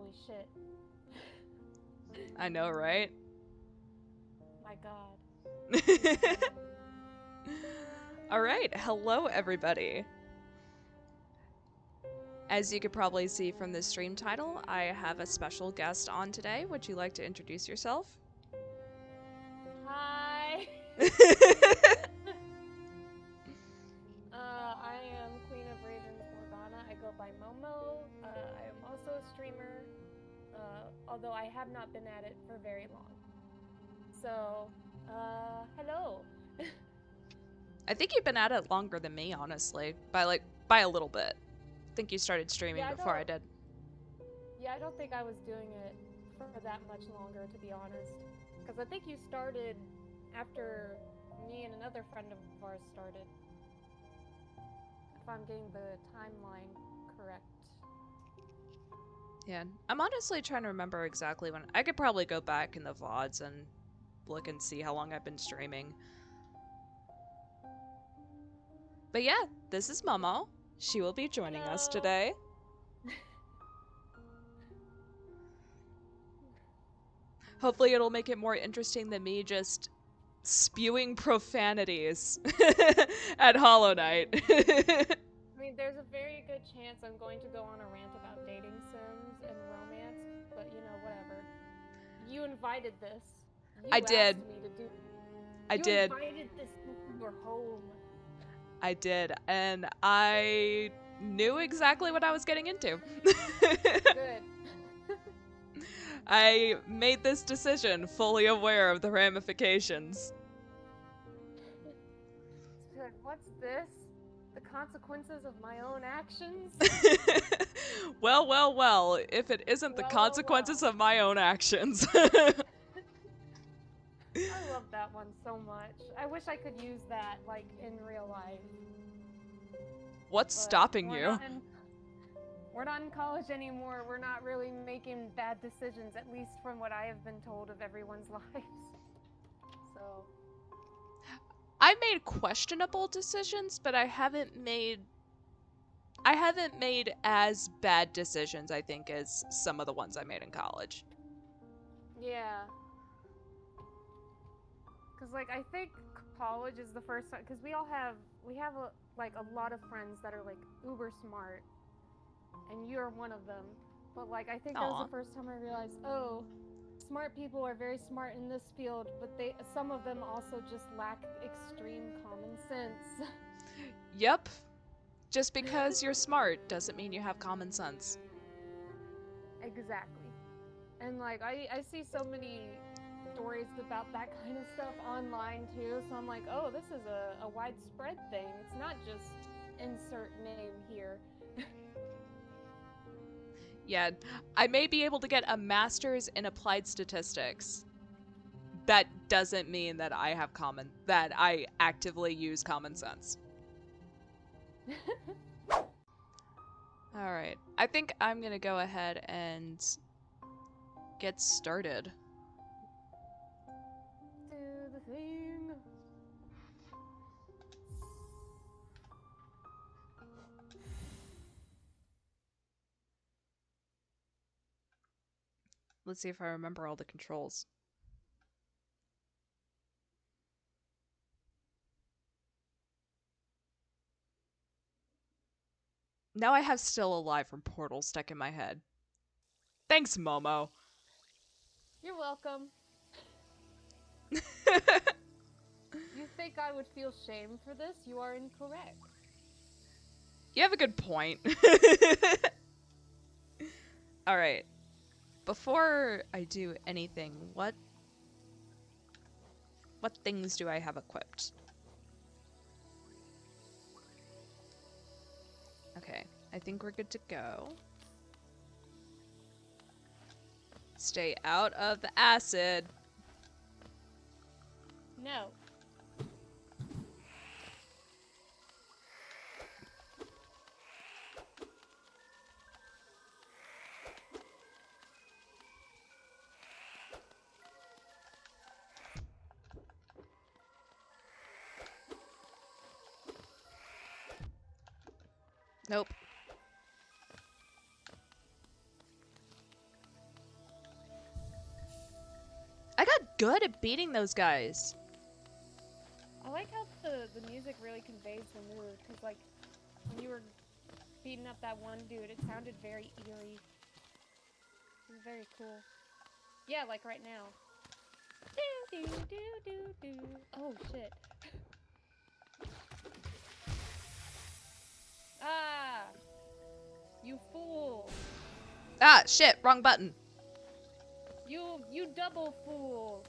Holy shit. I know, right? My god. All right, hello everybody. As you could probably see from the stream title, I have a special guest on today. Would you like to introduce yourself? Hi. I am QueenofRavensMorgana. I go by Momo. I am also a streamer, although I have not been at it for very long. So, hello. I think you've been at it longer than me, honestly, by a little bit. I think you started streaming before I did. Yeah, I don't think I was doing it for that much longer, to be honest. Because I think you started after me and another friend of ours started. If I'm getting the timeline correct. Yeah, I'm honestly trying to remember exactly when. I could probably go back in the VODs and look and see how long I've been streaming. But yeah, this is Momo. She will be joining us today. Hopefully it'll make it more interesting than me just spewing profanities at Hollow Knight. I mean, there's a very good chance I'm going to go on a rant about dating sims and romance, but you know, whatever. You invited this. I did. Asked me to do. I did. You invited this into your home. I did, and I knew exactly what I was getting into. Good. I made this decision fully aware of the ramifications. What's this? The consequences of my own actions? Well, if it isn't the consequences of my own actions. I love that one so much. I wish I could use that, like, in real life. What's stopping you? We're not in college anymore. We're not really making bad decisions, at least from what I have been told of everyone's lives. So... I made questionable decisions, but I haven't made as bad decisions, I think, as some of the ones I made in college. Yeah. Because, like, I think college is the first time, because we have a lot of friends that are, like, uber smart, and you're one of them. But, like, I think that was the first time I realized, oh, smart people are very smart in this field, but some of them also just lack extreme common sense. Yep. Just because you're smart doesn't mean you have common sense. Exactly. And, like, I see so many stories about that kind of stuff online, too, so I'm like, oh, this is a widespread thing. It's not just insert name here. Yeah, I may be able to get a master's in applied statistics. That doesn't mean that that I actively use common sense. Alright, I think I'm gonna go ahead and get started. Do the thing. Let's see if I remember all the controls. Now I have Still Alive from Portal stuck in my head. Thanks, Momo. You're welcome. You think I would feel shame for this? You are incorrect. You have a good point. Alright. Before I do anything, what things do I have equipped? Okay, I think we're good to go. Stay out of the acid. No. Nope. good at beating those guys. I like how the music really conveys the mood, because, like, when you were beating up that one dude, it sounded very eerie. It was very cool. Yeah, like right now. Do, do, do, do, do. Oh, shit. Ah! You fool! Ah, shit, wrong button. You double fool!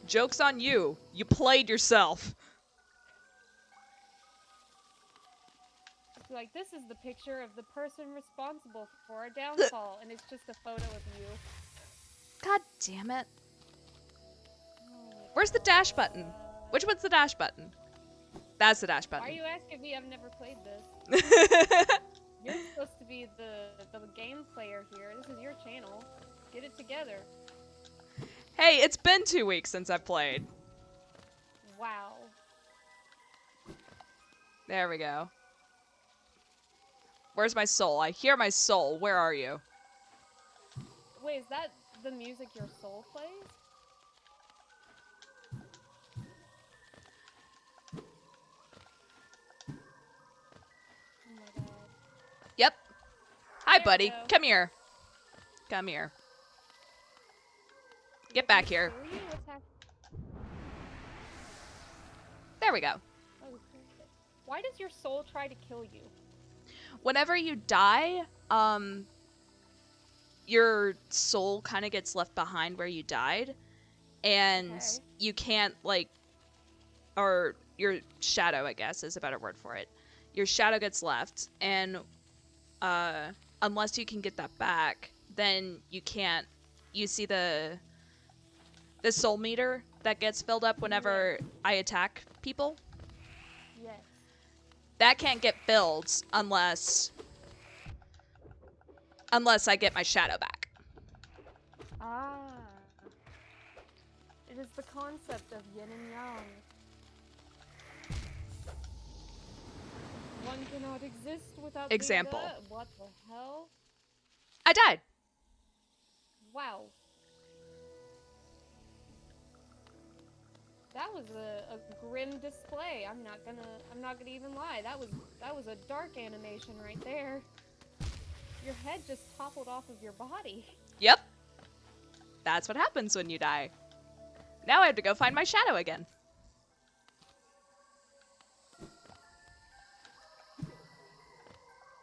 Joke's on you. You played yourself. Like, this is the picture of the person responsible for our downfall, and it's just a photo of you. God damn it. Where's the dash button? Which one's the dash button? That's the dash button. Why are you asking me? I've never played this. You're supposed to be the game player here. This is your channel. Get it together. Hey, it's been 2 weeks since I've played. Wow. There we go. Where's my soul? I hear my soul. Where are you? Wait, is that the music your soul plays? Oh my god. Yep. Hi, There buddy. we go. Come here. Come here. Get back here. What's happening? There we go. Oh, why does your soul try to kill you? Whenever you die, your soul kind of gets left behind where you died, and Okay. you can't, like, or your shadow, I guess, is a better word for it. Your shadow gets left, and unless you can get that back, then you can't. You see the soul meter that gets filled up whenever I attack people? Yes. That can't get filled unless I get my shadow back. Ah. It is the concept of yin and yang. One cannot exist without Example. the other. What the hell? I died. Wow. That was a grim display. I'm not gonna even lie. That was a dark animation right there. Your head just toppled off of your body. Yep. That's what happens when you die. Now I have to go find my shadow again.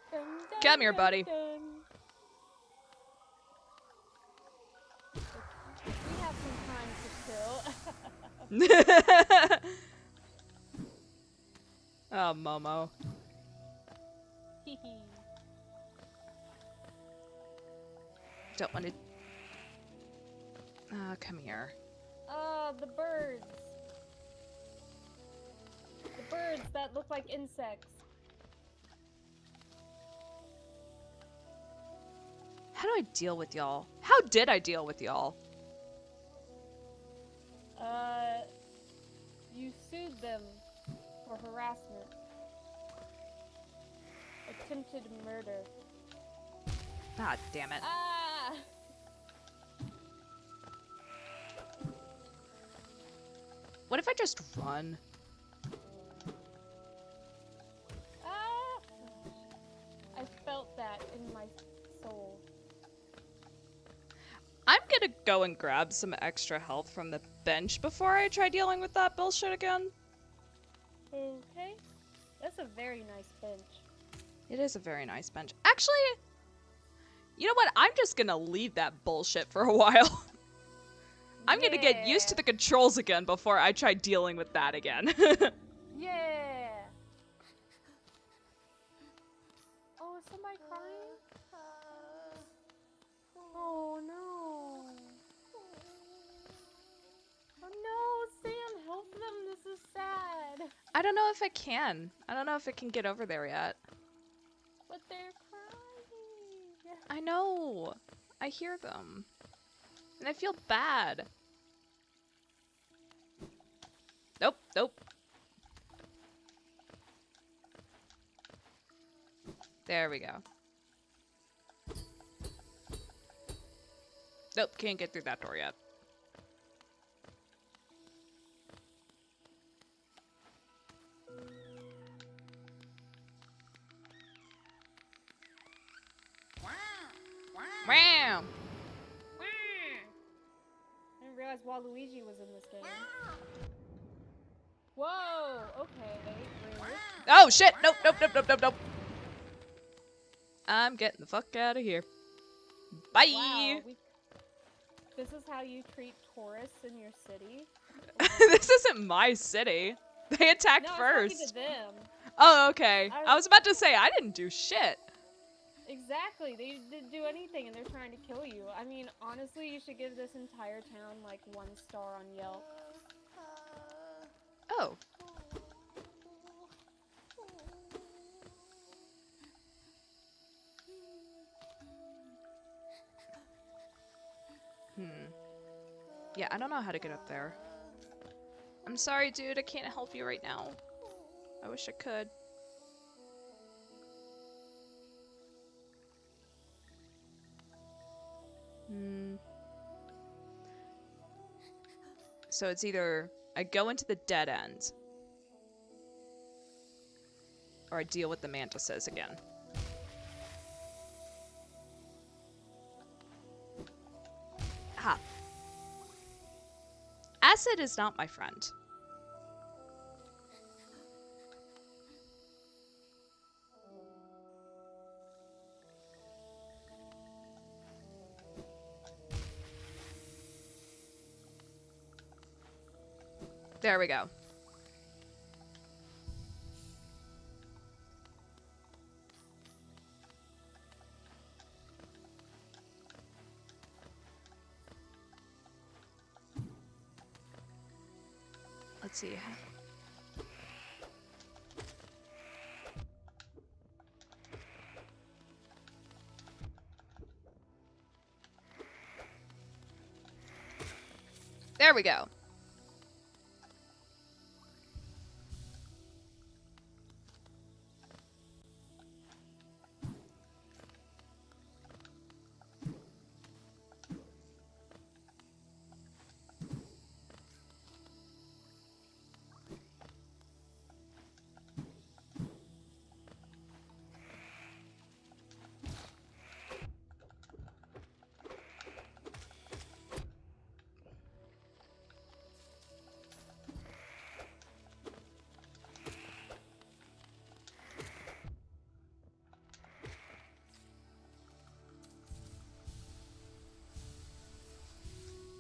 Dun, dun, Come here, dun, buddy. dun. We have some time to kill. Oh, Momo. Hehe. Don't want to... come here. Oh, the birds. The birds that look like insects. How do I deal with y'all? How did I deal with y'all? You sued them for harassment. Attempted murder. Ah, damn it. Ah! What if I just run? Ah! I felt that in my soul. I'm gonna go and grab some extra health from the bench before I try dealing with that bullshit again. Okay. That's a very nice bench. It is a very nice bench. Actually, you know what? I'm just gonna leave that bullshit for a while. I'm gonna get used to the controls again before I try dealing with that again. Yeah! Oh, is somebody crying? Oh no! Oh no, Sam, help them! This is sad! I don't know if I can. I don't know if it can get over there yet. But they're crying! I know. I hear them. And I feel bad. Nope, nope. There we go. Nope, can't get through that door yet. Wow. I didn't realize Waluigi was in this game. Whoa, okay. Rude. Oh shit! Nope, nope, nope, nope, nope, nope. I'm getting the fuck out of here. Bye! Wow, this is how you treat tourists in your city? This isn't my city. They attacked first. I was talking to them. Oh, okay. I was about to say, I didn't do shit. Exactly. They didn't do anything and they're trying to kill you. I mean, honestly, you should give this entire town like 1 star on Yelp. Oh. Yeah, I don't know how to get up there. I'm sorry, dude. I can't help you right now. I wish I could. So it's either I go into the dead end, or I deal with the mantises again. Ha. Acid is not my friend. There we go. Let's see. There we go.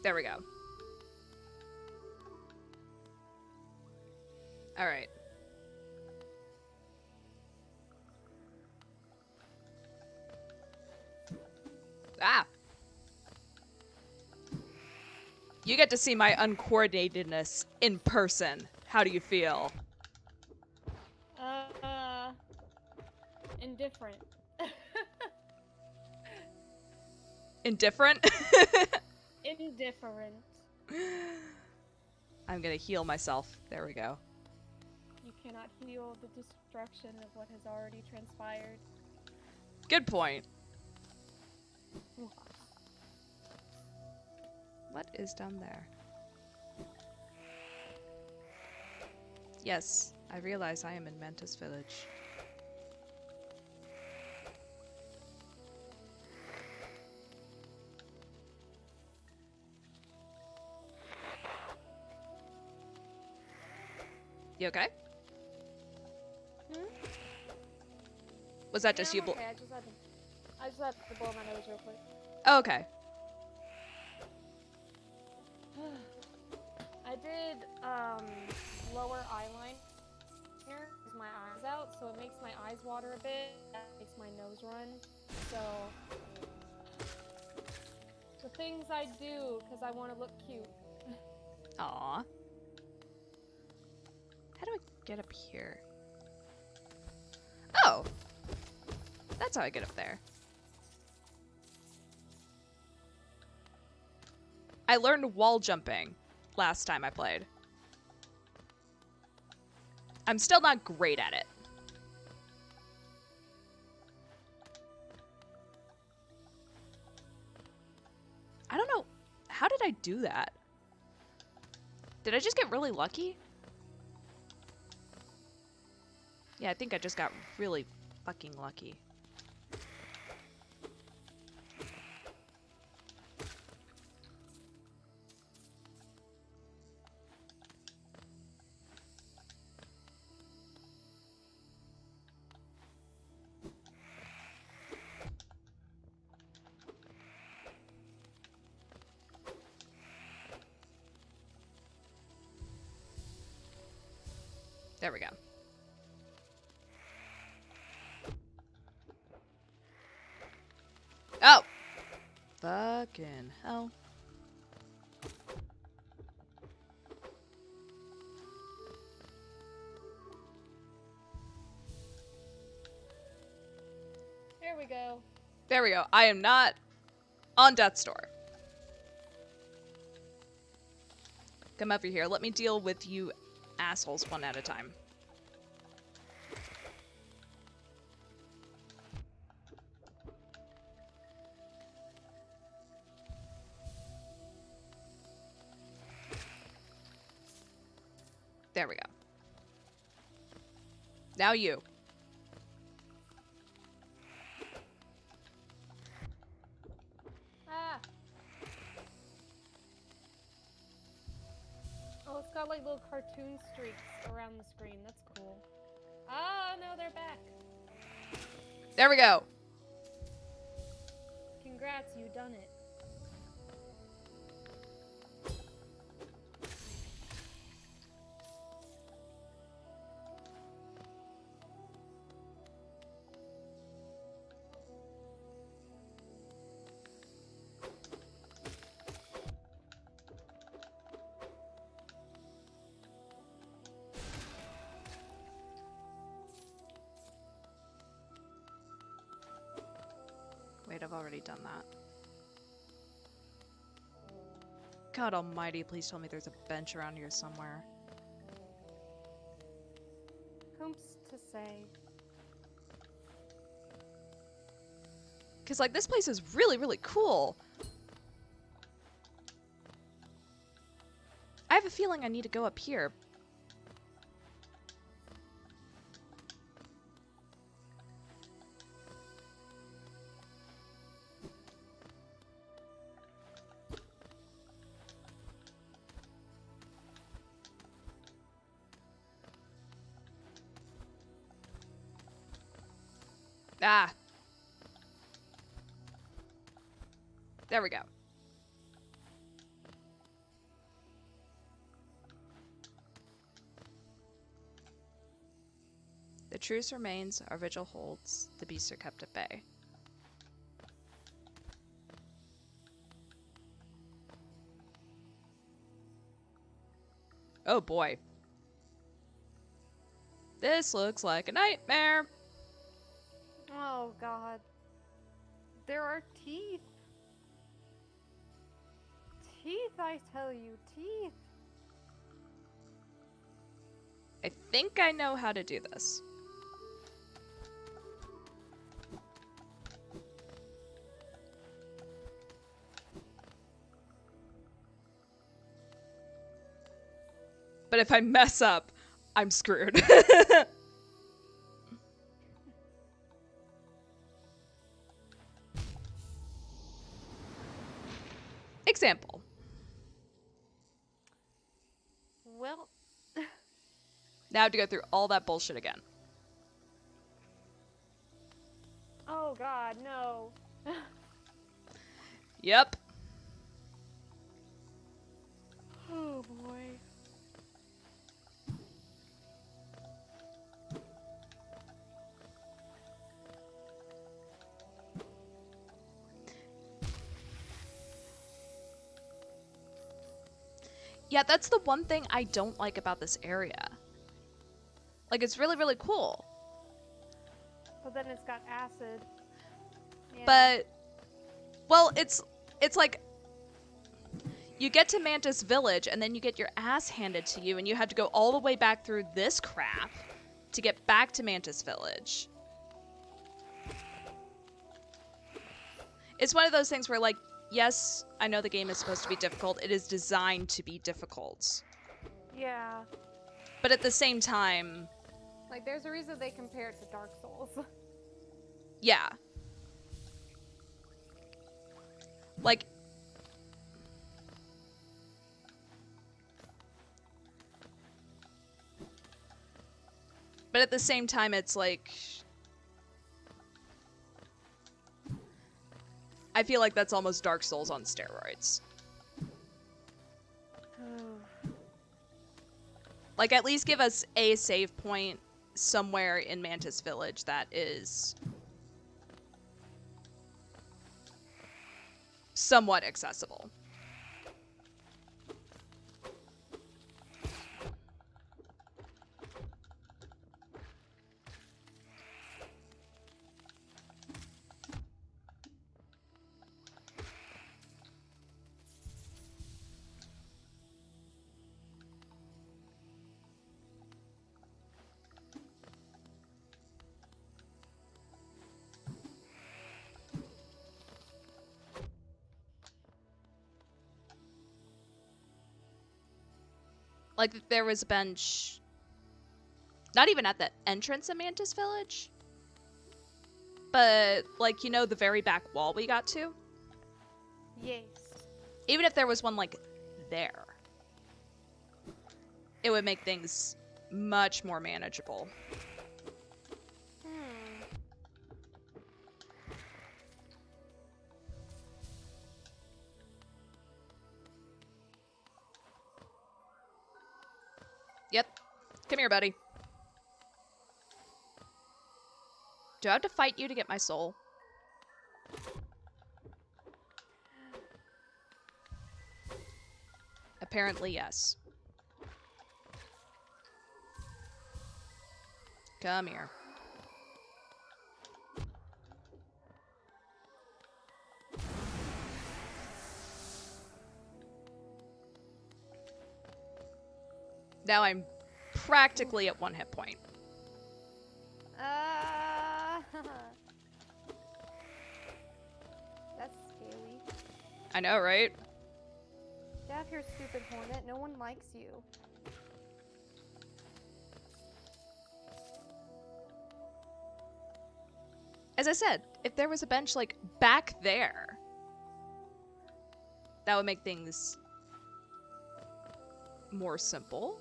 There we go. All right. Ah! You get to see my uncoordinatedness in person. How do you feel? Indifferent. Indifferent? Indifferent. I'm gonna heal myself. There we go. You cannot heal the destruction of what has already transpired. Good point. What is down there? Yes, I realize I am in Mantis Village. You okay? Was that just you? Okay. I just had to blow my nose real quick. Oh, okay. I did lower eyeliner because my eyes out, so it makes my eyes water a bit. That makes my nose run. So the things I do because I want to look cute. Aw. How do I get up here? Oh! That's how I get up there. I learned wall jumping last time I played. I'm still not great at it. I don't know. How did I do that? Did I just get really lucky? Yeah, I think I just got really fucking lucky. There we go. Oh! Fucking hell. There we go. There we go. I am not on death's door. Come over here. Let me deal with you assholes one at a time. There we go. Now you. Ah. Oh, it's got like little cartoon streaks around the screen. That's cool. Oh, no, they're back. There we go. Congrats, you done it. Wait, I've already done that. God almighty, please tell me there's a bench around here somewhere. Whom's to say? Because, like, this place is really, really cool. I have a feeling I need to go up here. Ah. There we go. The truce remains, our vigil holds, the beasts are kept at bay. Oh boy. This looks like a nightmare. Oh, God. There are teeth. Teeth, I tell you. Teeth. I think I know how to do this. But if I mess up, I'm screwed. Example. Well. Now I have to go through all that bullshit again. Oh, God, no. Yep. Oh, boy. Yeah, that's the one thing I don't like about this area. Like, it's really, really cool. But then it's got acid. Yeah. But, well, it's like, you get to Mantis Village, and then you get your ass handed to you, and you have to go all the way back through this crap to get back to Mantis Village. It's one of those things where, like, yes, I know the game is supposed to be difficult. It is designed to be difficult. Yeah. But at the same time... Like, there's a reason they compare it to Dark Souls. Yeah. Like... But at the same time, it's like... I feel like that's almost Dark Souls on steroids. Like, at least give us a save point somewhere in Mantis Village that is somewhat accessible. Like, if there was a bench, not even at the entrance of Mantis Village, but, like, you know, the very back wall we got to? Yes. Even if there was one, like, there, it would make things much more manageable. Yep. Come here, buddy. Do I have to fight you to get my soul? Apparently, yes. Come here. Now I'm practically at 1 hit point. That's scary. I know, right? Get off your stupid hornet. No one likes you. As I said, if there was a bench, like, back there, that would make things more simple.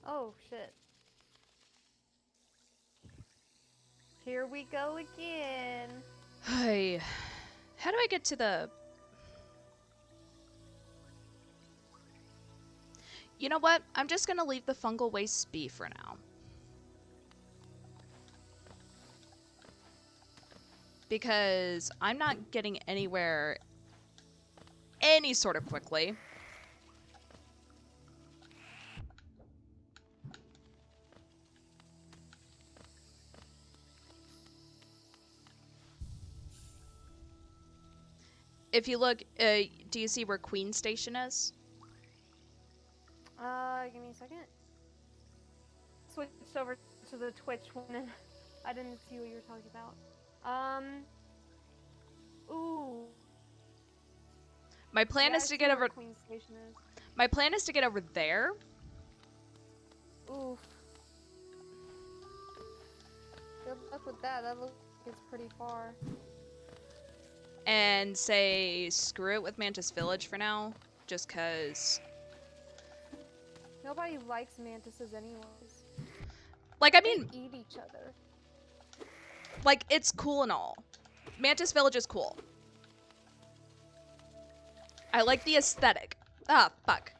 Oh, shit. Here we go again. Hey, how do I get to the... You know what? I'm just gonna leave the fungal wastes be for now. Because I'm not getting anywhere any sort of quickly. If you look, do you see where Queen Station is? Give me a second. Switched over to the Twitch one and I didn't see what you were talking about. Ooh. My plan is to get over... Queen Station is. My plan is to get over there. Oof. Good luck with that. That looks like it's pretty far. And say, screw it with Mantis Village for now. Just cause... Nobody likes mantises anyways. Like, I mean... They eat each other. Like, it's cool and all. Mantis Village is cool. I like the aesthetic. Ah, fuck.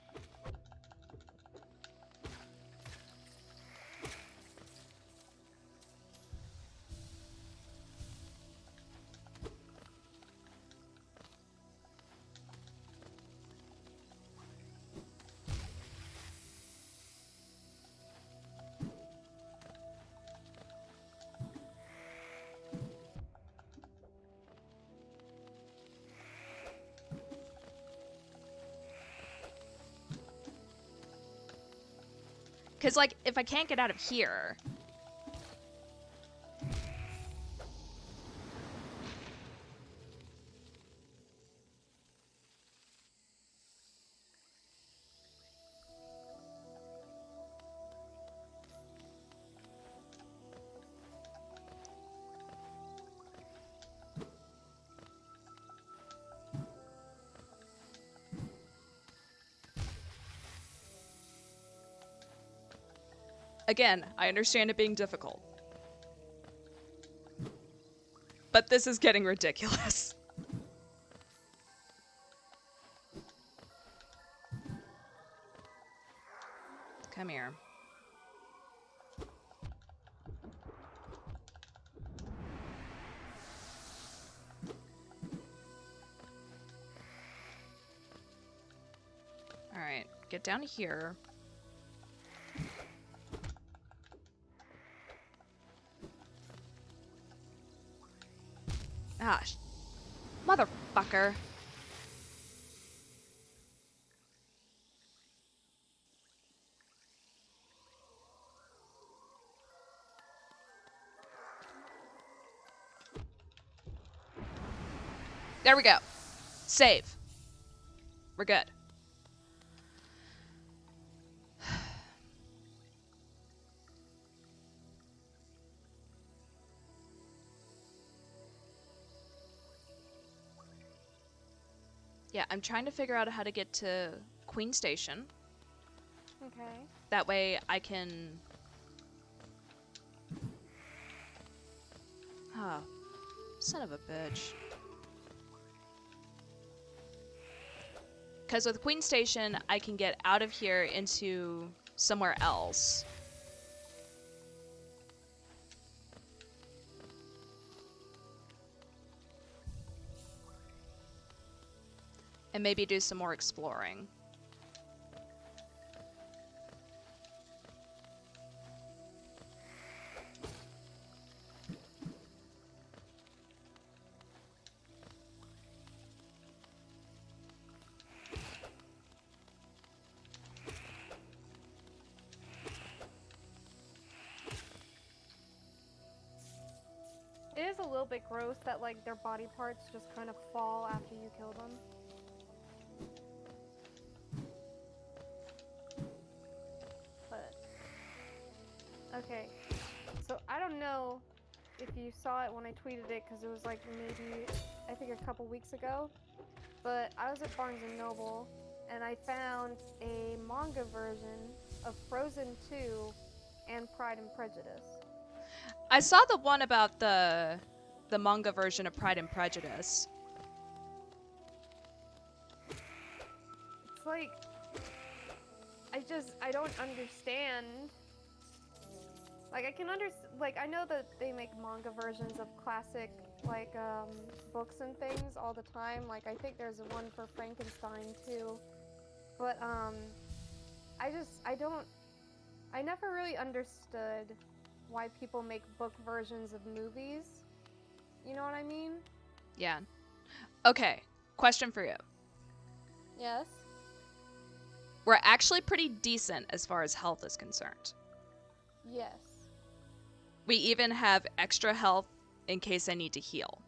Because, like, if I can't get out of here... Again, I understand it being difficult. But this is getting ridiculous. Come here. Alright, get down here. Ah, motherfucker. There we go. Save. We're good. Yeah, I'm trying to figure out how to get to Queen Station. Okay. That way I can... Oh, son of a bitch. Because with Queen Station, I can get out of here into somewhere else. And maybe do some more exploring. It is a little bit gross that, like, their body parts just kind of fall after you kill them. But, okay. So, I don't know if you saw it when I tweeted it, because it was, like, maybe, I think a couple weeks ago. But I was at Barnes & Noble, and I found a manga version of Frozen 2 and Pride and Prejudice. I saw the one about the manga version of Pride and Prejudice. It's like, I don't understand. Like, I can understand, like, I know that they make manga versions of classic, like, books and things all the time. Like, I think there's one for Frankenstein, too. But, I never really understood why people make book versions of movies. You know what I mean? Yeah. Okay, question for you. Yes? We're actually pretty decent as far as health is concerned. Yes. We even have extra health in case I need to heal.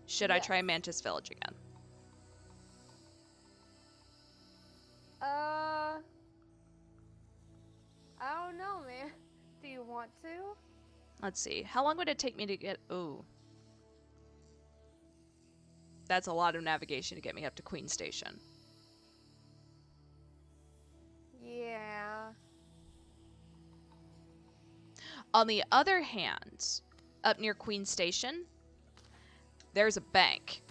Should I try Mantis Village again? I don't know, man. Do you want to? Let's see. How long would it take me to get... Ooh. That's a lot of navigation to get me up to Queen Station. Yeah. On the other hand, up near Queen Station, there's a bank.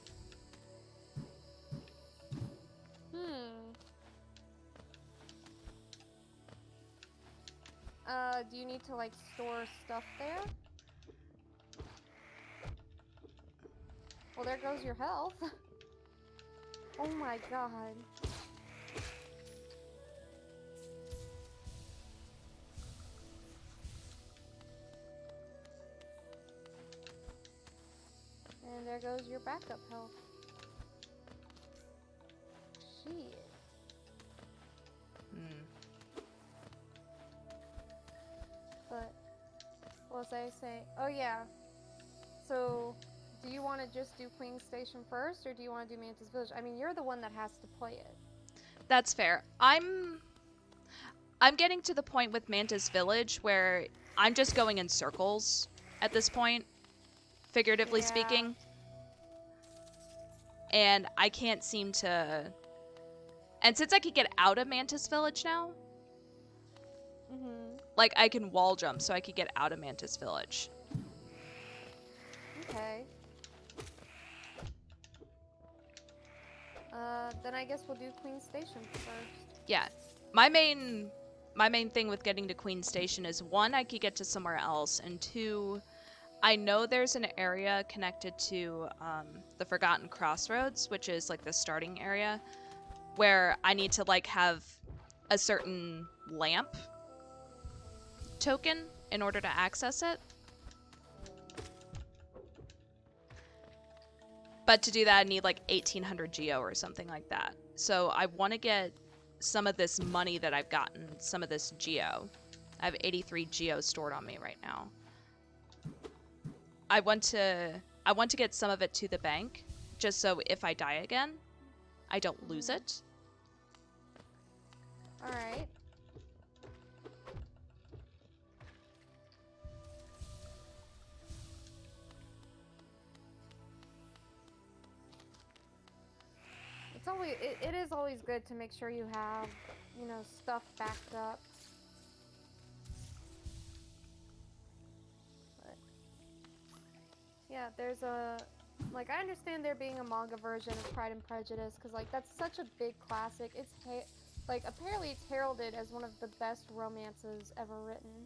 Do you need to, like, store stuff there? Well, there goes your health. Oh my god. And there goes your backup health. Shit. But, what was I saying? Oh yeah. So, do you want to just do Queen Station first, or do you want to do Mantis Village? I mean, you're the one that has to play it. That's fair. I'm getting to the point with Mantis Village where I'm just going in circles at this point, figuratively speaking. And I can't seem to... And since I could get out of Mantis Village now, Like, I can wall jump so I could get out of Mantis Village. Okay. Then I guess we'll do Queen Station first. Yeah. My main thing with getting to Queen Station is, one, I could get to somewhere else, and two, I know there's an area connected to the Forgotten Crossroads, which is like the starting area, where I need to like have a certain lamp token in order to access it. But to do that, I need like 1800 geo or something like that. So I want to get some of this money that I've gotten, some of this geo. I have 83 geo stored on me right now. I want to get some of it to the bank, just so if I die again, I don't lose it. All right. It's always it is always good to make sure you have, you know, stuff backed up. But yeah, there's a like I understand there being a manga version of Pride and Prejudice because like that's such a big classic. It's like apparently it's heralded as one of the best romances ever written,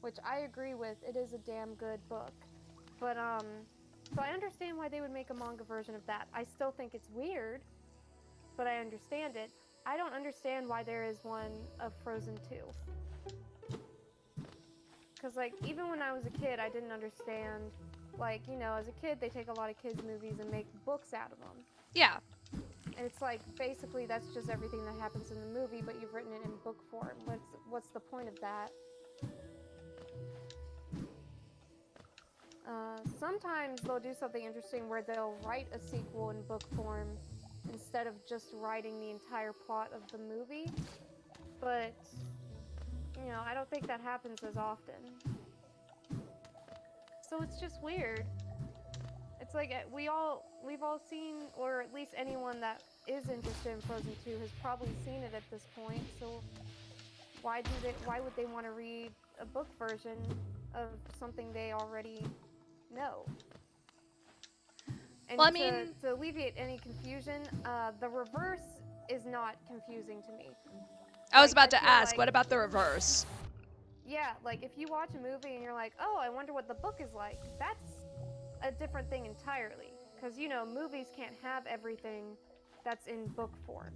which I agree with. It is a damn good book. But so I understand why they would make a manga version of that. I still think it's weird, but I understand it. I don't understand why there is one of Frozen 2. Because, like, even when I was a kid, I didn't understand, like, you know, as a kid, they take a lot of kids' movies and make books out of them. Yeah. And it's like, basically, that's just everything that happens in the movie, but you've written it in book form. What's the point of that? Sometimes they'll do something interesting where they'll write a sequel in book form instead of just writing the entire plot of the movie. But, you know, I don't think that happens as often. So it's just weird. It's like we've all seen, or at least anyone that is interested in Frozen 2 has probably seen it at this point. So why would they want to read a book version of something they already know? And Well, I mean, to alleviate any confusion, the reverse is not confusing to me. I was about to ask, like, what about the reverse? Yeah, like if you watch a movie and you're like, oh, I wonder what the book is like, that's a different thing entirely. Because, you know, movies can't have everything that's in book form.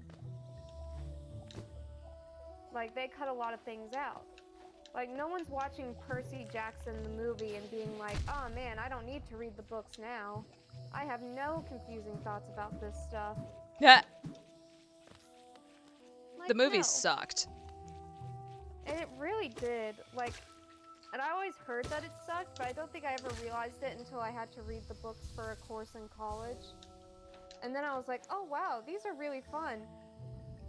Like, they cut a lot of things out. Like, no one's watching Percy Jackson the movie and being like, oh man, I don't need to read the books now. I have no confusing thoughts about this stuff. Yeah. Like, the movie no. sucked. And it really did. Like, and I always heard that it sucked, but I don't think I ever realized it until I had to read the books for a course in college. And then I was like, oh wow, these are really fun.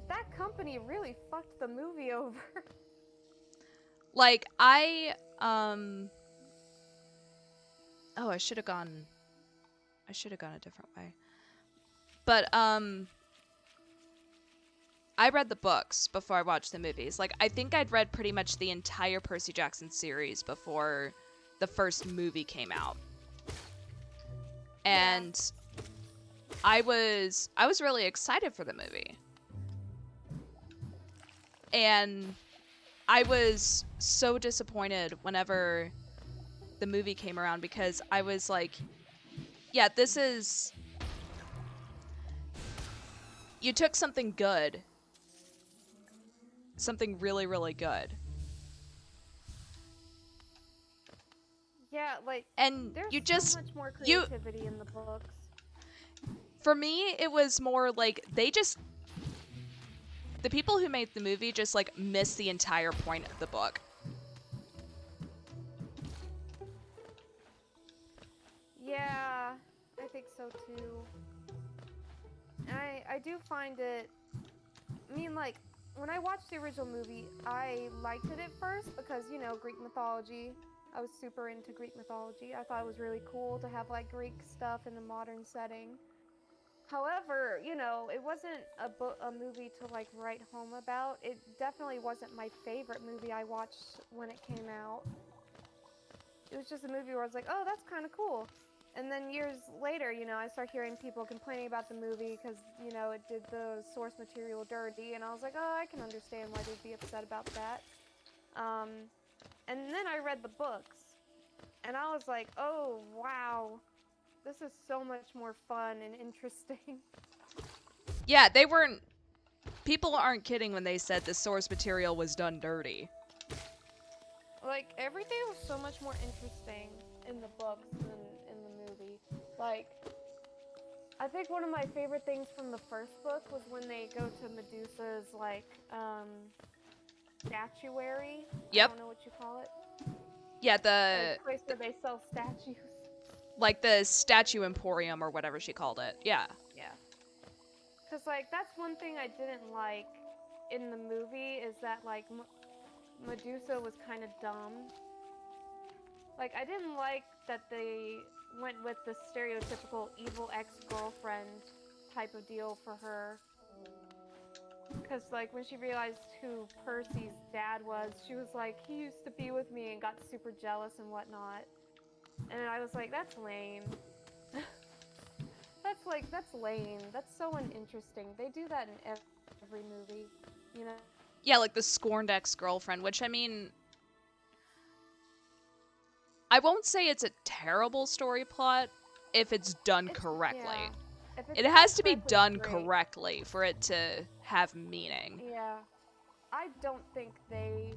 That company really fucked the movie over. Like, I should have gone a different way. But I read the books before I watched the movies. Like, I think I'd read pretty much the entire Percy Jackson series before the first movie came out. And I was really excited for the movie. And I was so disappointed whenever the movie came around because I was like, yeah, this is... You took something good. Something really, really good. Yeah, like, and there's you just so much more creativity in the books. For me, it was more like the people who made the movie just like missed the entire point of the book. Yeah, I think so too. And I do find it, I mean, like, when I watched the original movie, I liked it at first because, you know, Greek mythology. I was super into Greek mythology. I thought it was really cool to have, like, Greek stuff in a modern setting. However, you know, it wasn't a movie to like write home about. It definitely wasn't my favorite movie I watched when it came out. It was just a movie where I was like, oh, that's kind of cool. And then years later, you know, I start hearing people complaining about the movie because, you know, it did the source material dirty. And I was like, oh, I can understand why they'd be upset about that. And then I read the books. And I was like, oh, wow. This is so much more fun and interesting. Yeah, they weren't... People aren't kidding when they said the source material was done dirty. Like, everything was so much more interesting in the books than in the movie. Like, I think one of my favorite things from the first book was when they go to Medusa's, like, statuary. Yep. I don't know what you call it. Yeah, the... place where they sell statues. Like the statue emporium or whatever she called it. Yeah. Yeah. Because, like, that's one thing I didn't like in the movie is that, like, Medusa was kind of dumb. Like, I didn't like that they went with the stereotypical evil ex-girlfriend type of deal for her. Because, like, when she realized who Percy's dad was, she was like, he used to be with me and got super jealous and whatnot. And I was like, that's lame. That's lame. That's so uninteresting. They do that in every movie, you know? Yeah, like the scorned ex-girlfriend, which, I mean... I won't say it's a terrible story plot if it's done correctly. Yeah. It has to be done correctly for it to have meaning. Yeah. I don't think they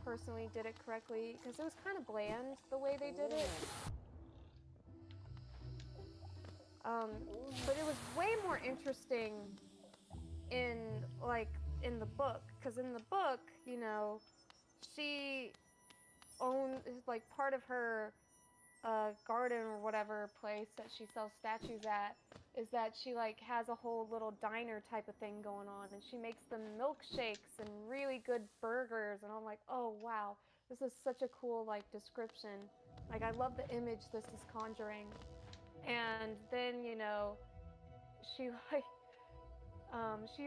personally did it correctly because it was kind of bland the way they did it. But it was way more interesting in the book, because in the book, you know, she owns like part of her garden or whatever place that she sells statues at is that she like has a whole little diner type of thing going on, and she makes them milkshakes and really good burgers, and I'm like, oh wow, this is such a cool like description. Like, I love the image this is conjuring. And then, you know, she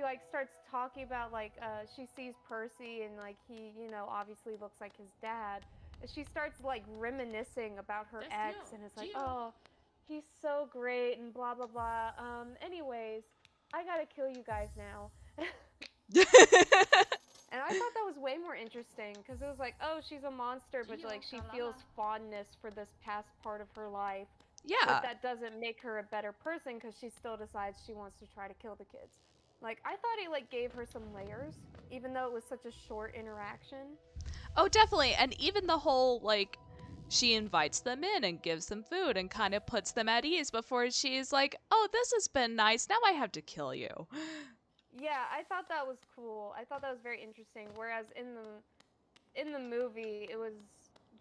like starts talking about like she sees Percy and like he, you know, obviously looks like his dad. And she starts like reminiscing about her ex and it's like, oh, he's so great and blah blah blah. Anyways, I gotta kill you guys now. And I thought that was way more interesting because it was like, oh, she's a monster, but like she feels fondness for this past part of her life. Yeah. But that doesn't make her a better person because she still decides she wants to try to kill the kids. Like, I thought he like gave her some layers, even though it was such a short interaction. Oh, definitely. And even the whole, like, she invites them in and gives them food and kind of puts them at ease before she's like, oh, this has been nice. Now I have to kill you. Yeah, I thought that was cool. I thought that was very interesting. Whereas in the movie, it was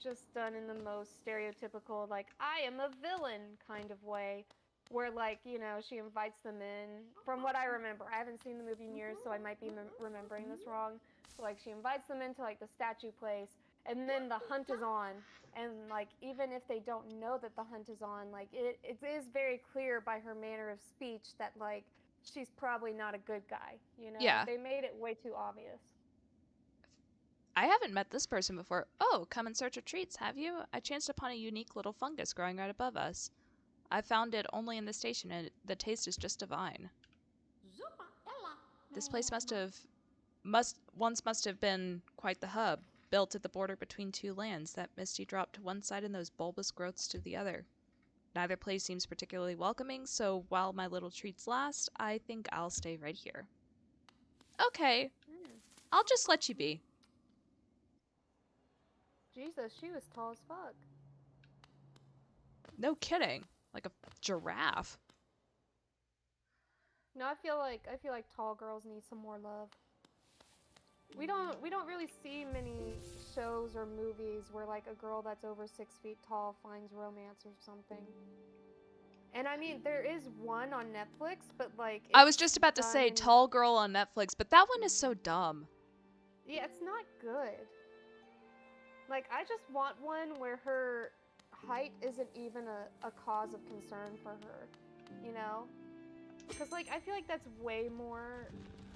just done in the most stereotypical, like, I am a villain kind of way. Where, like, you know, she invites them in. From what I remember, I haven't seen the movie in years, so I might be remembering this wrong. So, like, she invites them into, like, the statue place, and then the hunt is on. And, like, even if they don't know that the hunt is on, like, it is very clear by her manner of speech that, like, she's probably not a good guy, you know? Yeah. They made it way too obvious. I haven't met this person before. Oh, come in search of treats, have you? I chanced upon a unique little fungus growing right above us. I found it only in the station, and the taste is just divine. This place must have been quite the hub, built at the border between two lands, that misty drop to one side and those bulbous growths to the other. Neither place seems particularly welcoming, so while my little treats last, I think I'll stay right here. Okay, I'll just let you be. Jesus, she was tall as fuck. No kidding. Like a giraffe. No, I feel like tall girls need some more love. We don't really see many shows or movies where like a girl that's over 6 feet tall finds romance or something. And I mean, there is one on Netflix, but like I was just about to say Tall Girl on Netflix, but that one is so dumb. Yeah, it's not good. Like, I just want one where her height isn't even a cause of concern for her, you know? Because, like, I feel like that's way more...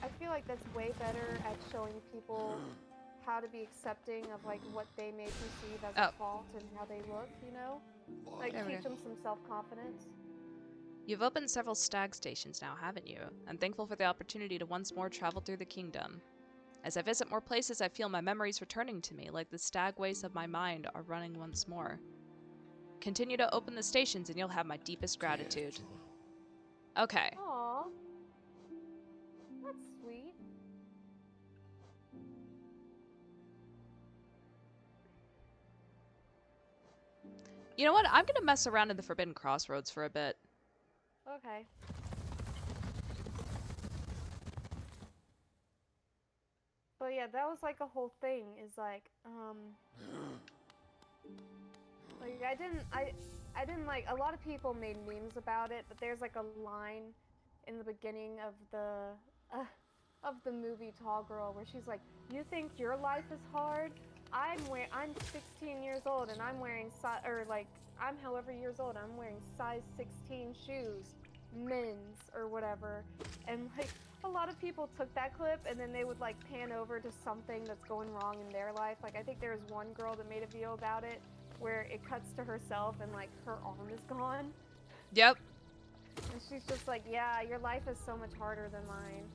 I feel like that's way better at showing people how to be accepting of, like, what they may perceive as a fault and how they look, you know? Like, teach them some self-confidence. You've opened several stag stations now, haven't you? I'm thankful for the opportunity to once more travel through the kingdom. As I visit more places, I feel my memories returning to me, like the stagways of my mind are running once more. Continue to open the stations and you'll have my deepest gratitude. Okay. Aww. That's sweet. You know what? I'm gonna mess around in the Forbidden Crossroads for a bit. Okay. But yeah, that was like a whole thing, is like, like I didn't like, a lot of people made memes about it, but there's like a line in the beginning of the movie Tall Girl where she's like, "You think your life is hard? I'm 16 years old and I'm wearing I'm however years old, I'm wearing size 16 shoes, men's or whatever." And like a lot of people took that clip and then they would like pan over to something that's going wrong in their life. Like I think there was one girl that made a video about it where it cuts to herself and like her arm is gone. Yep. And she's just like, "Yeah, your life is so much harder than mine."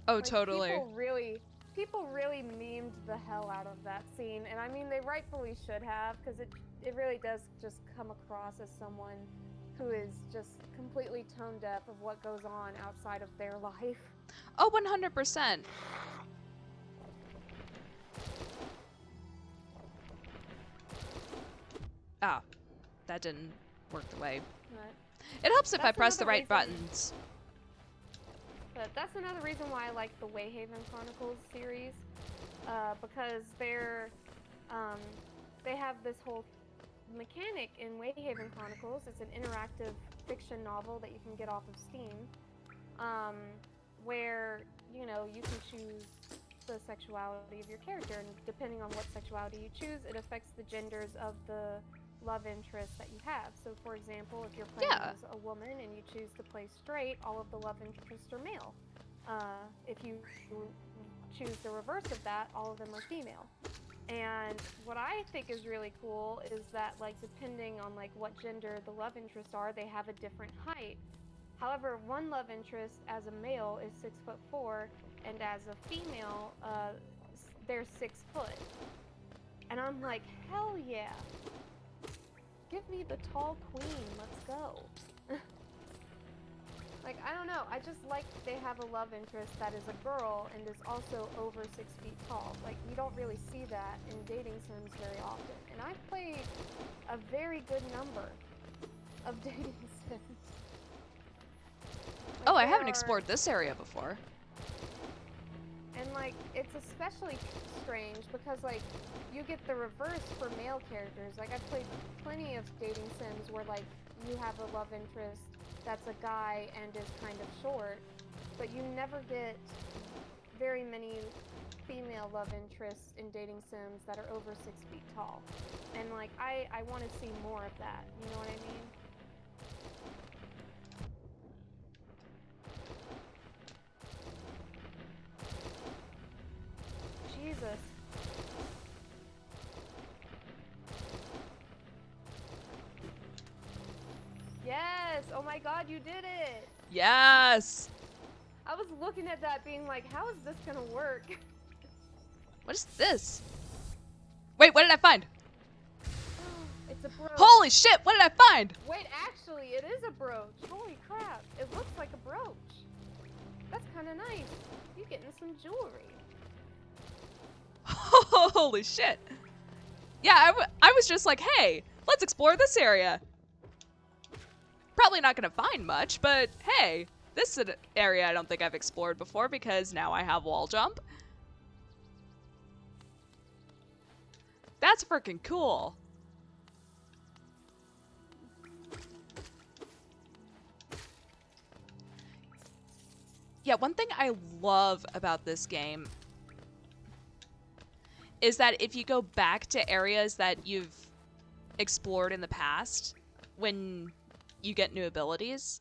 Oh, like, totally. People really memed the hell out of that scene, and I mean, they rightfully should have, because it really does just come across as someone who is just completely tone deaf of what goes on outside of their life. Oh, 100%. Ah, that didn't work the way. It helps if I press the right buttons. But that's another reason why I like the Wayhaven Chronicles series, because they have this whole mechanic in Wayhaven Chronicles. It's an interactive fiction novel that you can get off of Steam, where, you know, you can choose the sexuality of your character, and depending on what sexuality you choose, it affects the genders of the love interest that you have. So for example, if you're playing as a woman and you choose to play straight, all of the love interests are male. If you choose the reverse of that, all of them are female. And what I think is really cool is that, like, depending on like what gender the love interests are, they have a different height. However, one love interest as a male is 6'4", and as a female, they're 6 foot. And I'm like, hell yeah. Give me the tall queen, let's go. Like, I don't know, I just like they have a love interest that is a girl and is also over 6 feet tall. Like, you don't really see that in dating sims very often. And I've played a very good number of dating sims. Like, oh, I haven't explored this area before. And, like, it's especially strange because, like, you get the reverse for male characters. Like, I've played plenty of dating sims where, like, you have a love interest that's a guy and is kind of short, but you never get very many female love interests in dating sims that are over 6 feet tall. And, like, I want to see more of that. You know what I mean? Jesus. Yes! Oh my god, you did it! Yes! I was looking at that being like, how is this gonna work? What is this? Wait, what did I find? It's a brooch. Holy shit, what did I find? Wait, actually, it is a brooch. Holy crap. It looks like a brooch. That's kind of nice. You getting some jewelry. Holy shit. Yeah, I was just like, hey, let's explore this area. Probably not gonna find much, but hey, this is an area I don't think I've explored before because now I have wall jump. That's freaking cool. Yeah, one thing I love about this game is that if you go back to areas that you've explored in the past, when you get new abilities,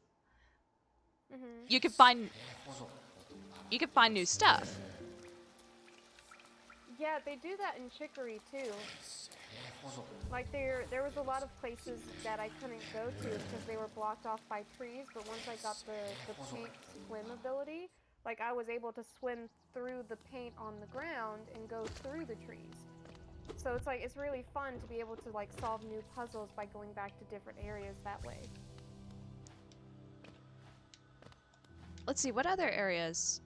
Mm-hmm. you can find new stuff. Yeah, they do that in Chicory too. Like there was a lot of places that I couldn't go to because they were blocked off by trees, but once I got the paint swim ability, like I was able to swim through the paint on the ground and go through the trees. So it's like it's really fun to be able to like solve new puzzles by going back to different areas that way. Let's see, what other areas?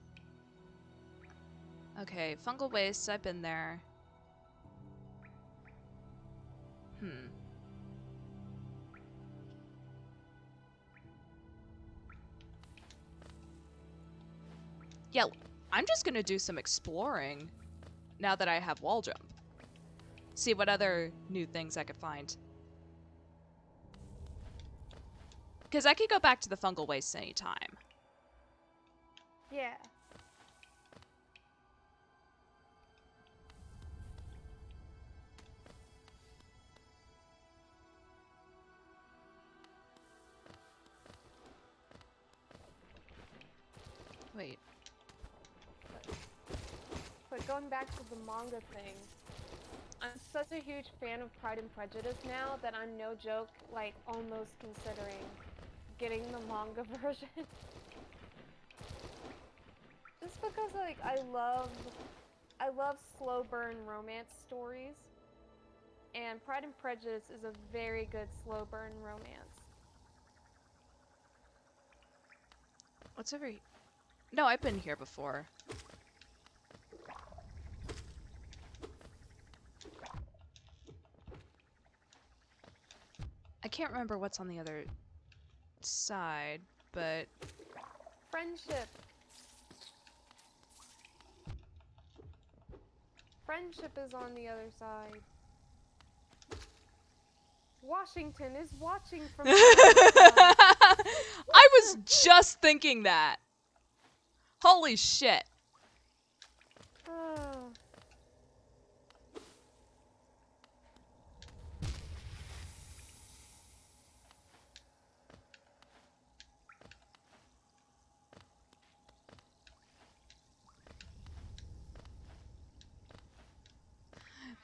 Okay, fungal wastes, I've been there. Yeah, I'm just gonna do some exploring now that I have wall jump. See what other new things I could find. Because I could go back to the fungal wastes anytime. Yeah. Wait. But going back to the manga thing, I'm such a huge fan of Pride and Prejudice now that I'm no joke, like almost considering getting the manga version. Just because like I love slow burn romance stories. And Pride and Prejudice is a very good slow burn romance. What's over here? No, I've been here before. I can't remember what's on the other side, but... Friendship. Friendship is on the other side. Washington is watching from the other side. I was just thinking that. Holy shit.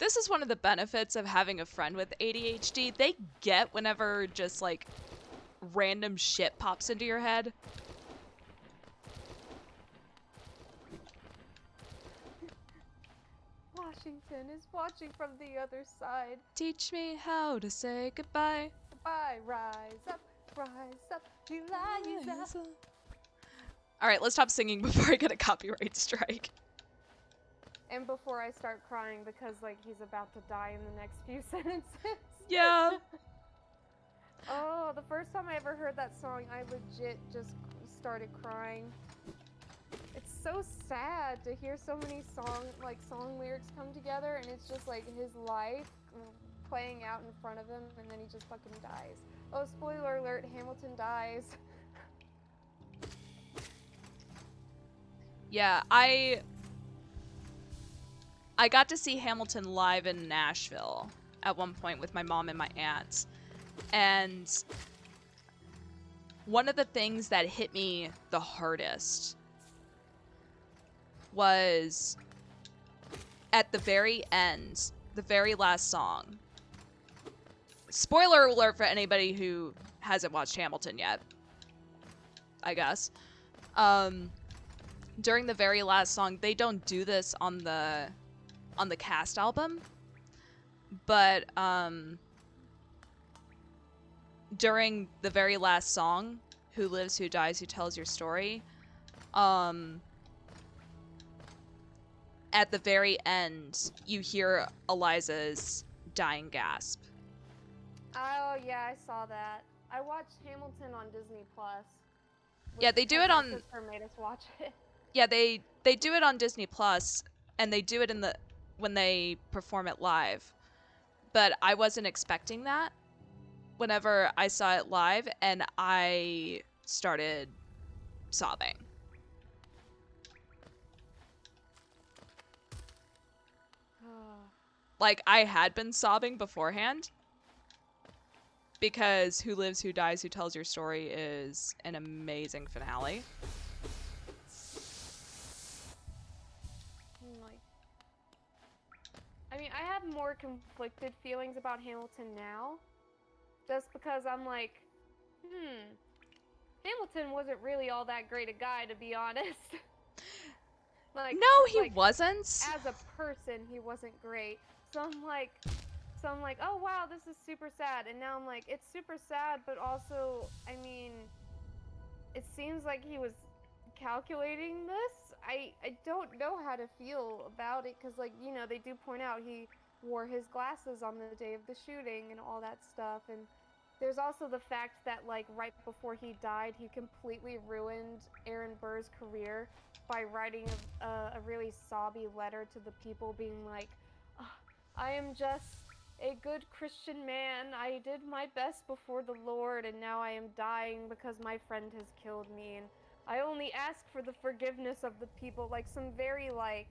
This is one of the benefits of having a friend with ADHD. They get whenever just like random shit pops into your head. Washington is watching from the other side. Teach me how to say goodbye. Goodbye, rise up, Eliza. Alright, let's stop singing before I get a copyright strike. And before I start crying because, like, he's about to die in the next few sentences. Yeah. Oh, the first time I ever heard that song, I legit just started crying. It's so sad to hear so many song lyrics come together, and it's just, like, his life playing out in front of him, and then he just fucking dies. Oh, spoiler alert, Hamilton dies. Yeah, I got to see Hamilton live in Nashville at one point with my mom and my aunt. And one of the things that hit me the hardest was at the very end, the very last song. Spoiler alert for anybody who hasn't watched Hamilton yet, I guess. During the very last song, they don't do this on the cast album, but during the very last song, Who Lives, Who Dies, Who Tells Your Story, at the very end, you hear Eliza's dying gasp. Oh, yeah, I saw that. I watched Hamilton on Disney Plus. Yeah, they do it on... My sister made us watch it. Yeah, they do it on Disney Plus, and they do it when they perform it live. But I wasn't expecting that whenever I saw it live, and I started sobbing. Like, I had been sobbing beforehand because Who Lives, Who Dies, Who Tells Your Story is an amazing finale. Like, I mean, I have more conflicted feelings about Hamilton now, just because I'm like, Hamilton wasn't really all that great a guy, to be honest. Like, no, he like, wasn't. As a person, he wasn't great. So I'm like, oh wow, this is super sad. And now I'm like, it's super sad, but also, I mean, it seems like he was calculating this. I don't know how to feel about it, because, like, you know, they do point out he wore his glasses on the day of the shooting and all that stuff. And there's also the fact that, like, right before he died, he completely ruined Aaron Burr's career by writing a really sobby letter to the people being like, oh, I am just a good Christian man. I did my best before the Lord, and now I am dying because my friend has killed me, and I only ask for the forgiveness of the people. Like, some very, like,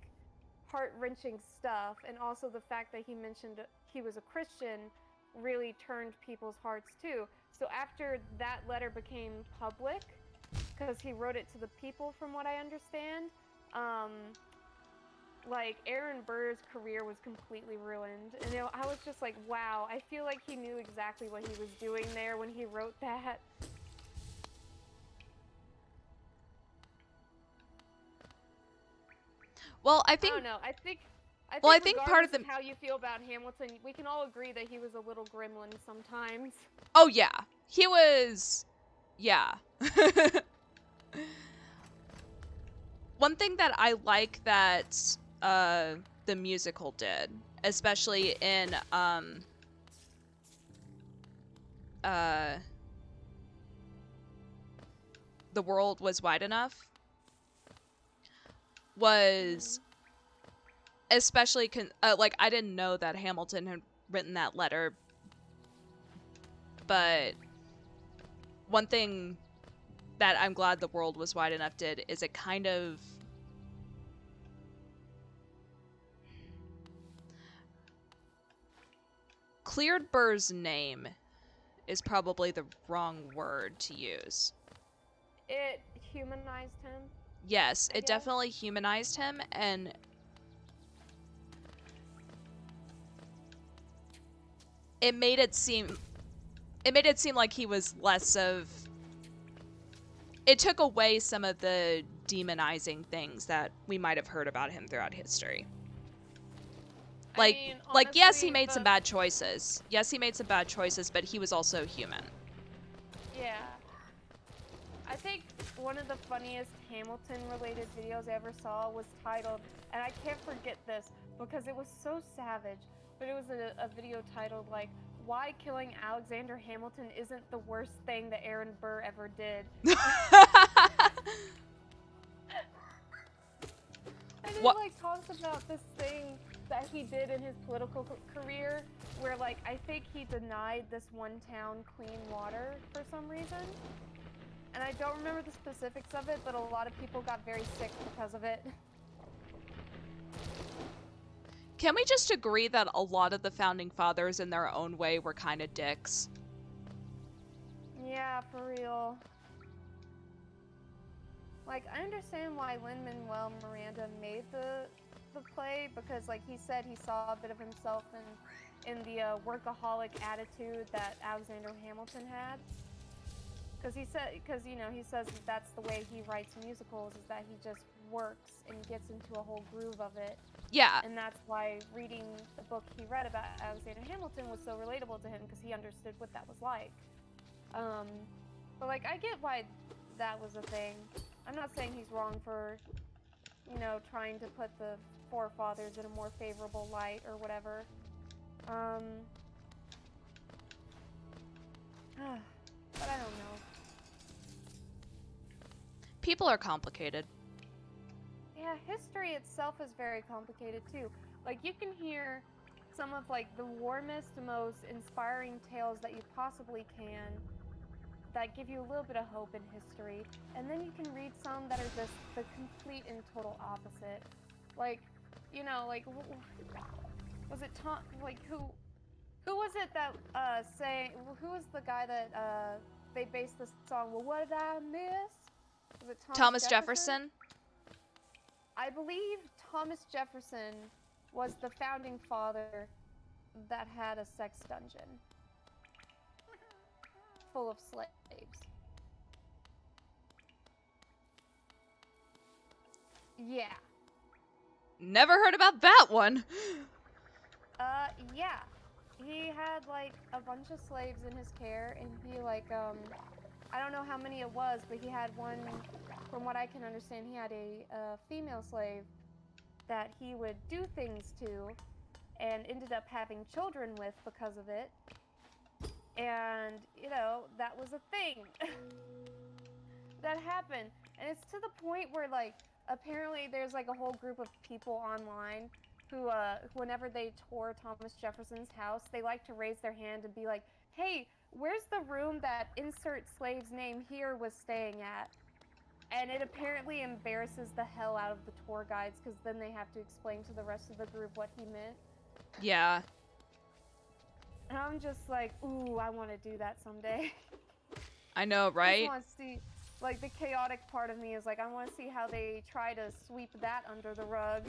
heart-wrenching stuff. And also the fact that he mentioned he was a Christian really turned people's hearts too. So after that letter became public, because he wrote it to the people from what I understand, like, Aaron Burr's career was completely ruined. And I was just like, wow, I feel like he knew exactly what he was doing there when he wrote that. Well, I think... I don't know. I think part of the... how you feel about Hamilton, we can all agree that he was a little gremlin sometimes. Oh, yeah. He was... Yeah. One thing that I like that the musical did, especially in The World Was Wide Enough, was especially like, I didn't know that Hamilton had written that letter, but one thing that I'm glad The World Was Wide Enough did is it kind of cleared Burr's name is probably the wrong word to use. It humanized him. Yes, it definitely humanized him, and it made it seem like he was less of... It took away some of the demonizing things that we might have heard about him throughout history. Like, I mean, honestly, yes, he made some bad choices. Yes, he made some bad choices, but he was also human. Yeah. I think one of the funniest Hamilton-related videos I ever saw was titled, and I can't forget this because it was so savage, but it was a video titled, like, why killing Alexander Hamilton isn't the worst thing that Aaron Burr ever did. And it, like, talks about this thing that he did in his political career where, like, I think he denied this one town clean water for some reason. And I don't remember the specifics of it, but a lot of people got very sick because of it. Can we just agree that a lot of the founding fathers in their own way were kind of dicks? Yeah, for real. Like, I understand why Lin-Manuel Miranda made the play, because, like, he said he saw a bit of himself in the workaholic attitude that Alexander Hamilton had. Because he says that that's the way he writes musicals, is that he just works and gets into a whole groove of it. Yeah. And that's why reading the book he read about Alexander Hamilton was so relatable to him, because he understood what that was like. But, like, I get why that was a thing. I'm not saying he's wrong for, you know, trying to put the forefathers in a more favorable light or whatever. But I don't know. People are complicated. Yeah, history itself is very complicated too. Like, you can hear some of, like, the warmest, most inspiring tales that you possibly can that give you a little bit of hope in history, and then you can read some that are just the complete and total opposite. Like, you know, like, was it Tom, like, who Who was it that who was the guy that they based the song, well, what did I miss? Was it Thomas Jefferson? I believe Thomas Jefferson was the founding father that had a sex dungeon full of slaves. Yeah. Never heard about that one. Yeah. He had, like, a bunch of slaves in his care, and he, like, I don't know how many it was, but he had one, from what I can understand, he had a female slave that he would do things to, and ended up having children with because of it. And, you know, that was a thing. That happened. And it's to the point where, like, apparently there's, like, a whole group of people online who, whenever they tour Thomas Jefferson's house, they like to raise their hand and be like, hey, where's the room that insert slave's name here was staying at? And it apparently embarrasses the hell out of the tour guides, because then they have to explain to the rest of the group what he meant. Yeah. And I'm just like, ooh, I want to do that someday. I know, right? I just want to see, like, the chaotic part of me is like, I want to see how they try to sweep that under the rug.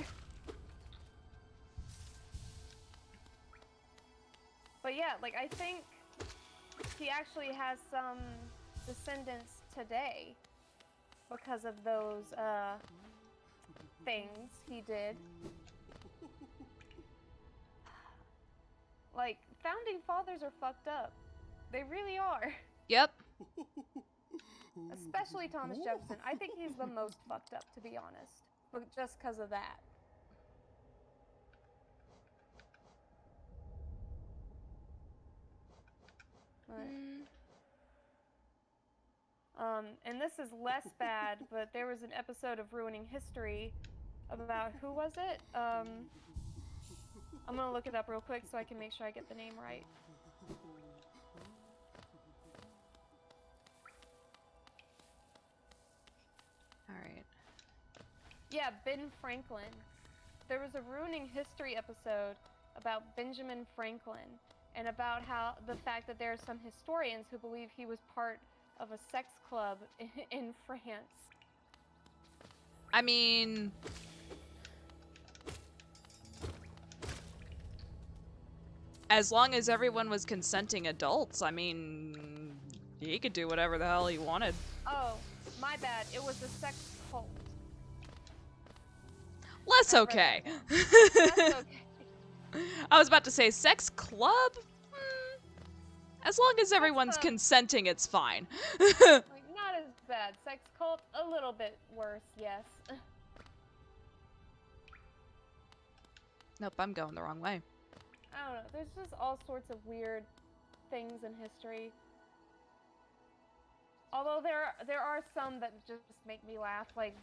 But yeah, like, I think he actually has some descendants today because of those, things he did. Like, founding fathers are fucked up. They really are. Yep. Especially Thomas Jefferson. I think he's the most fucked up, to be honest. But just because of that. And this is less bad, but there was an episode of Ruining History about, who was it? I'm gonna look it up real quick so I can make sure I get the name right. Alright. Yeah, Ben Franklin. There was a Ruining History episode about Benjamin Franklin, and about how the fact that there are some historians who believe he was part of a sex club in France. I mean, as long as everyone was consenting adults, I mean, he could do whatever the hell he wanted. Oh, my bad. It was a sex cult. Less okay. That's okay. I was about to say sex club? As long as everyone's consenting, it's fine. Like, not as bad. Sex cult, a little bit worse, yes. Nope, I'm going the wrong way. I don't know. There's just all sorts of weird things in history. Although there are some that just make me laugh. Like,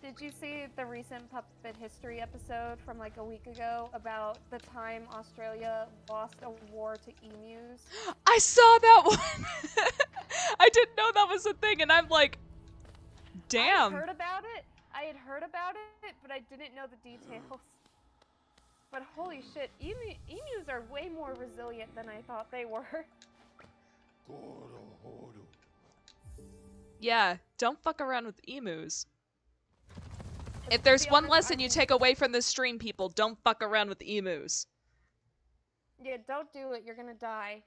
did you see the recent Puppet History episode from like a week ago about the time Australia lost a war to emus? I saw that one! I didn't know that was a thing, and I'm like, damn. I had heard about it, but I didn't know the details. But holy shit, emus are way more resilient than I thought they were. Yeah, don't fuck around with emus. If there's one lesson you take away from this stream, people, don't fuck around with emus. Yeah, don't do it. You're gonna die.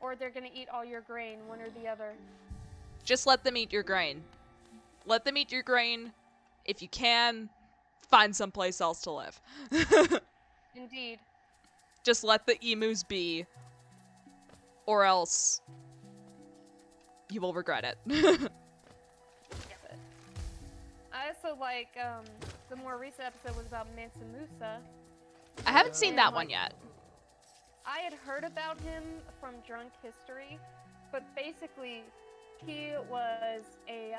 Or they're gonna eat all your grain, one or the other. Just let them eat your grain. Let them eat your grain. If you can, find someplace else to live. Indeed. Just let the emus be. Or else you will regret it. I also like, the more recent episode was about Mansa Musa. I haven't seen that one yet. I had heard about him from Drunk History, but basically he was an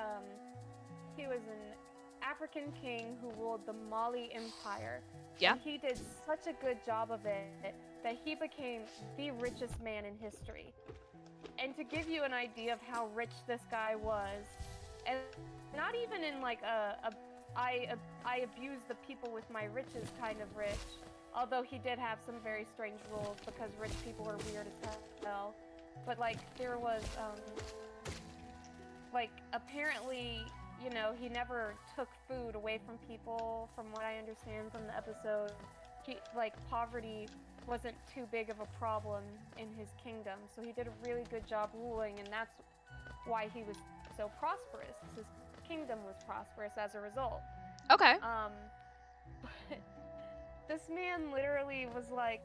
African king who ruled the Mali Empire. Yeah. And he did such a good job of it that he became the richest man in history. And to give you an idea of how rich this guy was, and not even in like I abuse the people with my riches kind of rich, Although he did have some very strange rules because rich people were weird as hell. But like there was like apparently, you know, he never took food away from people from what I understand from the episode. He like poverty wasn't too big of a problem in his kingdom. So he did a really good job ruling, and that's why he was so prosperous. His kingdom was prosperous as a result. Okay. But this man literally was like,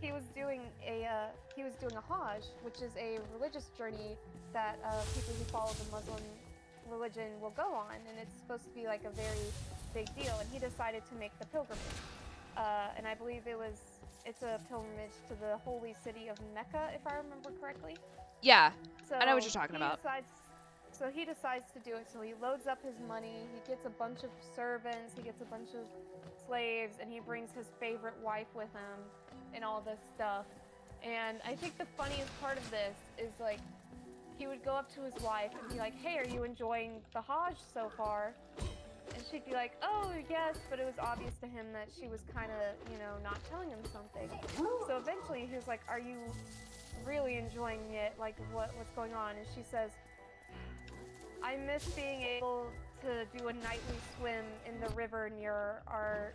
he was doing a Hajj, which is a religious journey that people who follow the Muslim religion will go on, and it's supposed to be like a very big deal. And he decided to make the pilgrimage, and I believe it's a pilgrimage to the holy city of Mecca, if I remember correctly. Yeah, so I know what you're talking about. So he decides to do it. So he loads up his money, he gets a bunch of servants, he gets a bunch of slaves, and he brings his favorite wife with him and all this stuff. And I think the funniest part of this is like, he would go up to his wife and be like, hey, are you enjoying the Hajj so far? And she'd be like, oh, yes, but it was obvious to him that she was kind of, you know, not telling him something. So eventually he was like, are you really enjoying it? Like, what's going on? And she says, I miss being able to do a nightly swim in the river near our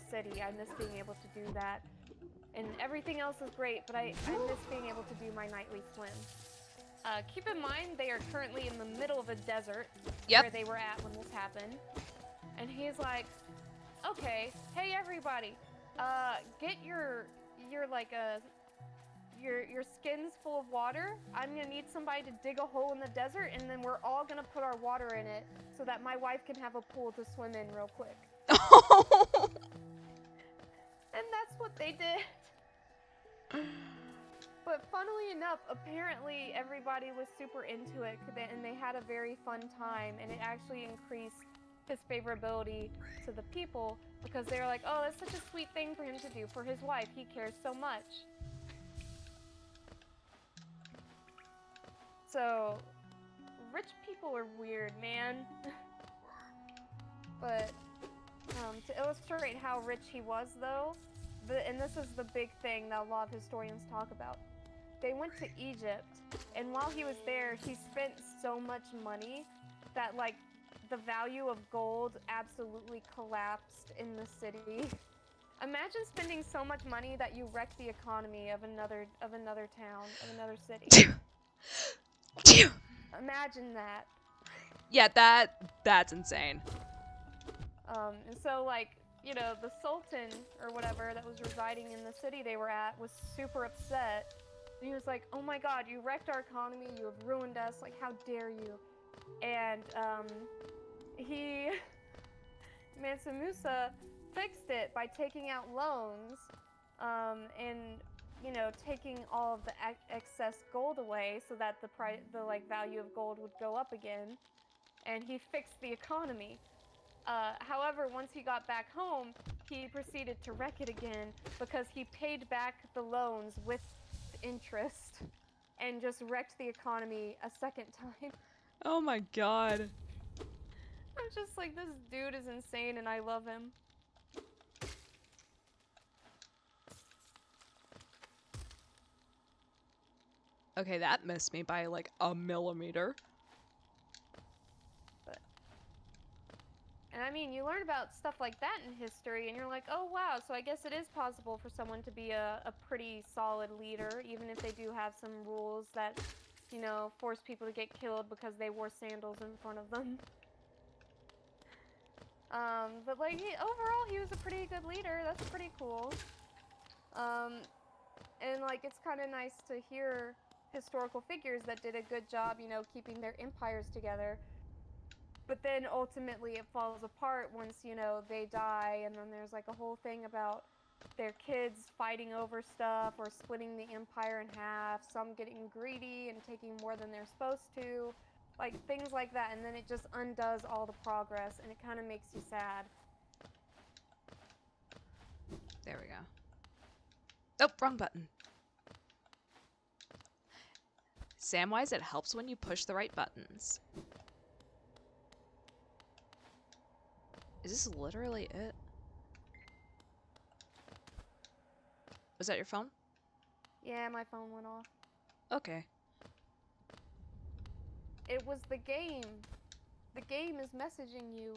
city. I miss being able to do that. And everything else is great, but I miss being able to do my nightly swim. Keep in mind, they are currently in the middle of a desert where they were at when this happened. And he's like, okay, hey everybody, get your skins full of water. I'm gonna need somebody to dig a hole in the desert, and then we're all gonna put our water in it so that my wife can have a pool to swim in real quick. And that's what they did. But funnily enough, apparently everybody was super into it, and they had a very fun time, and it actually increased his favorability to the people because they were like, oh, that's such a sweet thing for him to do for his wife. He cares so much. So, rich people are weird, man. But to illustrate how rich he was, though, and this is the big thing that a lot of historians talk about, they went to Egypt, and while he was there, he spent so much money that, like, the value of gold absolutely collapsed in the city. Imagine spending so much money that you wreck the economy of another town, of another city. Imagine that. Yeah, that's insane. And so, like, you know, the Sultan or whatever that was residing in the city they were at was super upset. And he was like, oh my god, you wrecked our economy, you have ruined us, like, how dare you? And, Mansa Musa fixed it by taking out loans, and, you know, taking all of the excess gold away so that the value of gold would go up again. And he fixed the economy. However, once he got back home, he proceeded to wreck it again because he paid back the loans with interest and just wrecked the economy a second time. Oh my god. I'm just like, this dude is insane and I love him. Okay, that missed me by like a millimeter. And I mean, you learn about stuff like that in history, and you're like, oh wow, so I guess it is possible for someone to be a pretty solid leader, even if they do have some rules that, you know, force people to get killed because they wore sandals in front of them. But like, overall, he was a pretty good leader. That's pretty cool. And like, it's kind of nice to hear historical figures that did a good job, you know, keeping their empires together. But then ultimately it falls apart once, you know, they die, and then there's like a whole thing about their kids fighting over stuff or splitting the empire in half, some getting greedy and taking more than they're supposed to, like things like that, and then it just undoes all the progress, and it kind of makes you sad. There we go. Oh, wrong button. Samwise, it helps when you push the right buttons. Is this literally it? Was that your phone? Yeah, my phone went off. Okay. It was the game. The game is messaging you.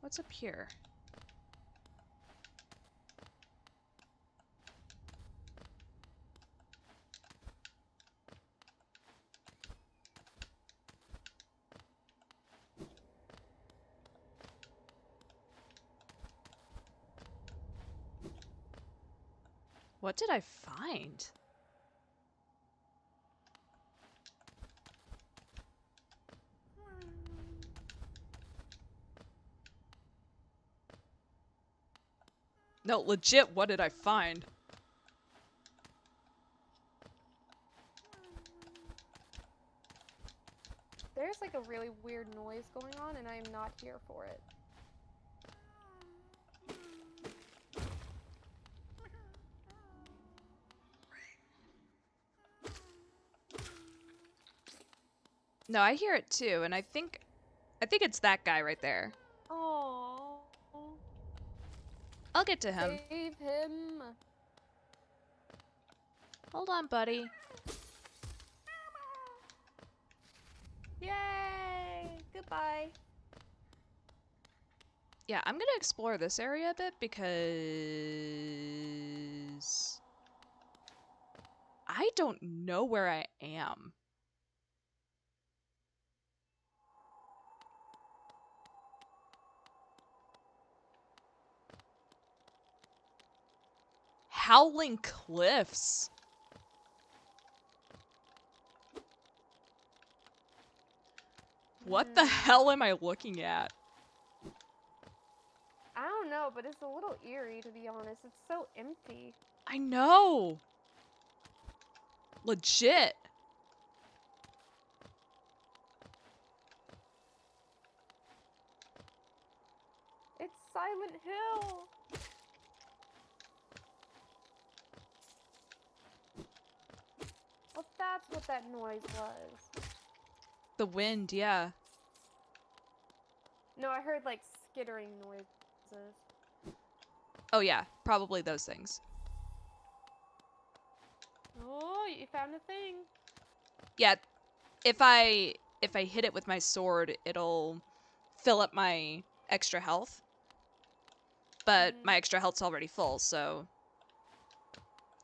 What's up here? What did I find? No, legit, what did I find? There's like a really weird noise going on, and I am not here for it. No, I hear it too, and I think it's that guy right there. Oh. I'll get to him. Save him. Hold on, buddy. Yay! Goodbye. Yeah, I'm gonna explore this area a bit because I don't know where I am. Howling Cliffs. What the hell am I looking at? I don't know, but it's a little eerie, to be honest. It's so empty. I know. Legit. It's Silent Hill. Well, that's what that noise was. The wind, yeah. No, I heard like skittering noises. Oh yeah, probably those things. Oh, you found a thing. Yeah, if I hit it with my sword, it'll fill up my extra health. But my extra health's already full, so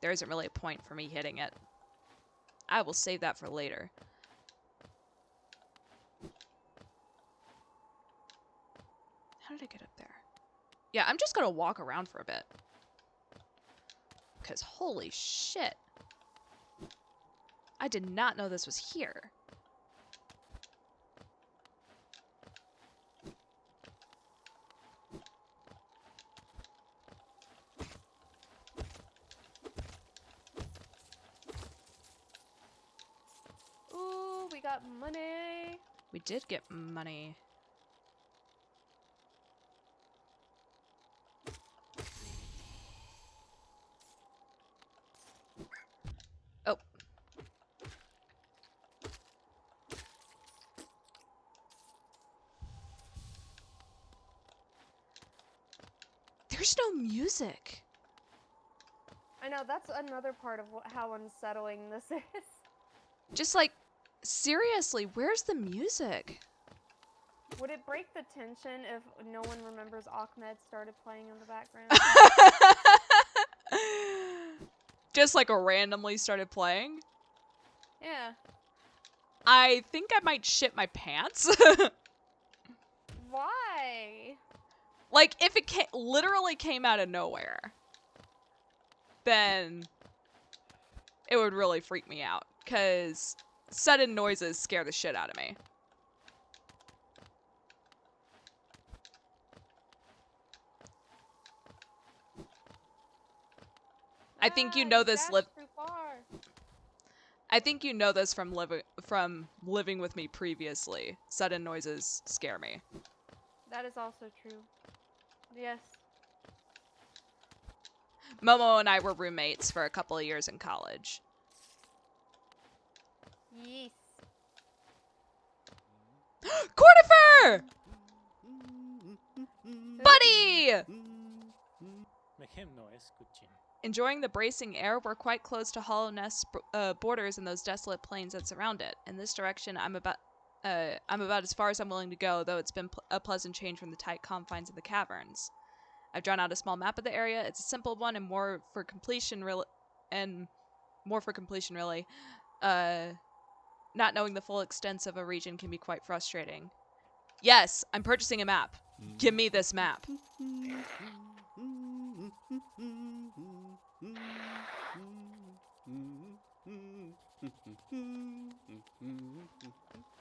there isn't really a point for me hitting it. I will save that for later. How did I get up there? Yeah, I'm just gonna walk around for a bit. Because holy shit. I did not know this was here. Ooh, we got money. We did get money. Oh. There's no music. I know, that's another part of how unsettling this is. Just like, seriously, where's the music? Would it break the tension if no one remembers Ahmed started playing in the background? Just like randomly started playing? Yeah. I think I might shit my pants. Why? Like, if it literally came out of nowhere, then it would really freak me out. Because sudden noises scare the shit out of me. I think you know this. I think you know this from living with me previously. Sudden noises scare me. That is also true. Yes. Momo and I were roommates for a couple of years in college. Yes. Cornifer! Buddy! Make him noise, good chin. Enjoying the bracing air, we're quite close to Hollow Nest borders and those desolate plains that surround it. In this direction, I'm about as far as I'm willing to go, though it's been a pleasant change from the tight confines of the caverns. I've drawn out a small map of the area. It's a simple one and more for completion, really. Not knowing the full extent of a region can be quite frustrating. Yes, I'm purchasing a map. Give me this map.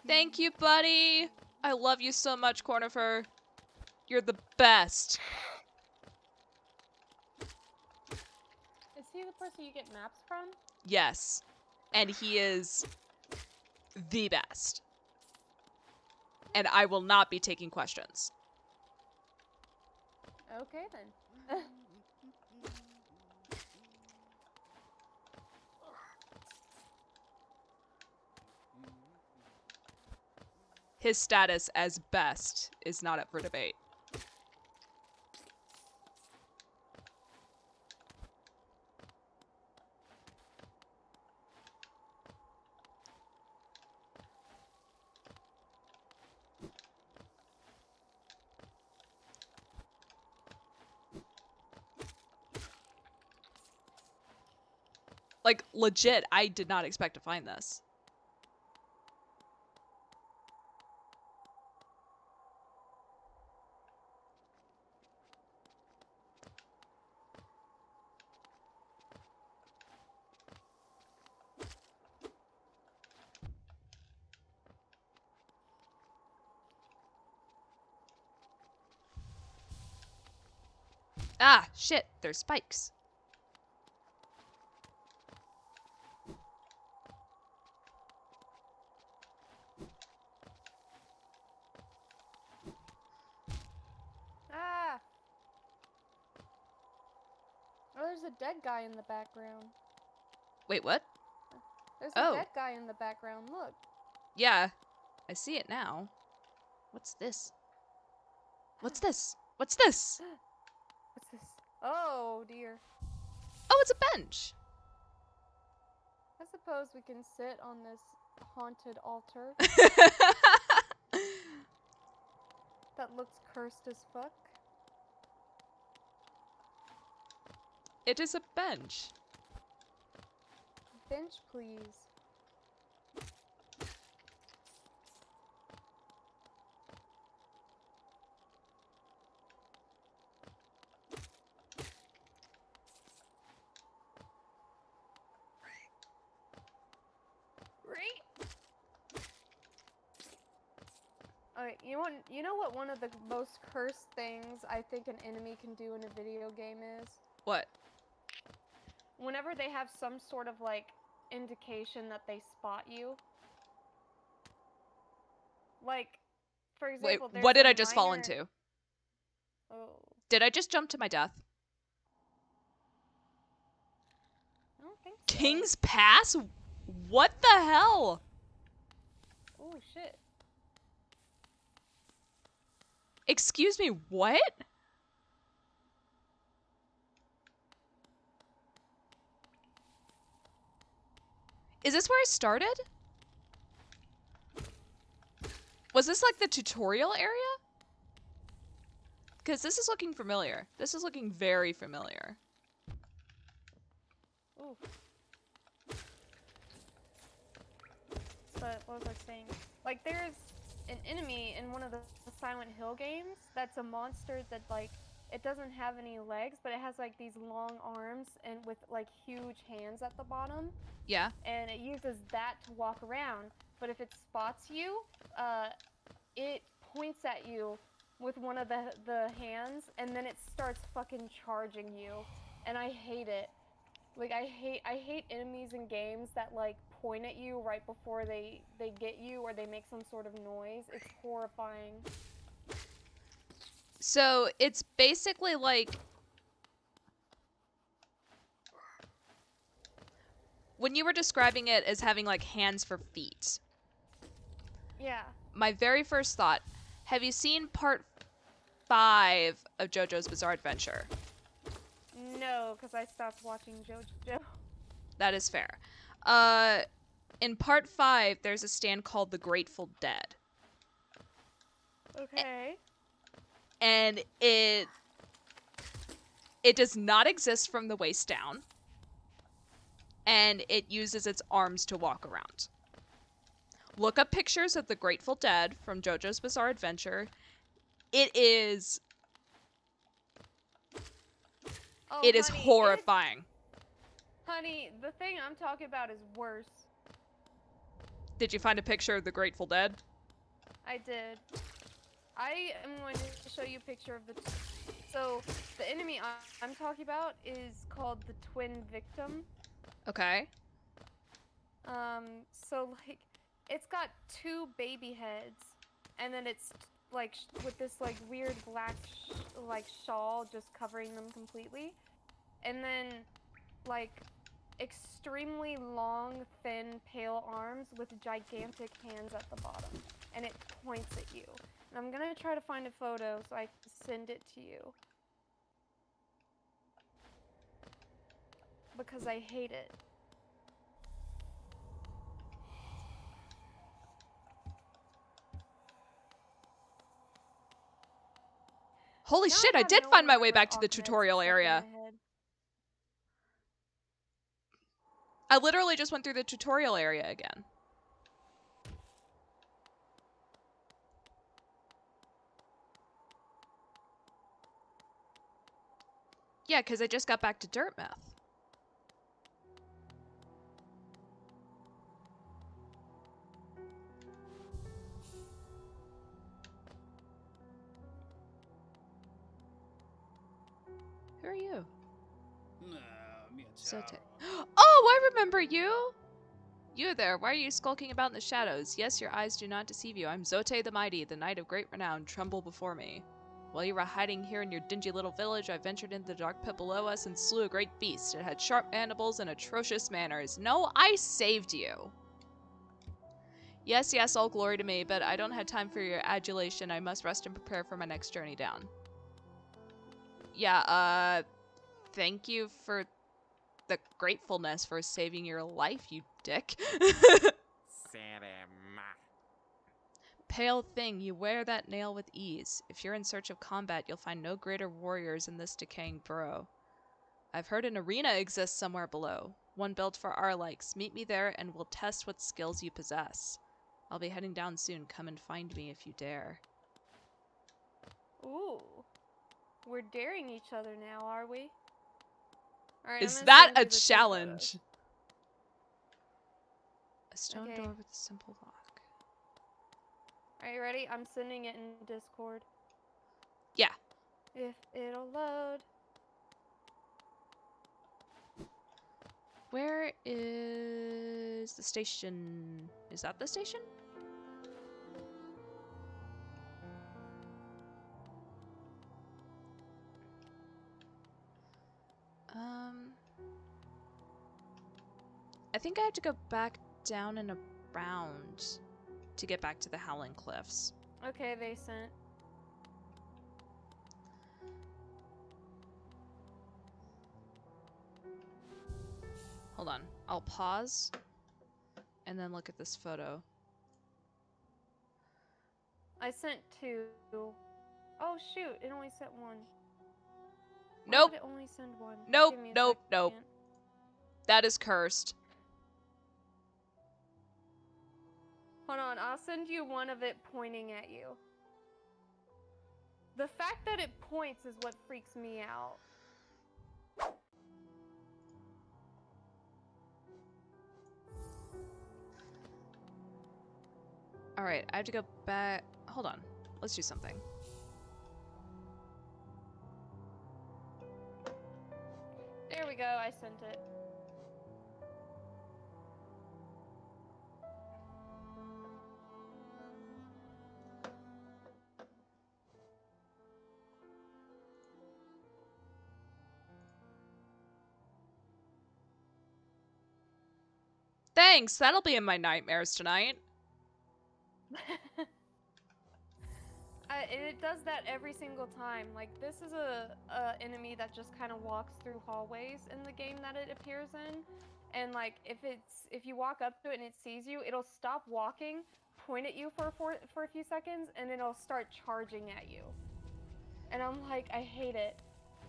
Thank you, buddy. I love you so much, Cornifer. You're the best. Is he the person you get maps from? Yes. And he is the best. And I will not be taking questions. Okay, then. His status as best is not up for debate. Like, legit, I did not expect to find this. Ah, shit, there's spikes. Ah! Oh, there's a dead guy in the background. Wait, what? There's a dead guy in the background, look. Yeah, I see it now. What's this? What's this? What's this? What's this? Oh, dear. Oh, it's a bench. I suppose we can sit on this haunted altar that looks cursed as fuck. It is a bench. Bench, please. Alright, you know what one of the most cursed things I think an enemy can do in a video game is? What? Whenever they have some sort of, like, indication that they spot you. Like, for example, wait, what did I just fall into? Oh. Did I just jump to my death? I don't think so. King's Pass? What the hell? Oh, shit. Excuse me, what? Is this where I started? Was this like the tutorial area? Because this is looking familiar. This is looking very familiar. Ooh. But what was I saying? Like, there's an enemy in one of the Silent Hill games that's a monster that, like, it doesn't have any legs, but it has, like, these long arms and with, like, huge hands at the bottom. Yeah. And it uses that to walk around. But if it spots you, it points at you with one of the hands, and then it starts fucking charging you. And I hate it. Like, I hate enemies in games that, like, point at you right before they get you or they make some sort of noise. It's horrifying. So it's basically like when you were describing it as having like hands for feet, Yeah. my very first thought, have you seen part 5 of JoJo's Bizarre Adventure? No, because I stopped watching JoJo. That is fair. In part 5, there's a stand called the Grateful Dead. Okay. And it does not exist from the waist down. And it uses its arms to walk around. Look up pictures of the Grateful Dead from JoJo's Bizarre Adventure. It is horrifying. Honey, the thing I'm talking about is worse. Did you find a picture of the Grateful Dead? I did. I am going to show you a picture of the... So, the enemy I'm talking about is called the Twin Victim. Okay. So, like, it's got 2 baby heads, and then it's, like, with this, like, weird black, shawl just covering them completely. And then, like, extremely long, thin, pale arms with gigantic hands at the bottom. And it points at you. And I'm gonna try to find a photo so I can send it to you. Because I hate it. Holy shit, I did find my way back to the tutorial area. I literally just went through the tutorial area again. Yeah, because I just got back to Dirtmouth. Who are you? Zote. Oh, I remember you! You there, why are you skulking about in the shadows? Yes, your eyes do not deceive you. I'm Zote the Mighty, the knight of great renown. Tremble before me. While you were hiding here in your dingy little village, I ventured into the dark pit below us and slew a great beast. It had sharp mandibles and atrocious manners. No, I saved you. Yes, yes, all glory to me, but I don't have time for your adulation. I must rest and prepare for my next journey down. Yeah, thank you for the gratefulness for saving your life, you dick. Pale thing, you wear that nail with ease. If you're in search of combat, you'll find no greater warriors in this decaying burrow. I've heard an arena exists somewhere below. One built for our likes. Meet me there and we'll test what skills you possess. I'll be heading down soon. Come and find me if you dare. Ooh. We're daring each other now, are we? Alright, Is that a challenge? A stone door with a simple lock. Are you ready? I'm sending it in Discord. Yeah. If it'll load. Where is the station? Is that the station? I think I have to go back down and around to get back to the Howling Cliffs. Okay, they sent. Hold on. I'll pause and then look at this photo. I sent 2. Oh shoot, it only sent 1. Nope. Why did it only send 1? Nope, nope, nope. That is cursed. Hold on, I'll send you one of it pointing at you. The fact that it points is what freaks me out. Alright, I have to go back. Hold on. Let's do something. There we go, I sent it. Thanks, that'll be in my nightmares tonight. And it does that every single time. Like, this is a enemy that just kind of walks through hallways in the game that it appears in. And like, if you walk up to it and it sees you, it'll stop walking, point at you for a few seconds, and then it'll start charging at you. And I'm like, I hate it.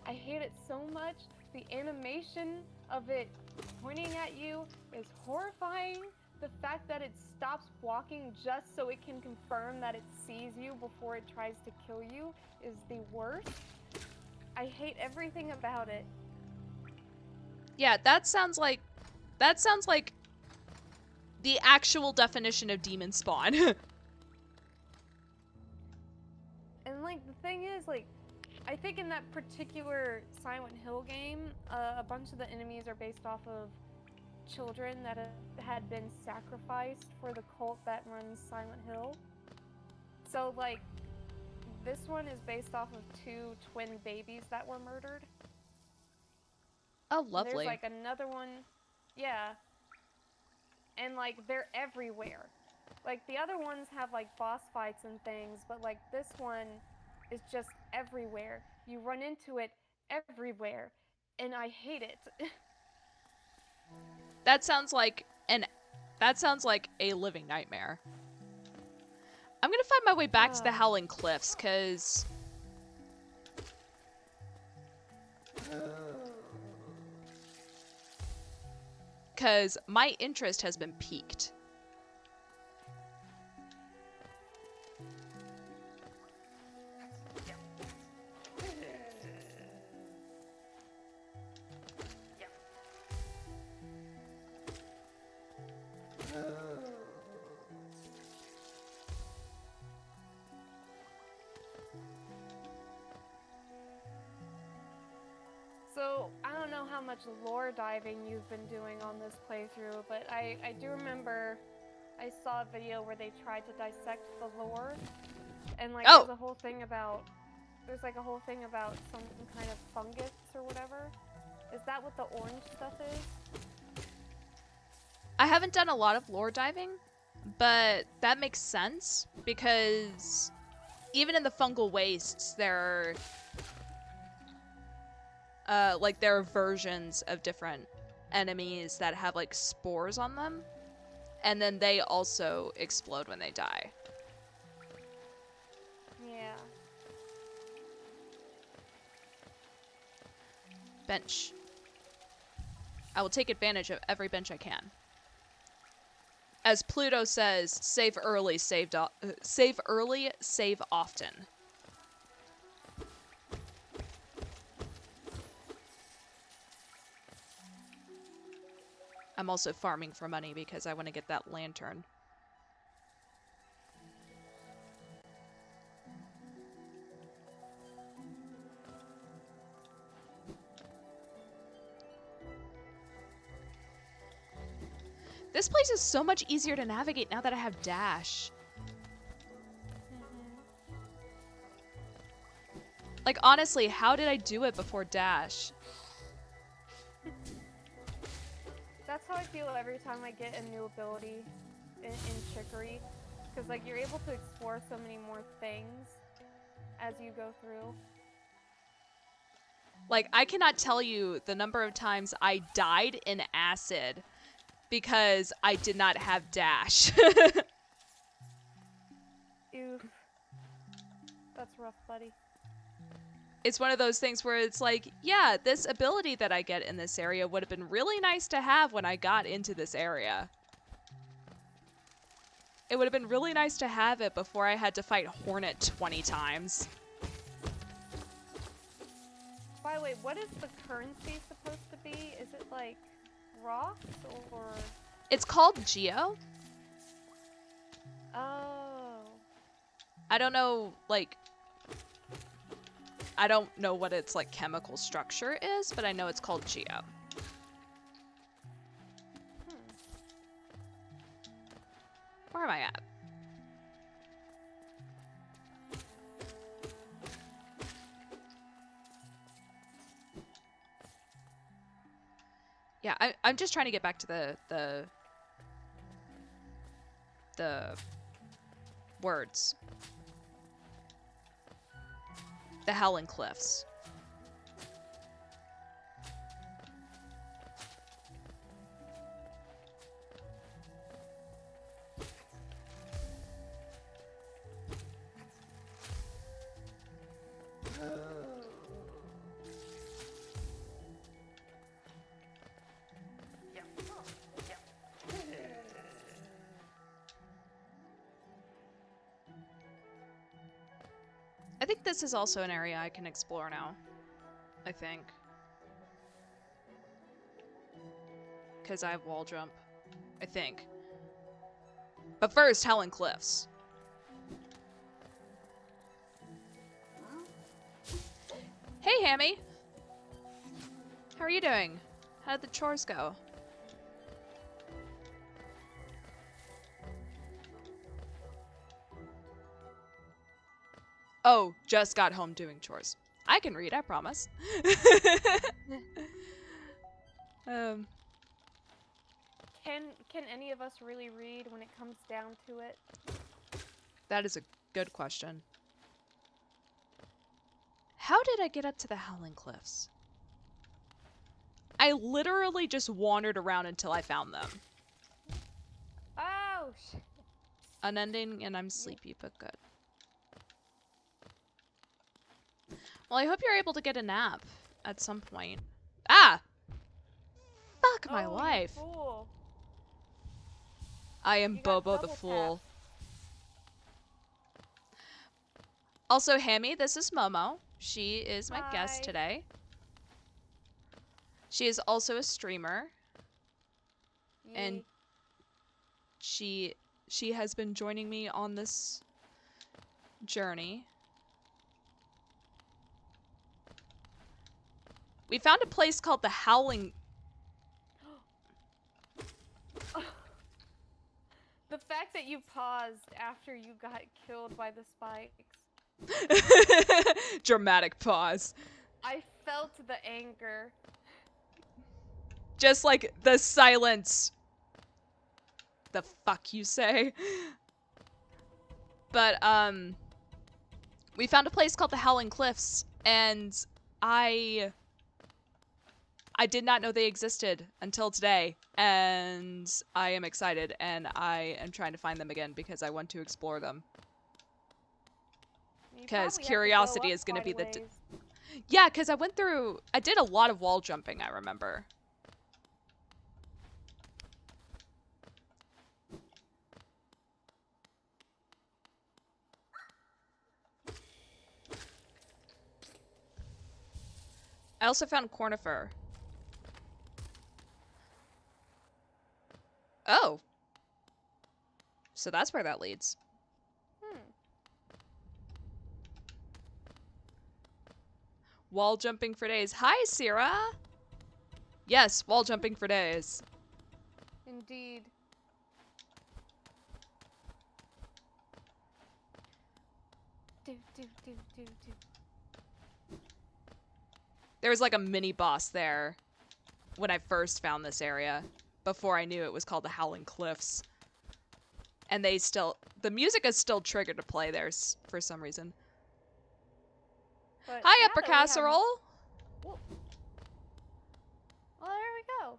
I hate it so much. The animation of it pointing at you is horrifying. The fact that it stops walking just so it can confirm that it sees you before it tries to kill you is the worst. I hate everything about it. Yeah, that sounds like the actual definition of demon spawn. And like, the thing is, like, I think in that particular Silent Hill game, a bunch of the enemies are based off of children that had been sacrificed for the cult that runs Silent Hill. So like, this one is based off of 2 twin babies that were murdered. Oh, lovely. There's like another one, yeah. And like, they're everywhere. Like, the other ones have like boss fights and things, but like, this one is just everywhere. You run into it everywhere, and I hate it. That sounds like a living nightmare. I'm gonna find my way back to the Howling Cliffs, cause my interest has been piqued. So, I don't know how much lore diving you've been doing on this playthrough, but I do remember I saw a video where they tried to dissect the lore, and like, there's a whole thing about some kind of fungus or whatever. Is that what the orange stuff is? I haven't done a lot of lore diving, but that makes sense because even in the fungal wastes, there are versions of different enemies that have like spores on them, and then they also explode when they die. Yeah. Bench. I will take advantage of every bench I can. As Pluto says, save early, save often. I'm also farming for money because I want to get that lantern. This place is so much easier to navigate now that I have dash. Like, honestly, how did I do it before dash? That's how I feel every time I get a new ability in Chicory. Because, like, you're able to explore so many more things as you go through. Like, I cannot tell you the number of times I died in acid because I did not have dash. Oof. That's rough, buddy. It's one of those things where it's like, yeah, this ability that I get in this area would have been really nice to have when I got into this area. It would have been really nice to have it before I had to fight Hornet 20 times. By the way, what is the currency supposed to be? Is it like rocks or? It's called Geo. Oh. I don't know, like, I don't know what its like chemical structure is, but I know it's called Geo. Where am I at? Yeah, I'm just trying to get back to the the words. The Howling Cliffs. I think this is also an area I can explore now. I think. Because I have wall jump. I think. But first, Howling Cliffs. Hey, Hammy! How are you doing? How did the chores go? Oh, just got home doing chores. I can read, I promise. Can any of us really read when it comes down to it? That is a good question. How did I get up to the Howling Cliffs? I literally just wandered around until I found them. Oh, shit. Unending and I'm sleepy, but good. Well, I hope you're able to get a nap at some point. Ah! Fuck my life. You fool. I am You got Bobo the double Fool. tapped. Also, Hammy, this is Momo. She is my Hi. guest today. She is also a streamer. And she has been joining me on this journey. We found a place called the Howling... The fact that you paused after you got killed by the spikes. Dramatic pause. I felt the anger. Just like the silence. The fuck you say? But, we found a place called the Howling Cliffs, and I did not know they existed until today, and I am excited, and I am trying to find them again because I want to explore them. Because curiosity is going to be the... Yeah, because I did a lot of wall jumping, I remember. I also found Cornifer. Oh. So that's where that leads. Wall jumping for days. Hi, Sierra! Yes, wall jumping for days. Indeed. There was like a mini boss there when I first found this area, before I knew it was called the Howling Cliffs. And the music is still triggered to play there for some reason. But hi, Upper Casserole! Well, there we go.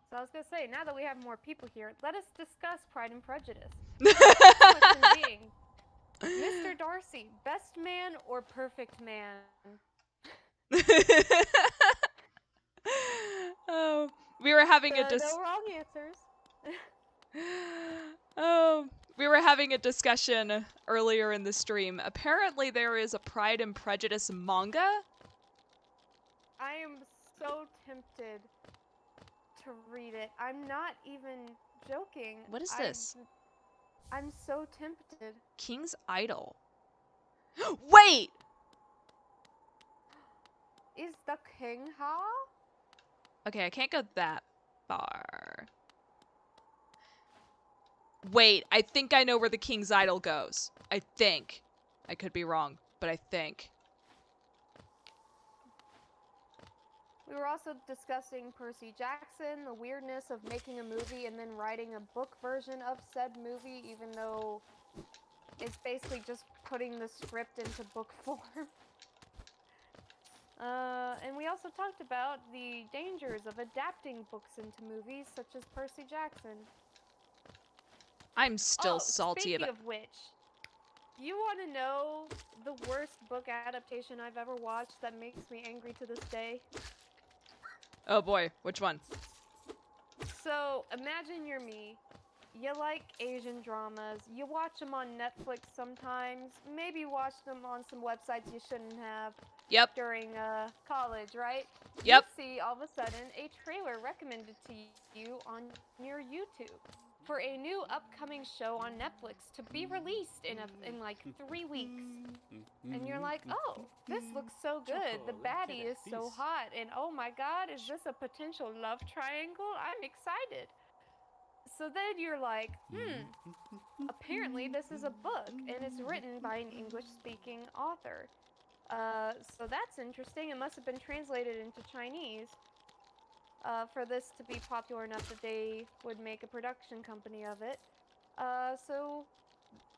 So I was gonna say, now that we have more people here, let us discuss Pride and Prejudice. Question being, Mr. Darcy, best man or perfect man? Oh, we were having No wrong answers. Oh, we were having a discussion earlier in the stream. Apparently there is a Pride and Prejudice manga. I am so tempted to read it. I'm not even joking. What is this? I'm so tempted. King's Idol. Wait! Is the king ha? Okay, I can't go that far. Wait, I think I know where the King's Idol goes. I think. I could be wrong, but I think. We were also discussing Percy Jackson, the weirdness of making a movie and then writing a book version of said movie, even though it's basically just putting the script into book form. And we also talked about the dangers of adapting books into movies, such as Percy Jackson. I'm still salty speaking about. of which, you want to know the worst book adaptation I've ever watched that makes me angry to this day? Oh boy, which one? So, imagine you're me. You like Asian dramas. You watch them on Netflix sometimes. Maybe watch them on some websites you shouldn't have. Yep. During college, right? Yep. You see all of a sudden a trailer recommended to you on your YouTube for a new upcoming show on Netflix to be released in like 3 weeks. And you're like, oh, this looks so good. The baddie is so hot. And oh my god, is this a potential love triangle? I'm excited. So then you're like, apparently this is a book and it's written by an English-speaking author. So that's interesting. It must have been translated into Chinese for this to be popular enough that they would make a production company of it. So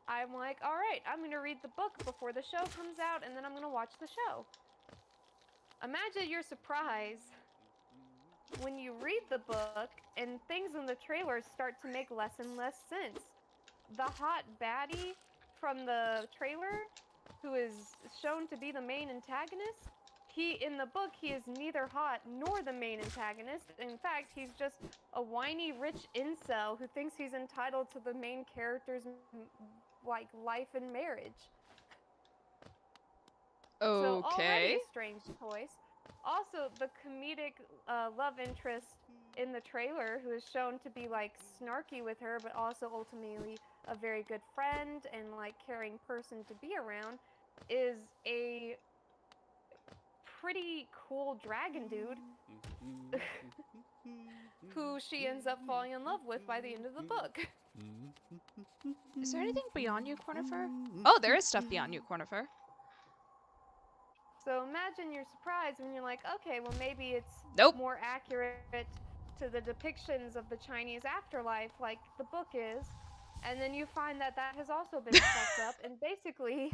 I'm like, all right, I'm going to read the book before the show comes out, and then I'm going to watch the show. Imagine your surprise when you read the book and things in the trailer start to make less and less sense. The hot baddie from the trailer, who is shown to be the main antagonist, in the book, he is neither hot nor the main antagonist. In fact, he's just a whiny rich incel who thinks he's entitled to the main character's like life and marriage. Okay. So already a strange choice. Also, the comedic love interest in the trailer, who is shown to be like snarky with her, but also ultimately a very good friend and like caring person to be around, is a pretty cool dragon dude who she ends up falling in love with by the end of the book. Is there anything beyond you, Cornifer? Oh, there is stuff beyond you, Cornifer. So imagine your surprise when you're like, okay, well maybe it's more accurate to the depictions of the Chinese afterlife like the book is. And then you find that that has also been fucked up, and basically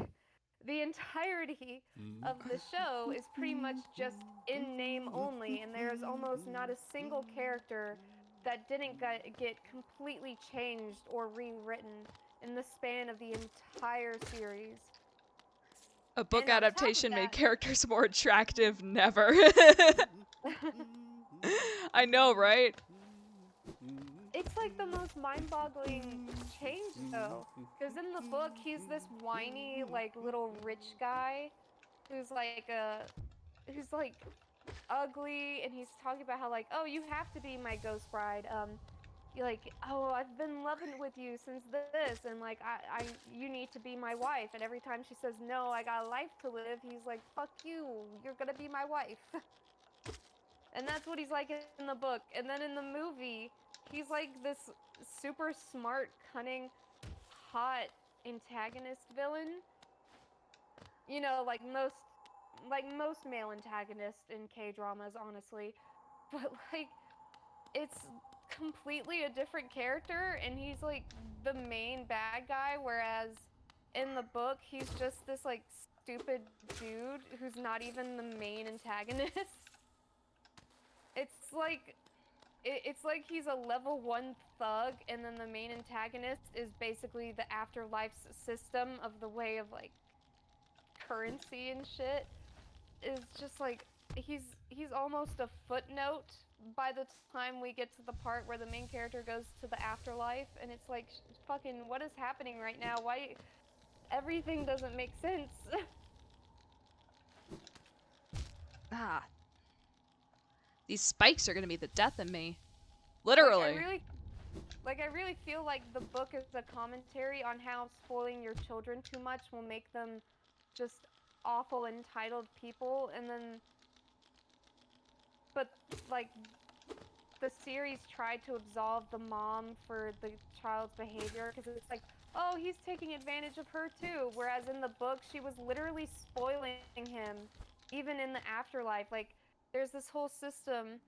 the entirety of the show is pretty much just in name only, and there's almost not a single character that didn't get completely changed or rewritten in the span of the entire series. A book adaptation made characters more attractive? Never. I know, right? It's like the most mind-boggling change, though. Because in the book, he's this whiny, like, little rich guy who's like ugly, and he's talking about how, like, oh, you have to be my ghost bride. You're like, oh, I've been loving with you since this, and like, you need to be my wife. And every time she says no, I got a life to live, he's like, fuck you, you're gonna be my wife. And that's what he's like in the book. And then in the movie, he's like this super smart, cunning, hot antagonist villain. You know, like most male antagonists in K-dramas, honestly. But like, it's completely a different character, and he's like the main bad guy, whereas in the book he's just this like stupid dude who's not even the main antagonist. It's like he's a level 1 thug, and then the main antagonist is basically the afterlife's system of the way of like currency and shit. Is just like he's almost a footnote by the time we get to the part where the main character goes to the afterlife, and it's like, fucking, what is happening right now? Why everything doesn't make sense? These spikes are gonna be the death of me. Literally. I really feel like the book is a commentary on how spoiling your children too much will make them just awful, entitled people, and then but like the series tried to absolve the mom for the child's behavior, because it's like, oh, he's taking advantage of her too, whereas in the book she was literally spoiling him even in the afterlife. Like, there's this whole system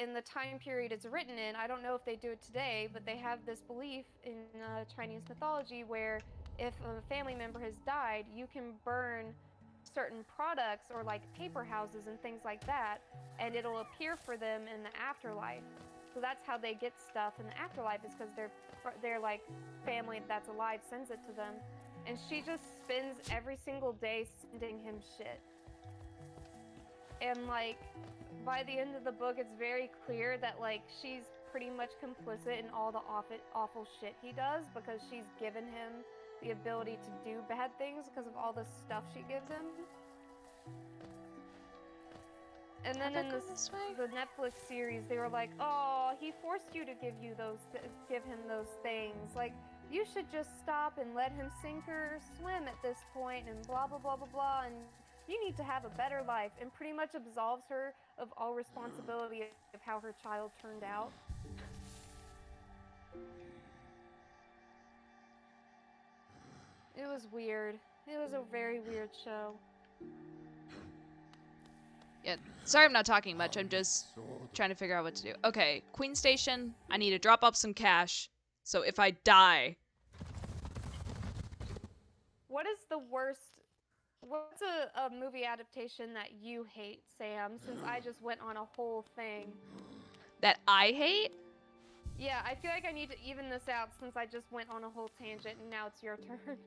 in the time period it's written in. I don't know if they do it today, but they have this belief in Chinese mythology where if a family member has died, you can burn certain products or like paper houses and things like that, and it'll appear for them in the afterlife. So that's how they get stuff in the afterlife, is because their like family that's alive sends it to them. And she just spends every single day sending him shit. And like by the end of the book, it's very clear that like she's pretty much complicit in all the awful shit he does, because she's given him the ability to do bad things because of all the stuff she gives him. And then in the Netflix series, they were like, "Oh, he forced you to give him those things. Like, you should just stop and let him sink or swim at this point, and blah blah blah blah blah. And you need to have a better life," and pretty much absolves her of all responsibility of how her child turned out. It was weird. It was a very weird show. Yeah, sorry I'm not talking much. I'm just trying to figure out what to do. Okay, Queen Station. I need to drop off some cash. So if I die... What is the worst... What's a movie adaptation that you hate, Sam, since I just went on a whole thing? That I hate? Yeah, I feel like I need to even this out since I just went on a whole tangent and now it's your turn.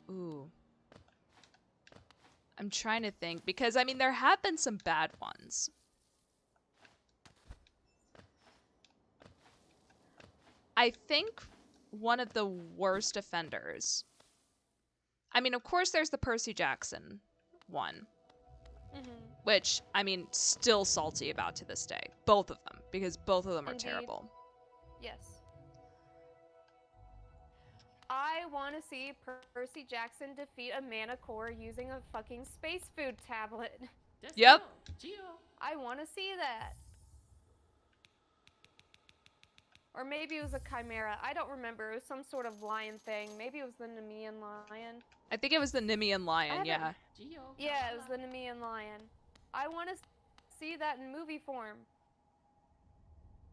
Ooh. I'm trying to think, because, I mean, there have been some bad ones. I think one of the worst offenders... I mean, of course, there's the Percy Jackson one. Mm-hmm. Which, I mean, still salty about to this day. Both of them, because both of them are Indeed. terrible. Yes. I want to see Percy Jackson defeat a Manicore using a fucking space food tablet. Yep. I want to see that. Or maybe it was a chimera. I don't remember. It was some sort of lion thing. Maybe it was the Nemean lion. I think it was the Nemean lion, yeah. Yeah, it was the Nemean lion. I want to see that in movie form.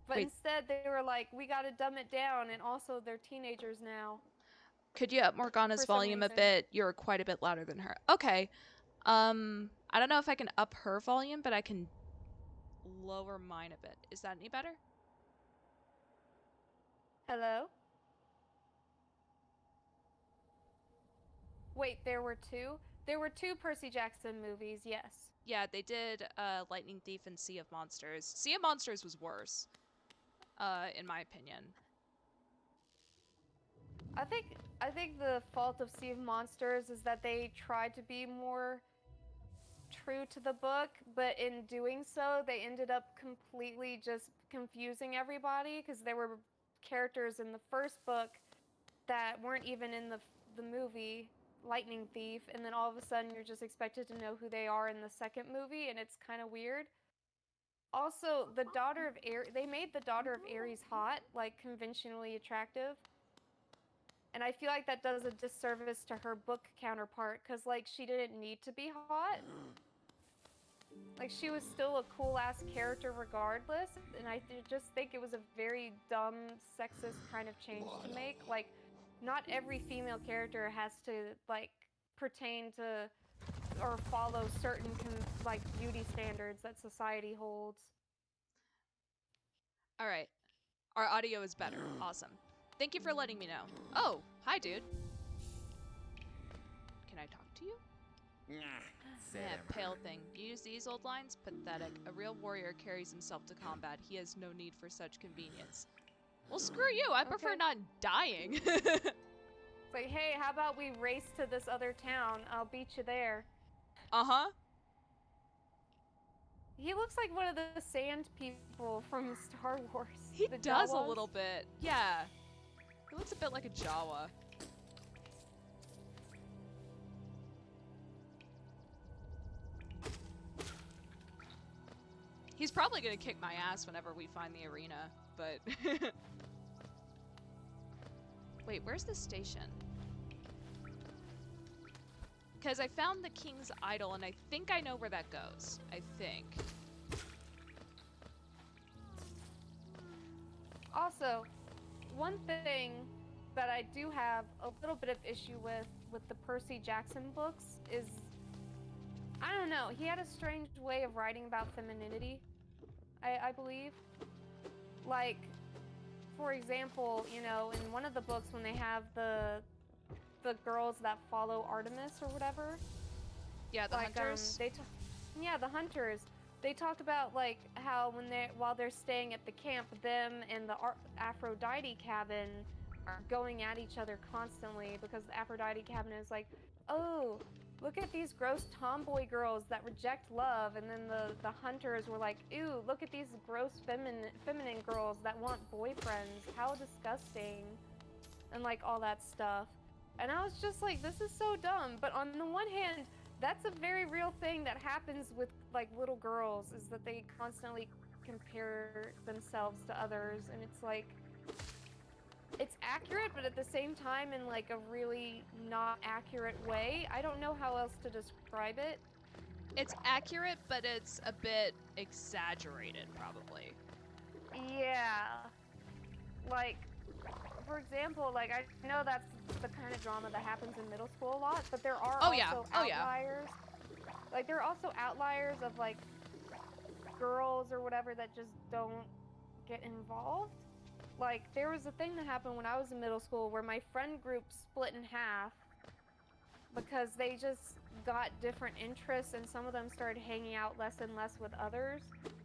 But Wait. instead, they were like, we got to dumb it down, and also they're teenagers now. Could you up Morgana's volume a bit? You're quite a bit louder than her. Okay. I don't know if I can up her volume, but I can lower mine a bit. Is that any better? Hello? Wait, there were two? There were two Percy Jackson movies, yes. Yeah, they did Lightning Thief and Sea of Monsters. Sea of Monsters was worse, in my opinion. I think the fault of Sea of Monsters is that they tried to be more true to the book, but in doing so, they ended up completely just confusing everybody, because there were characters in the first book that weren't even in the movie Lightning Thief, and then all of a sudden you're just expected to know who they are in the second movie, and it's kind of weird. Also, the daughter of they made the daughter of Ares hot, like conventionally attractive. And I feel like that does a disservice to her book counterpart, because, like, she didn't need to be hot. Like, she was still a cool-ass character regardless, and I just think it was a very dumb, sexist kind of change to make. Like, not every female character has to, like, pertain to or follow certain, like, beauty standards that society holds. All right. Our audio is better. Awesome. Thank you for letting me know. Oh, hi, dude. Can I talk to you? Yeah, pale thing. You use these old lines? Pathetic. A real warrior carries himself to combat. He has no need for such convenience. Well, screw you. I prefer not dying. It's like, hey, how about we race to this other town? I'll beat you there. Uh-huh. He looks like one of the sand people from Star Wars. He the does Jawas. a little bit. Yeah. He looks a bit like a Jawa. He's probably gonna kick my ass whenever we find the arena, but... Wait, where's the station? Because I found the king's idol, and I think I know where that goes. I think. Also, one thing that I do have a little bit of issue with the Percy Jackson books is, I don't know, he had a strange way of writing about femininity, I believe. Like, for example, you know, in one of the books when they have the girls that follow Artemis or whatever. Yeah, the hunters. Yeah, the hunters. They talked about like how while they're staying at the camp, them and the Aphrodite cabin are going at each other constantly because the Aphrodite cabin is like, oh, look at these gross tomboy girls that reject love, and then the hunters were like, ew, look at these gross feminine girls that want boyfriends. How disgusting, and like all that stuff. And I was just like, this is so dumb. But on the one hand, that's a very real thing that happens with like little girls, is that they constantly compare themselves to others, and it's like, it's accurate, but at the same time in like a really not accurate way. I don't know how else to describe it. It's accurate, but it's a bit exaggerated, probably. Yeah. Like, for example, like I know that's the kind of drama that happens in middle school a lot, but there are also outliers. Like there are also outliers of like girls or whatever that just don't get involved. Like there was a thing that happened when I was in middle school where my friend group split in half because they just got different interests, and some of them started hanging out less and less with others.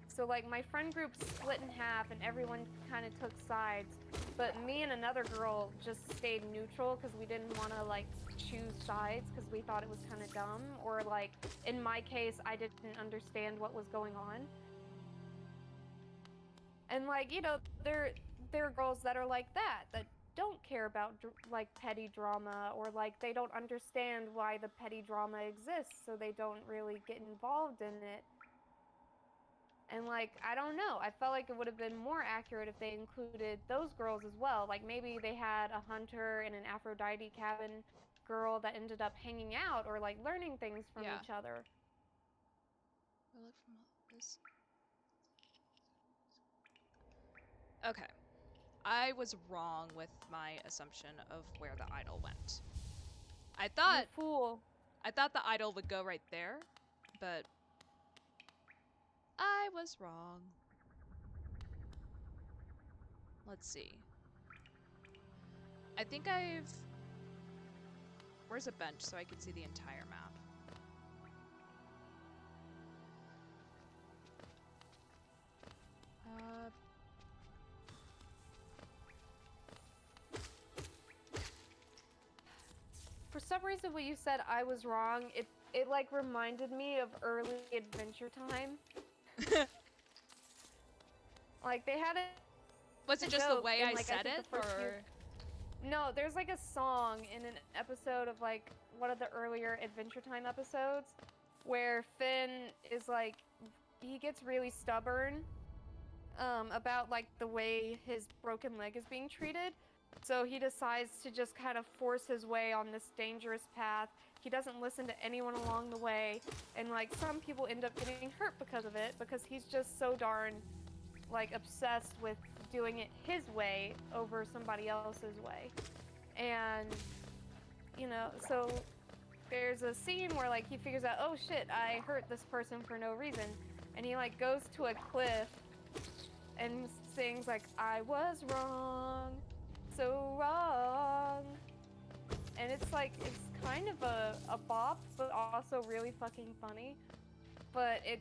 So like my friend group split in half and everyone kind of took sides, but me and another girl just stayed neutral because we didn't want to like choose sides because we thought it was kind of dumb, or like in my case I didn't understand what was going on. And like, you know, there are girls that are like that don't care about like petty drama, or like they don't understand why the petty drama exists, so they don't really get involved in it. And like, I don't know, I felt like it would have been more accurate if they included those girls as well. Like maybe they had a hunter and an Aphrodite cabin girl that ended up hanging out or like learning things from each other. I look from this. Okay. I was wrong with my assumption of where the idol went. I thought You fool. I thought the idol would go right there, but I was wrong. Let's see. I think I've... Where's a bench so I can see the entire map? For some reason when you said I was wrong, it like reminded me of early Adventure Time. Like they had it. Was it just the way I said it, or? No, there's like a song in an episode of like one of the earlier Adventure Time episodes where Finn is like, he gets really stubborn about like the way his broken leg is being treated. So he decides to just kind of force his way on this dangerous path. He doesn't listen to anyone along the way, and like some people end up getting hurt because of it, because he's just so darn like obsessed with doing it his way over somebody else's way. And you know, so there's a scene where like he figures out, oh shit, I hurt this person for no reason, and he like goes to a cliff and sings like, I was wrong, so wrong. And it's like, it's kind of a bop, but also really fucking funny. But it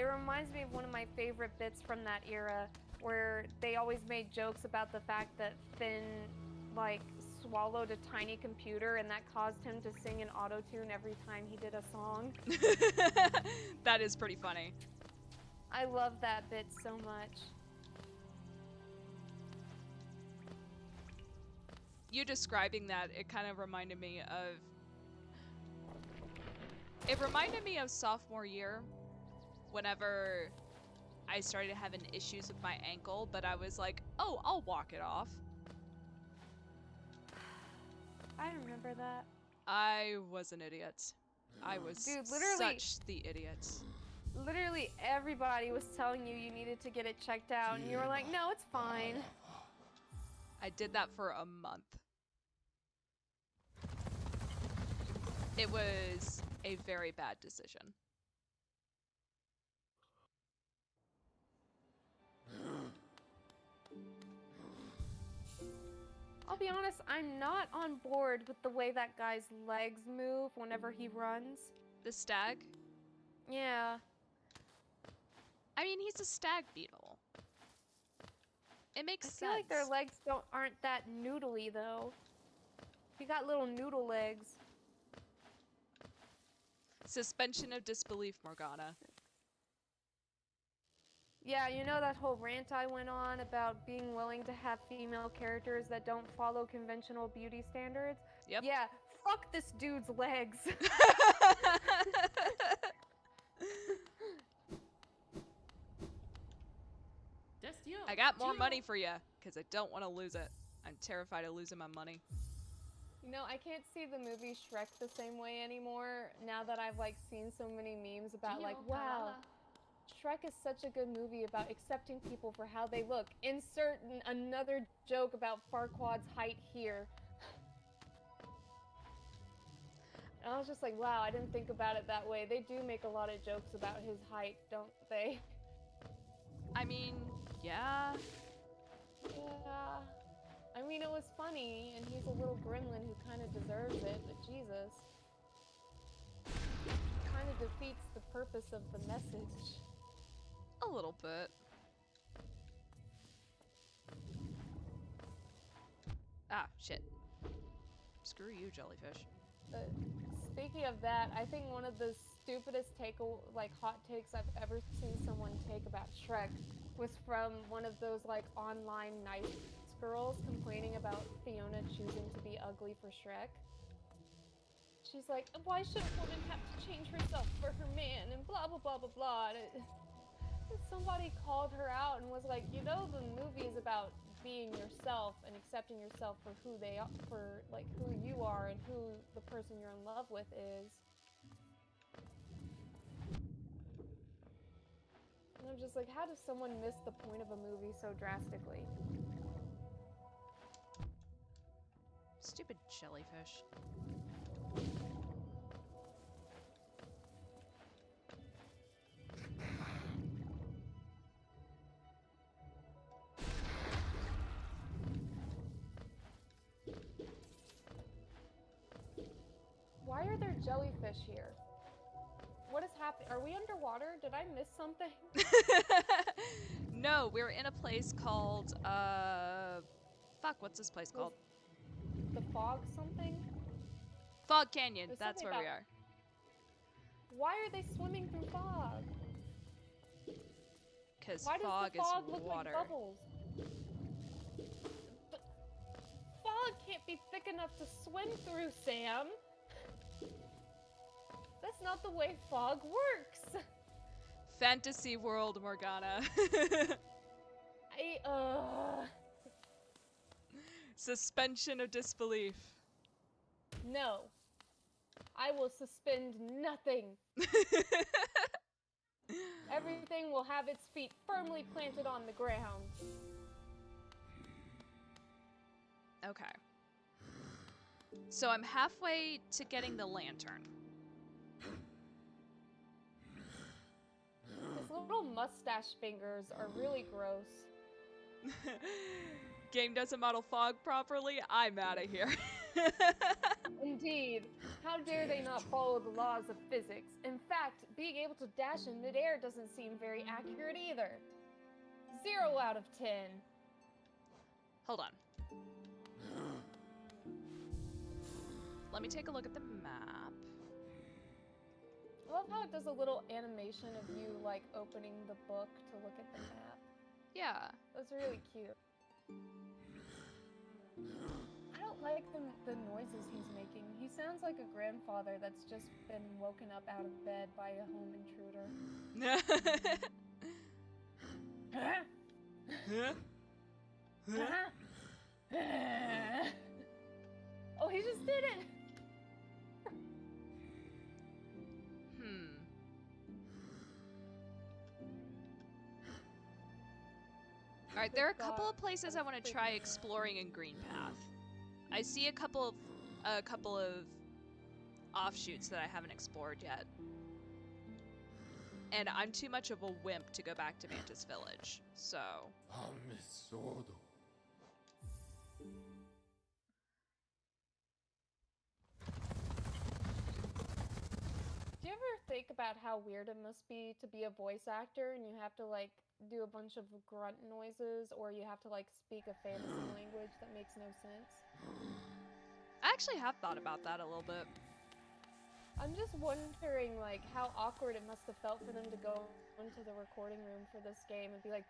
reminds me of one of my favorite bits from that era, where they always made jokes about the fact that Finn like swallowed a tiny computer, and that caused him to sing in auto-tune every time he did a song. That is pretty funny. I love that bit so much. You describing that, it kind of reminded me of... It reminded me of sophomore year, whenever I started having issues with my ankle, but I was like, oh, I'll walk it off. I remember that. I was an idiot. I was Dude, literally, such the idiot. literally everybody was telling you needed to get it checked out, and you were like, no, it's fine. I did that for a month. It was a very bad decision. I'll be honest, I'm not on board with the way that guy's legs move whenever he runs. The stag? Yeah. I mean, he's a stag beetle. It makes sense. I feel like their legs aren't that noodly, though. You got little noodle legs. Suspension of disbelief, Morgana. Yeah, you know that whole rant I went on about being willing to have female characters that don't follow conventional beauty standards? Yep. Yeah, fuck this dude's legs. I got more money for you, because I don't want to lose it. I'm terrified of losing my money. You know, I can't see the movie Shrek the same way anymore now that I've, like, seen so many memes about, like, wow, Shrek is such a good movie about accepting people for how they look. Insert another joke about Farquaad's height here. And I was just like, wow, I didn't think about it that way. They do make a lot of jokes about his height, don't they? I mean, yeah. Yeah. I mean, it was funny, and he's a little gremlin who kind of deserves it, but Jesus. Kind of defeats the purpose of the message. A little bit. Ah, shit. Screw you, jellyfish. But speaking of that, I think one of the stupidest hot takes I've ever seen someone take about Shrek was from one of those, like, online nice girls complaining about Fiona choosing to be ugly for Shrek. She's like, why should a woman have to change herself for her man, and blah, blah, blah, blah, blah. And somebody called her out and was like, you know, the movie is about being yourself and accepting yourself for who they are, for, like, who you are and who the person you're in love with is. And I'm just like, how does someone miss the point of a movie so drastically? Stupid jellyfish. Why are there jellyfish here? What is happening? Are we underwater? Did I miss something? No, we're in a place called, fuck, what's this place called? The fog something? Fog Canyon, There's that's something where we about- are. Why are they swimming through fog? Because Why does fog the fog is look water. like bubbles? The fog can't be thick enough to swim through, Sam. That's not the way fog works. Fantasy world, Morgana. Suspension of disbelief. No. I will suspend nothing. Everything will have its feet firmly planted on the ground. Okay. So I'm halfway to getting the lantern. His little mustache fingers are really gross. Game doesn't model fog properly? I'm out of here. Indeed. How dare they not follow the laws of physics? In fact, being able to dash in midair doesn't seem very accurate either. 0 out of 10. Hold on. Let me take a look at the map. I love how it does a little animation of you, like, opening the book to look at the map. Yeah. That's really cute. I don't like the noises he's making. He sounds like a grandfather that's just been woken up out of bed by a home intruder. Oh, he just did it! Alright, there are a couple of places I want to try exploring in Greenpath. I see a couple of offshoots that I haven't explored yet. And I'm too much of a wimp to go back to Mantis Village, so... Do you ever think about how weird it must be to be a voice actor and you have to like do a bunch of grunt noises, or you have to like speak a fantasy language that makes no sense? I actually have thought about that a little bit. I'm just wondering like how awkward it must have felt for them to go into the recording room for this game and be like,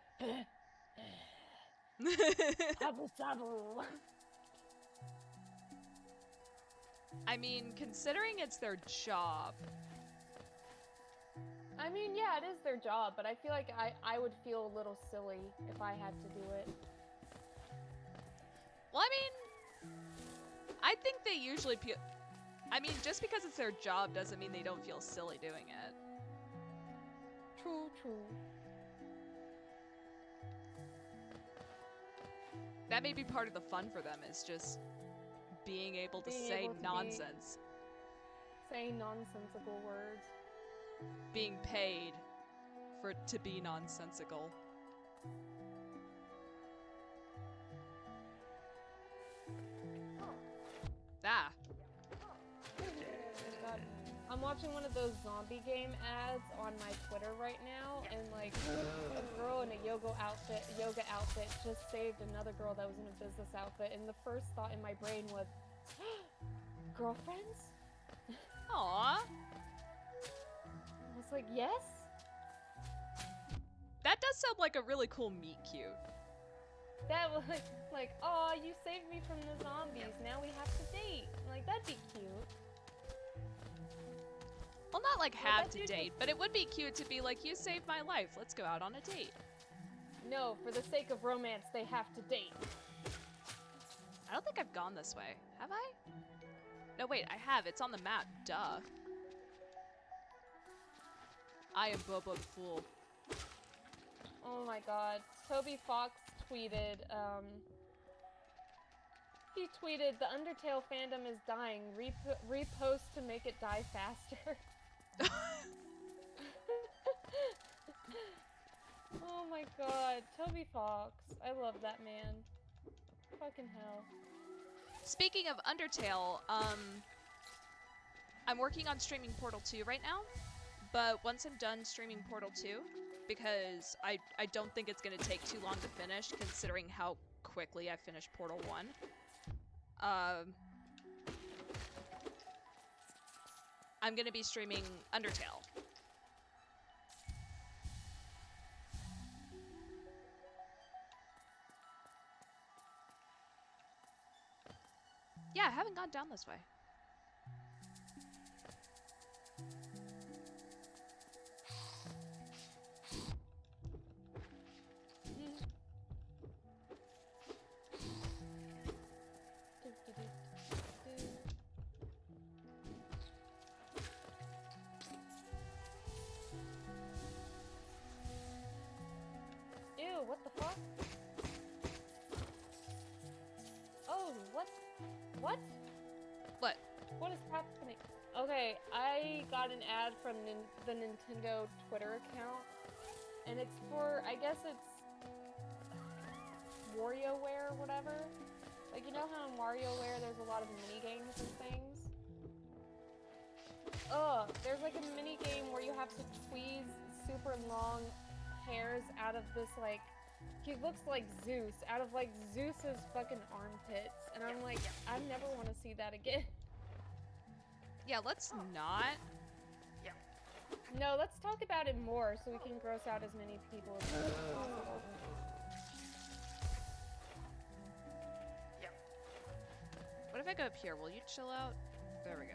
Tabu tabu. I mean, considering it's their job. I mean, yeah, it is their job, but I feel like I would feel a little silly if I had to do it. Well, I mean, I think they usually I mean, just because it's their job doesn't mean they don't feel silly doing it. True, true. That may be part of the fun for them, is just being able to say nonsense. Saying nonsensical words. Being paid to be nonsensical. Ah. God. I'm watching one of those zombie game ads on my Twitter right now, and like a girl in a yoga outfit just saved another girl that was in a business outfit, and the first thought in my brain was, girlfriends? Aww. I was like, yes? That does sound like a really cool meet cute. That was like, aw, you saved me from the zombies, now we have to date. Like, that'd be cute. Well, not like have to date, but it would be cute to be like, you saved my life, let's go out on a date. No, for the sake of romance, they have to date. I don't think I've gone this way. Have I? No, wait, I have. It's on the map. Duh. I am Bobo the Fool. Oh my god. Toby Fox tweeted, he tweeted, the Undertale fandom is dying. Repost to make it die faster. Oh my god. Toby Fox. I love that man. Fucking hell. Speaking of Undertale, I'm working on streaming Portal 2 right now, but once I'm done streaming Portal 2, because I don't think it's going to take too long to finish, considering how quickly I finished Portal 1, I'm going to be streaming Undertale. Yeah, I haven't gone down this way. Ew, what the fuck? Oh, what? What? What? What is happening? Okay, I got an ad from the Nintendo Twitter account, and it's for, I guess it's WarioWare or whatever. Like, you know how in WarioWare there's a lot of mini-games and things? There's like a mini-game where you have to tweeze super long hairs out of this, like, he looks like Zeus, out of like Zeus's fucking armpits, and I'm like, I never want to see that again. Yeah, let's not. No, let's talk about it more so we can gross out as many people as possible. What if I go up here? Will you chill out? There we go.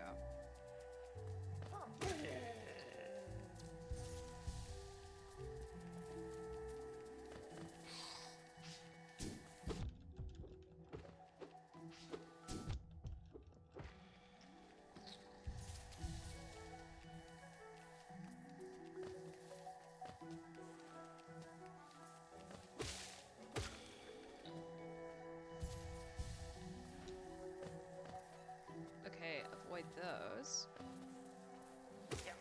those. Yeah.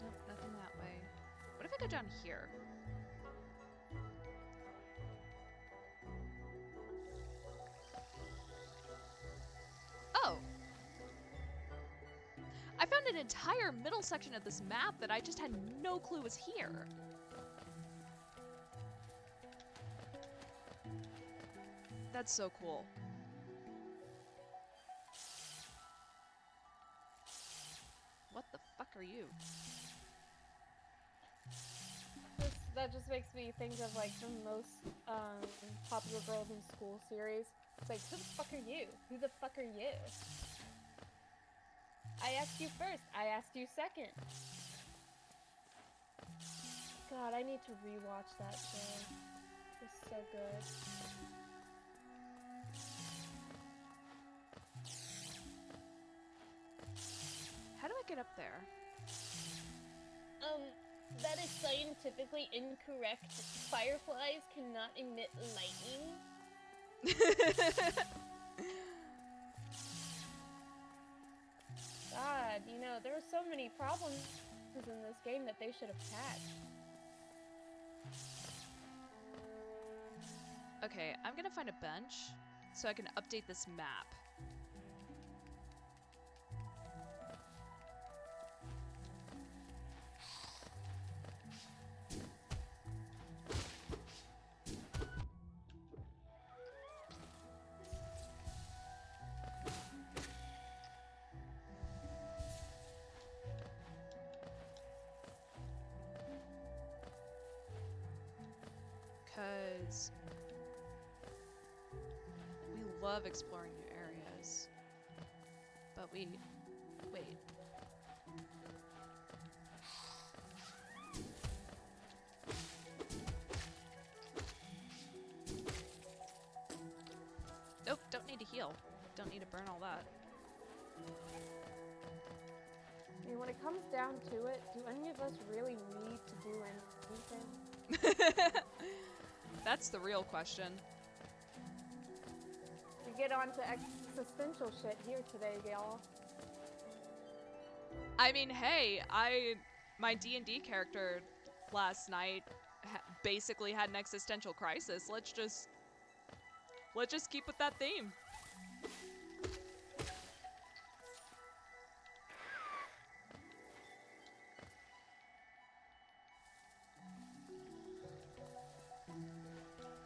Nope, nothing that way. What if I go down here? Oh! I found an entire middle section of this map that I just had no clue was here. That's so cool. What the fuck are you? That just makes me think of like the most popular girls in school series. It's like, who the fuck are you? Who the fuck are you? I asked you first. I asked you second. God, I need to rewatch that show. It's so good. How do I get up there? That is scientifically incorrect. Fireflies cannot emit lightning. God, you know, there are so many problems in this game that they should have patched. Okay, I'm gonna find a bench so I can update this map. Because we love exploring new areas, but wait. Nope, don't need to heal. Don't need to burn all that. I mean, when it comes down to it, do any of us really need to do anything? That's the real question. We get on to existential shit here today, y'all. I mean, hey, my D&D character last night basically had an existential crisis. Let's just keep with that theme.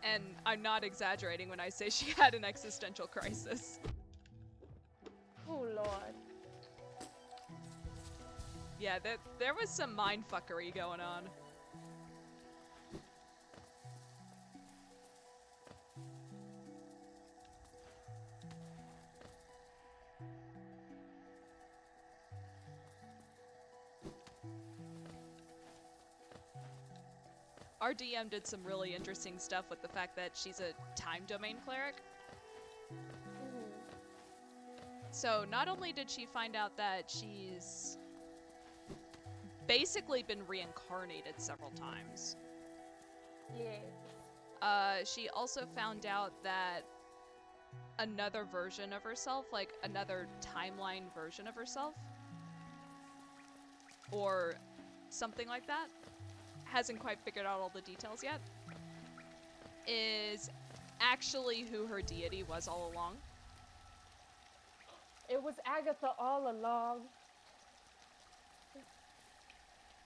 And I'm not exaggerating when I say she had an existential crisis. Oh, Lord. Yeah, there was some mindfuckery going on. Our DM did some really interesting stuff with the fact that she's a time domain cleric. So not only did she find out that she's basically been reincarnated several times. Yeah. She also found out that another version of herself, like another timeline version of herself, or something like that, hasn't quite figured out all the details yet, is actually who her deity was all along. It was Agatha all along.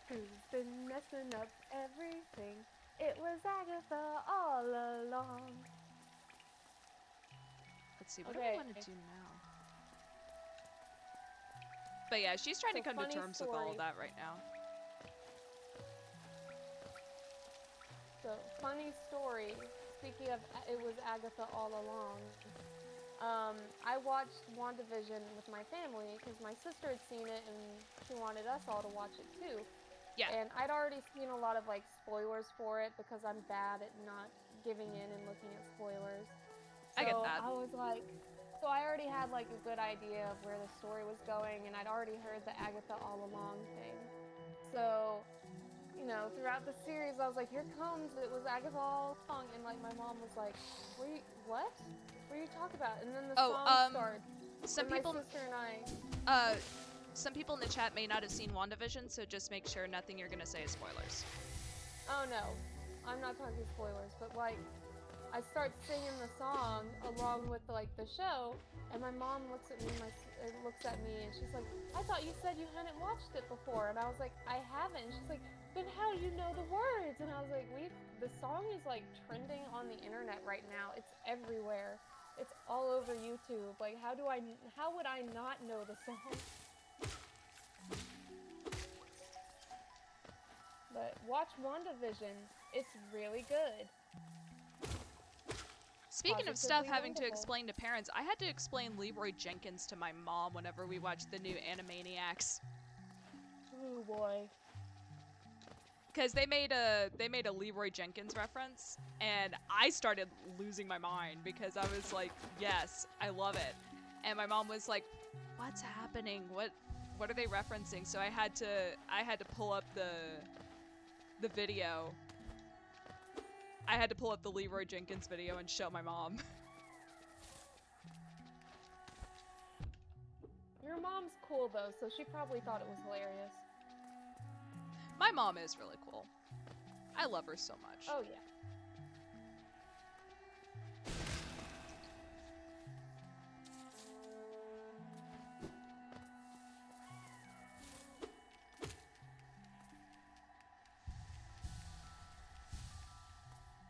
Who's been messing up everything? It was Agatha all along. Let's see, what do I want to do now? But yeah, she's trying to come to terms with all of that right now. So, funny story. Speaking of, it was Agatha all along. I watched WandaVision with my family because my sister had seen it and she wanted us all to watch it too. Yeah. And I'd already seen a lot of like spoilers for it because I'm bad at not giving in and looking at spoilers. So I get that. I was like, So I already had like a good idea of where the story was going, and I'd already heard the Agatha all along thing. So, you know, throughout the series, I was like, here comes, it was Agatha all along, and like my mom was like, what are you talking about? And then the song starts, some and people, my sister and I... some people in the chat may not have seen WandaVision, so just make sure nothing you're gonna say is spoilers. Oh no, I'm not talking spoilers, but like, I start singing the song along with like the show, and my mom looks at me and she's like, I thought you said you hadn't watched it before. And I was like, I haven't. And she's like, then how do you know the words? And I was like, the song is like trending on the internet right now. It's everywhere. It's all over YouTube. Like, how would I not know the song? But watch WandaVision. It's really good. Speaking of stuff having to explain to parents, I had to explain Leroy Jenkins to my mom whenever we watched the new Animaniacs. Oh boy. Because they made a Leroy Jenkins reference, and I started losing my mind because I was like, yes, I love it. And my mom was like, what's happening? What are they referencing? So I had to pull up the video. I had to pull up the Leroy Jenkins video and show my mom. Your mom's cool though, so she probably thought it was hilarious. My mom is really cool. I love her so much. Oh yeah.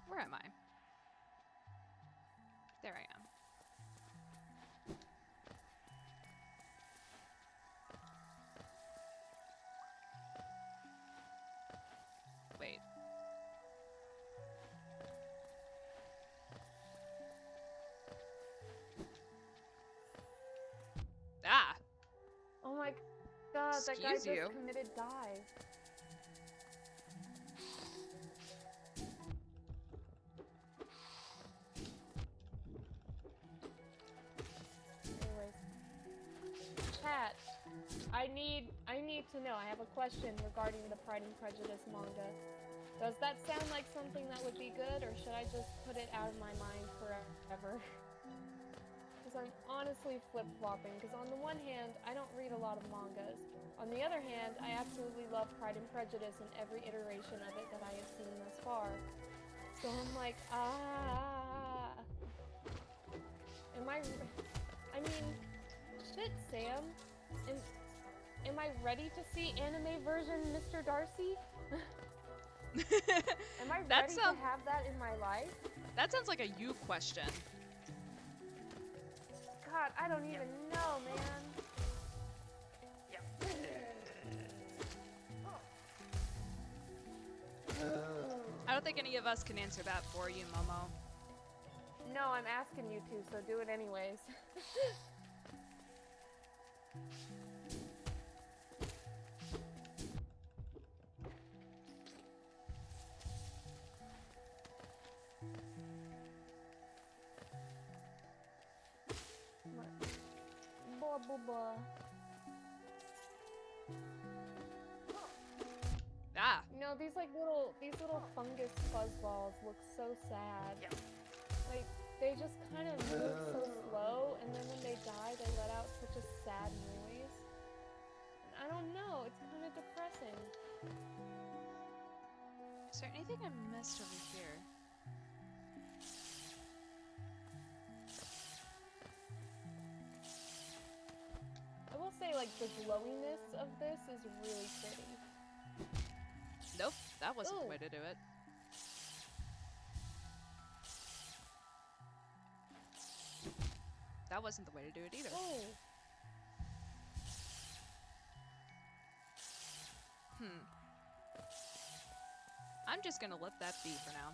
Where am I? There I am. Wait. Ah! Oh my god, that guy Excuse you. just committed dive. Chat, I need to know. I have a question regarding the Pride and Prejudice manga. Does that sound like something that would be good, or should I just put it out of my mind forever? Because I'm honestly flip-flopping, because on the one hand, I don't read a lot of mangas. On the other hand, I absolutely love Pride and Prejudice and every iteration of it that I have seen thus far. So I'm like, I mean, shit, Sam. Am I ready to see anime version Mr. Darcy? Am I ready to have that in my life? That sounds like a you question. God, I don't even know, man. I don't think any of us can answer that for you, Momo. No, I'm asking you to, so do it anyways. Blah, blah, blah. Ah! You know, these little fungus fuzzballs look so sad. Yeah. Like, they just kind of move so slow, and then when they die, they let out such a sad noise. And I don't know, it's kind of depressing. Is there anything I missed over here? I will say, like, the glowiness of this is really pretty. Nope, that wasn't Ooh. the way to do it. That wasn't the way to do it either. Ooh. I'm just gonna let that be for now.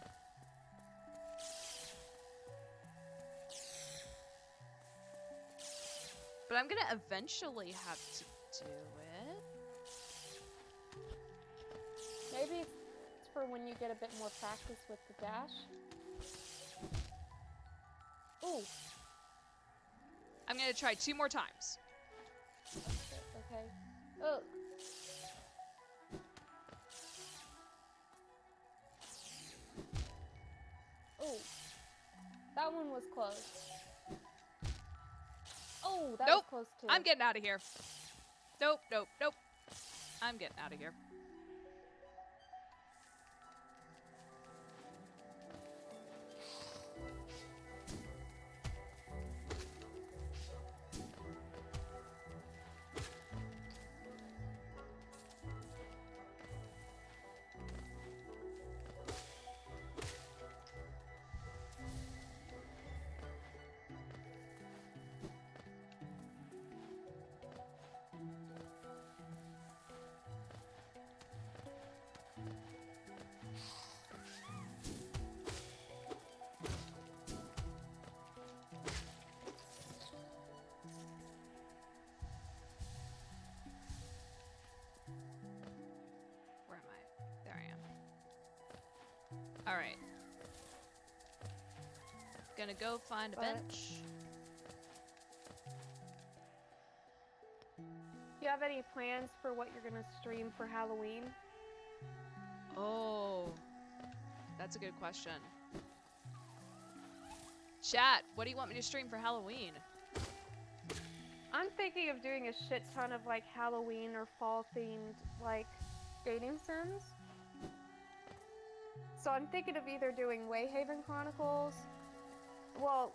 But I'm gonna eventually have to do it. Maybe it's for when you get a bit more practice with the dash. Ooh. I'm gonna try 2 more times. Okay. Oh. Oh. That one was close. Oh, that was close too. I'm getting out of here. Nope. I'm getting out of here. Alright. Gonna go find a bench. Do you have any plans for what you're gonna stream for Halloween? Oh, that's a good question. Chat, what do you want me to stream for Halloween? I'm thinking of doing a shit ton of like Halloween or fall themed like dating sims. So I'm thinking of either doing Wayhaven Chronicles. Well,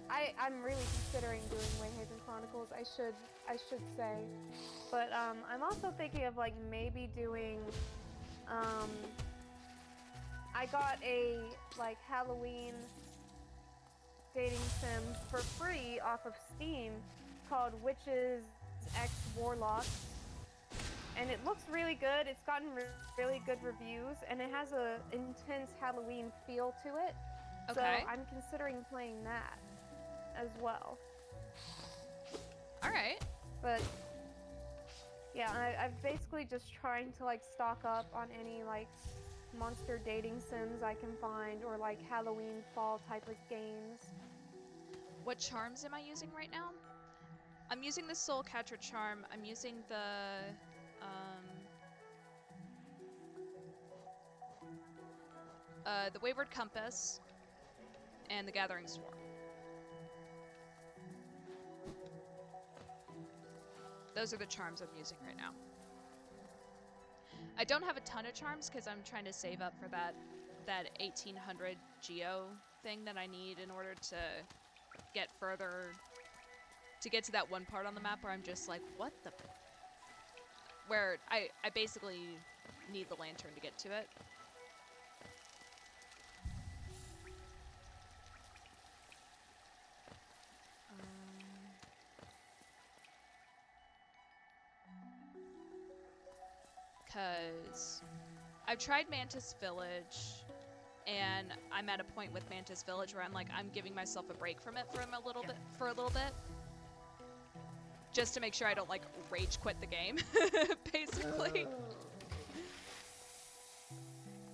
I'm really considering doing Wayhaven Chronicles, I should say. But I'm also thinking of like maybe doing I got a like Halloween dating sim for free off of Steam called Witches X Warlocks. And it looks really good. It's gotten really good reviews, and it has a intense Halloween feel to it. Okay. So I'm considering playing that as well. All right. But yeah, I've basically just trying to like stock up on any like monster dating sims I can find, or like Halloween fall type of games. What charms am I using right now? I'm using the Soul Catcher charm. I'm using the Wayward Compass and the Gathering Swarm. Those are the charms I'm using right now. I don't have a ton of charms because I'm trying to save up for that 1800 geo thing that I need in order to get further, to get to that one part on the map where I'm just like, what the? Where I basically need the lantern to get to it. Because I've tried Mantis Village, and I'm at a point with Mantis Village where I'm like, I'm giving myself a break from it for a little bit, just to make sure I don't like rage quit the game, basically.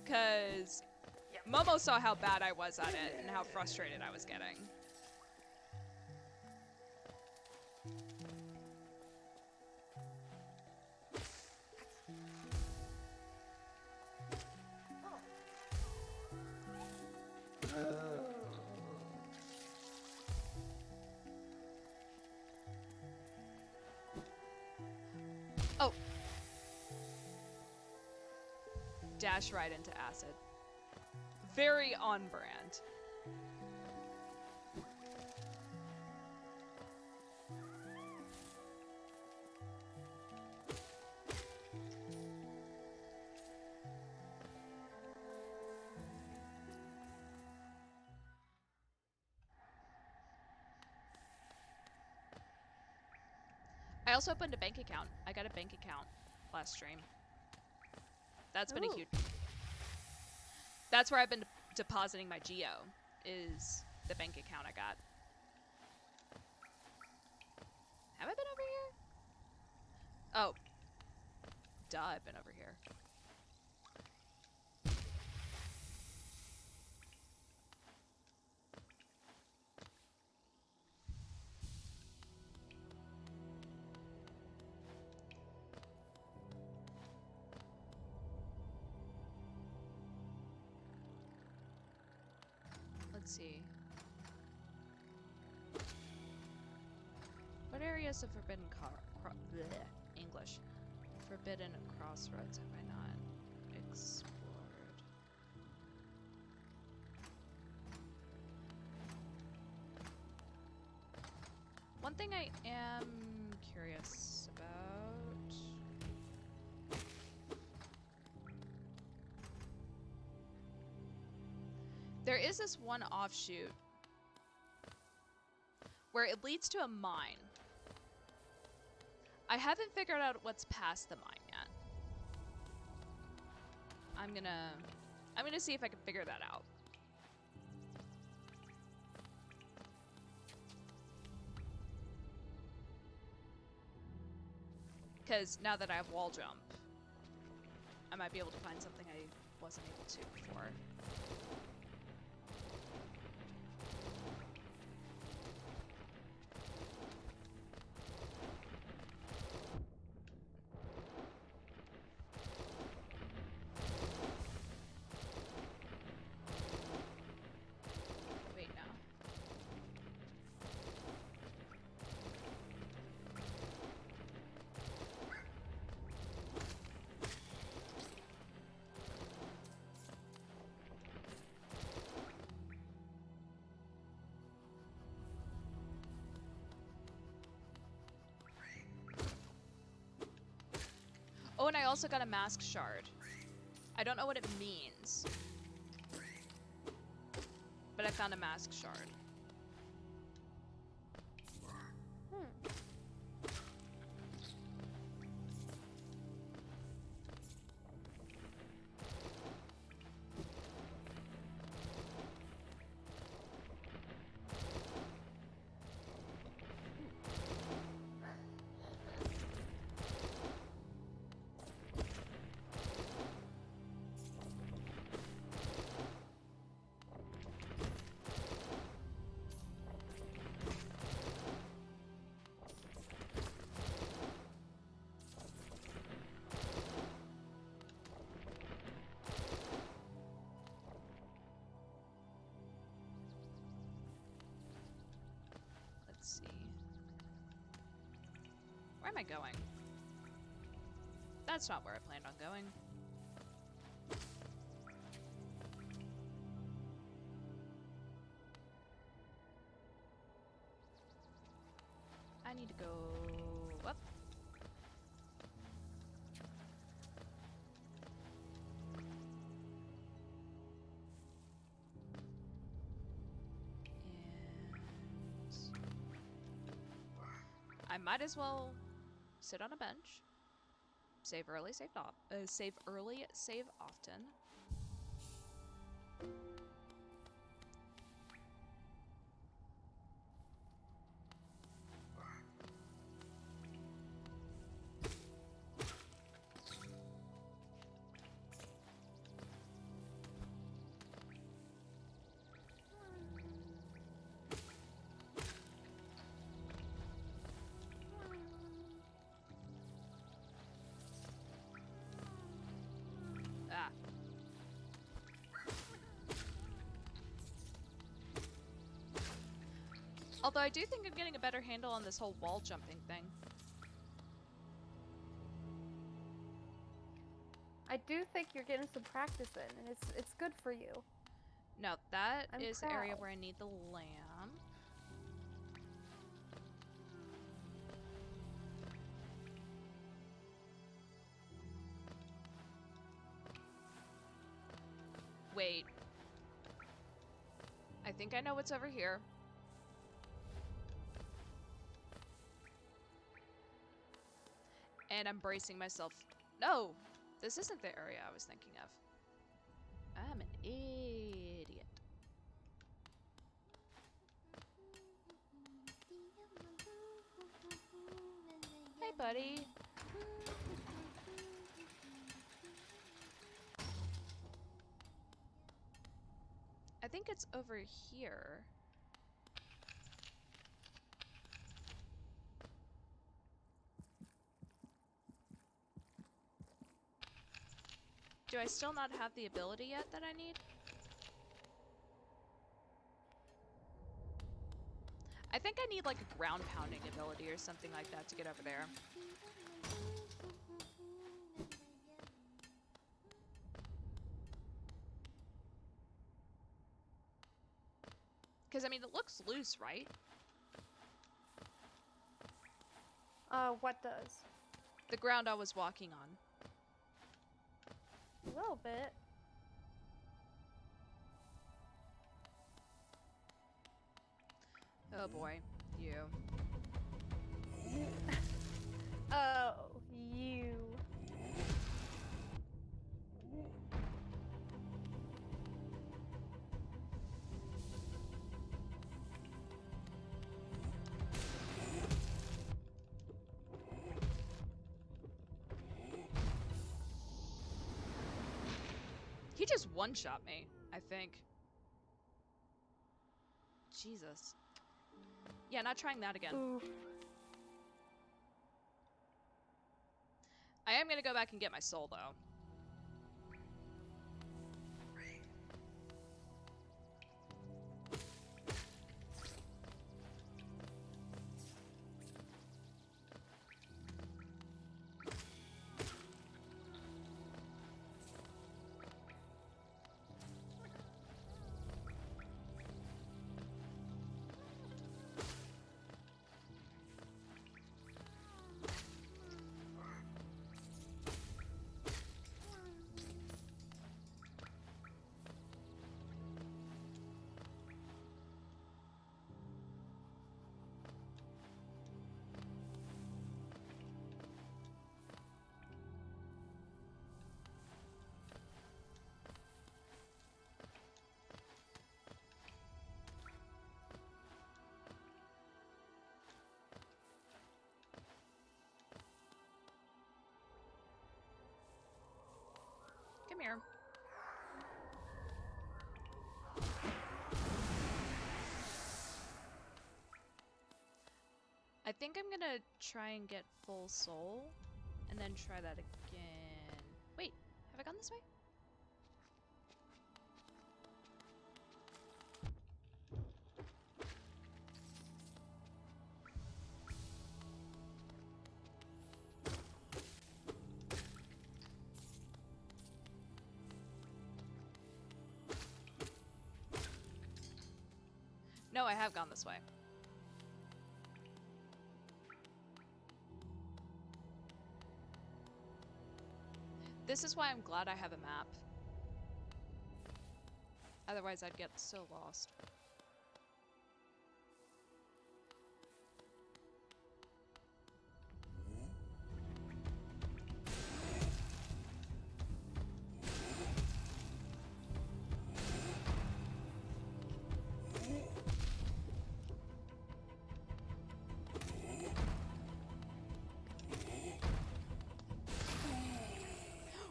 Because Momo saw how bad I was at it and how frustrated I was getting. Oh. Dash right into acid. Very on brand. I also opened a bank account. I got a bank account last stream. That's been a huge... That's where I've been depositing my geo, is the bank account I got. Have I been over here? Oh. Duh, I've been over here. Let's see. What areas of Forbidden English? Forbidden Crossroads have I not explored? One thing I am curious about. There is this one offshoot where it leads to a mine. I haven't figured out what's past the mine yet. I'm gonna see if I can figure that out. Because now that I have wall jump, I might be able to find something I wasn't able to before. Wait, no. Oh, and I also got a mask shard. I don't know what it means, but I found a mask shard. Let's see. Where am I going? That's not where I planned on going. I need to go up. I might as well sit on a bench. Save early, save often. Ah. Although I do think I'm getting a better handle on this whole wall jumping thing. I do think you're getting some practice in, and it's good for you. No, that I'm is the area proud. where I need the lamp. Wait. I think I know what's over here. And I'm bracing myself. No! This isn't the area I was thinking of. I'm an idiot. Hey, buddy. I think it's over here. Do I still not have the ability yet that I need? think I need like a ground pounding ability or something like that to get over there. Because, I mean, it looks loose, right? What does? The ground I was walking on. A little bit. Oh boy, you. Oh, you. He just one-shot me, I think. Jesus. Yeah, not trying that again. Ooh. I am gonna go back and get my soul, though. Come here. I think I'm gonna try and get full soul, and then try that again. Wait, have I gone this way? No, I have gone this way. This is why I'm glad I have a map. Otherwise, I'd get so lost.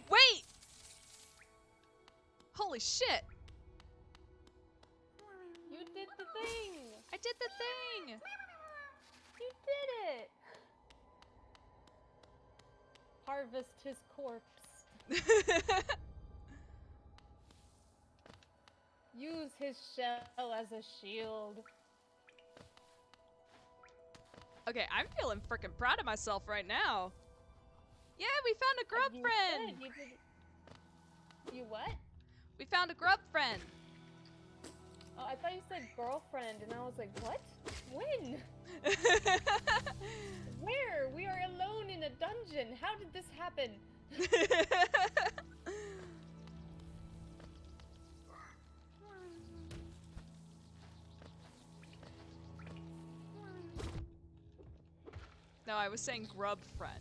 Wait! Holy shit! You did the thing! I did the thing! You did it! Harvest his corpse. Use his shell as a shield. Okay, I'm feeling freaking proud of myself right now. Yeah, we found a grub You friend! said you did. You what? We found a grub friend! Oh, I thought you said girlfriend, and I was like, what? When? Where? We are alone in a dungeon. How did this happen? No, I was saying grub friend.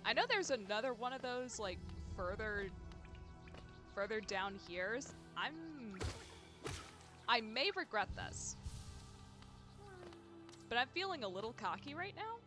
I know there's another one of those, like, further down here. I may regret this. But I'm feeling a little cocky right now.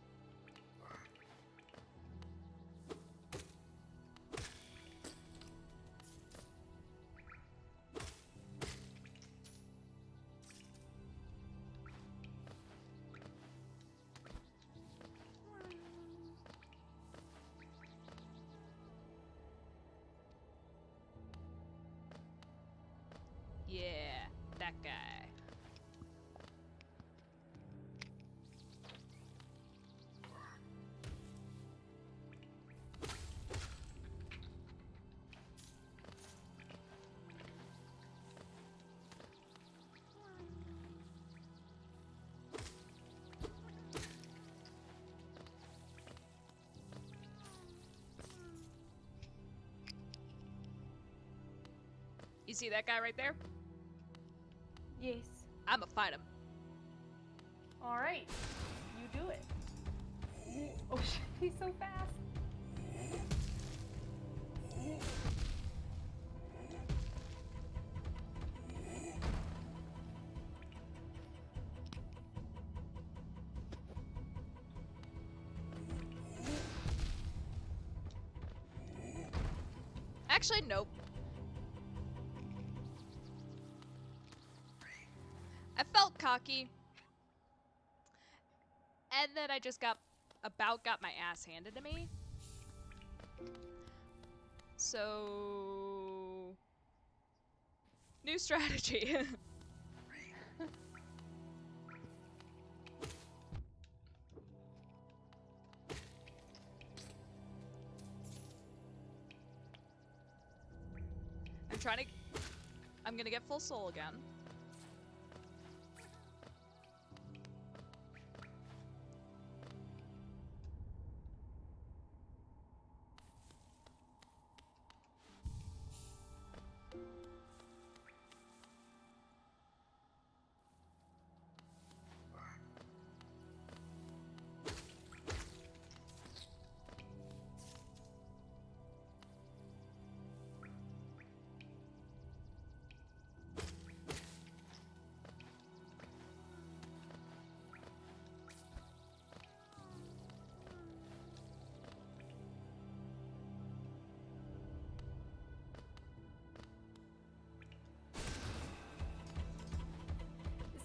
see that guy right there? Yes. I'ma fight him. All right. You do it. Oh shit, he's so fast. Actually, nope. I felt cocky. And then I just got my ass handed to me. So... new strategy. I'm gonna get full soul again.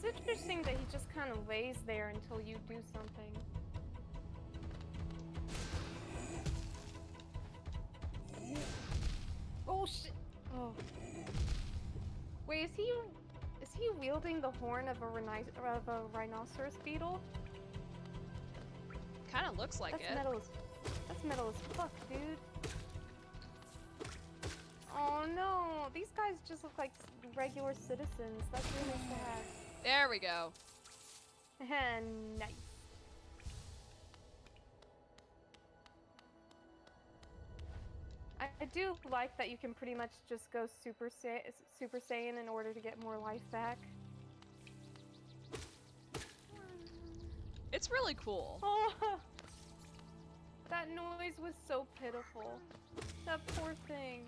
It's interesting that he just kind of lays there until you do something. Oh shit! Oh. Wait, is he wielding the horn of a rhinoceros beetle? Kind of looks like it. That's metal as fuck, dude. Oh no, these guys just look like regular citizens. That's really sad. There we go. Nice. I do like that you can pretty much just go Super Saiyan in order to get more life back. It's really cool. Oh, that noise was so pitiful. That poor thing.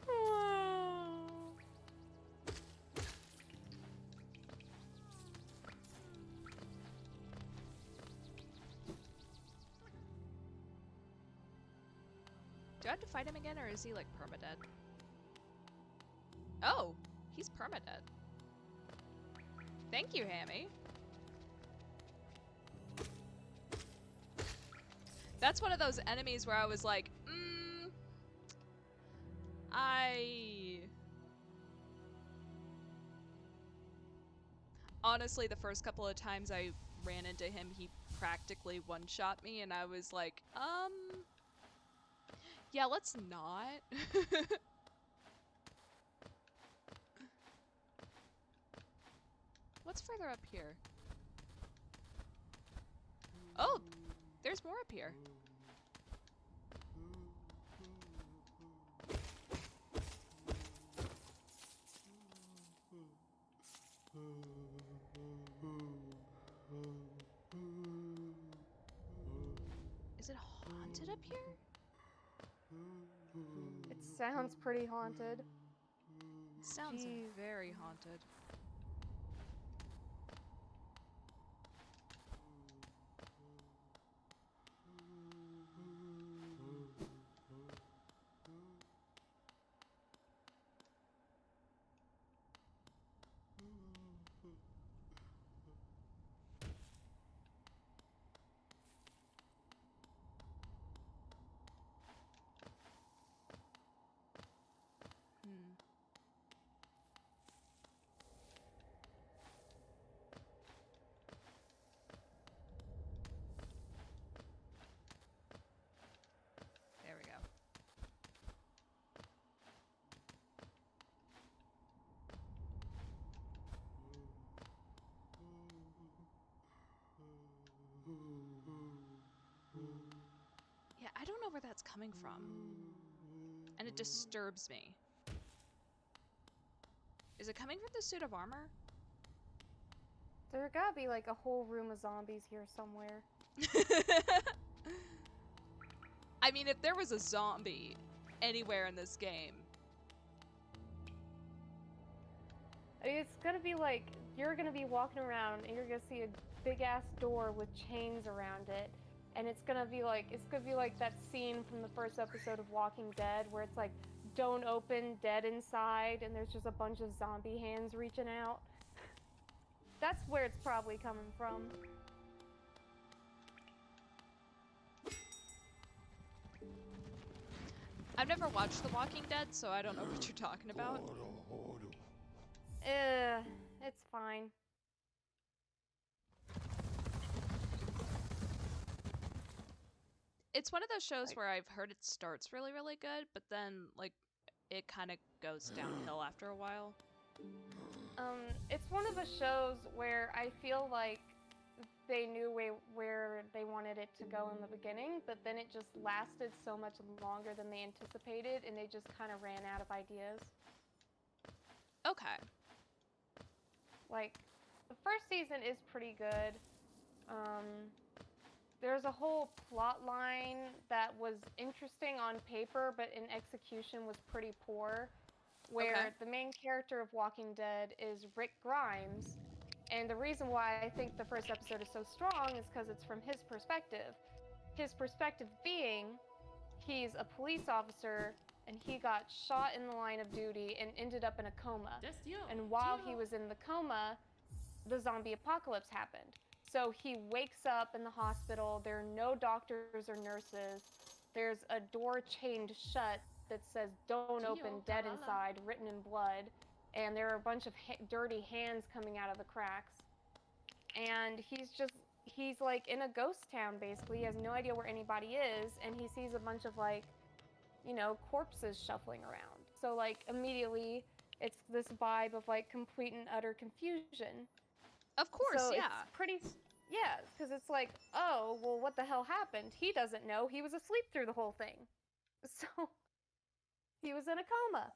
Oh. Do I have to fight him again, or is he like permadead? Oh, he's permadead. Thank you, Hammy. That's one of those enemies where I was like, honestly, the first couple of times I ran into him, he practically one-shot me, and I was like, yeah, let's not. What's further up here? Oh, there's more up here. Is it haunted up here? It sounds pretty haunted. It sounds Jeez. very haunted. There we go. Yeah, I don't know where that's coming from. And it disturbs me. Is it coming from the suit of armor? There gotta be like a whole room of zombies here somewhere. I mean, if there was a zombie anywhere in this game. I mean, it's gonna be like, you're gonna be walking around and you're gonna see a big ass door with chains around it. And it's gonna be like that scene from the first episode of Walking Dead where it's like, don't open, dead inside, and there's just a bunch of zombie hands reaching out. That's where it's probably coming from. I've never watched The Walking Dead, so I don't know what you're talking about. It's fine. It's one of those shows where I've heard it starts really, really good, but then, like, it kind of goes downhill after a while. It's one of the shows where I feel like they knew where they wanted it to go in the beginning, but then it just lasted so much longer than they anticipated, and they just kind of ran out of ideas. Okay. Like, the first season is pretty good. There's a whole plot line that was interesting on paper, but in execution was pretty poor, where the main character of Walking Dead is Rick Grimes, and the reason why I think the first episode is so strong is because it's from his perspective. His perspective being, he's a police officer, and he got shot in the line of duty and ended up in a coma. And while he was in the coma, the zombie apocalypse happened. So he wakes up in the hospital, there are no doctors or nurses, there's a door chained shut that says don't open, dead inside, written in blood, and there are a bunch of dirty hands coming out of the cracks. And he's like in a ghost town basically, he has no idea where anybody is, and he sees a bunch of like, you know, corpses shuffling around. So like immediately it's this vibe of like complete and utter confusion. Of course, so yeah. It's pretty, yeah, because it's like, oh, well, what the hell happened? He doesn't know. He was asleep through the whole thing. So he was in a coma.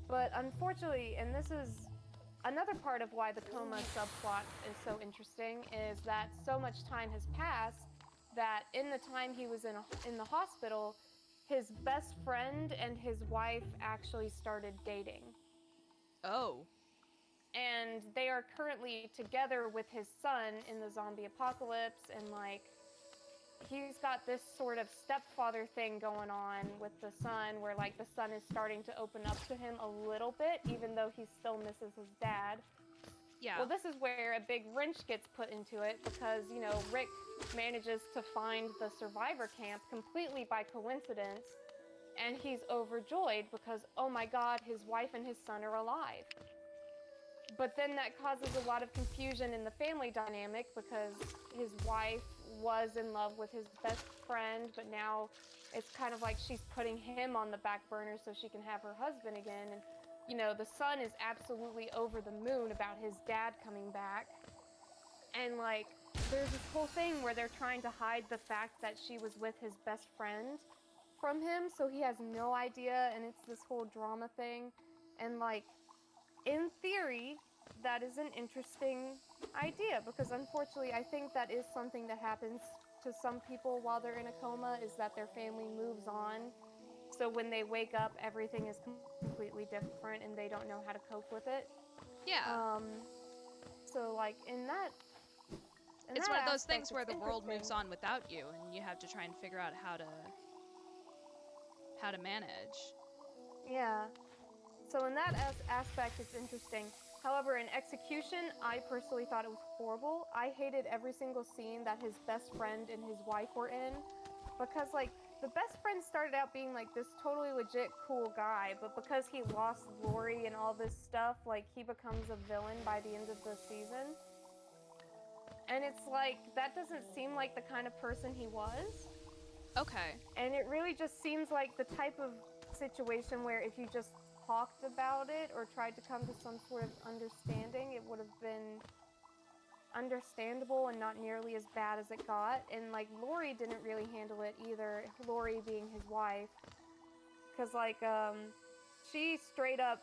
But unfortunately, and this is another part of why the coma subplot is so interesting, is that so much time has passed that in the time he was in the hospital, his best friend and his wife actually started dating. Oh. And they are currently together with his son in the zombie apocalypse, and like he's got this sort of stepfather thing going on with the son where like the son is starting to open up to him a little bit even though he still misses his dad. Yeah. Well, this is where a big wrench gets put into it because, you know, Rick manages to find the survivor camp completely by coincidence, and he's overjoyed because, oh my god, his wife and his son are alive. But then that causes a lot of confusion in the family dynamic because his wife was in love with his best friend, but now it's kind of like she's putting him on the back burner so she can have her husband again. And, you know, the son is absolutely over the moon about his dad coming back. And, like, there's this whole thing where they're trying to hide the fact that she was with his best friend from him, so he has no idea, and it's this whole drama thing. And, like, in theory, that is an interesting idea because unfortunately I think that is something that happens to some people while they're in a coma, is that their family moves on. So when they wake up, everything is completely different and they don't know how to cope with it. Yeah. So like it's one of those things where the world moves on without you and you have to try and figure out how to manage. Yeah. So in that aspect, it's interesting. However, in execution, I personally thought it was horrible. I hated every single scene that his best friend and his wife were in because, like, the best friend started out being, like, this totally legit cool guy, but because he lost Lori and all this stuff, like, he becomes a villain by the end of the season. And it's like, that doesn't seem like the kind of person he was. Okay. And it really just seems like the type of situation where if you just talked about it or tried to come to some sort of understanding, it would have been understandable and not nearly as bad as it got. And like Lori didn't really handle it either, Lori being his wife, because like she straight up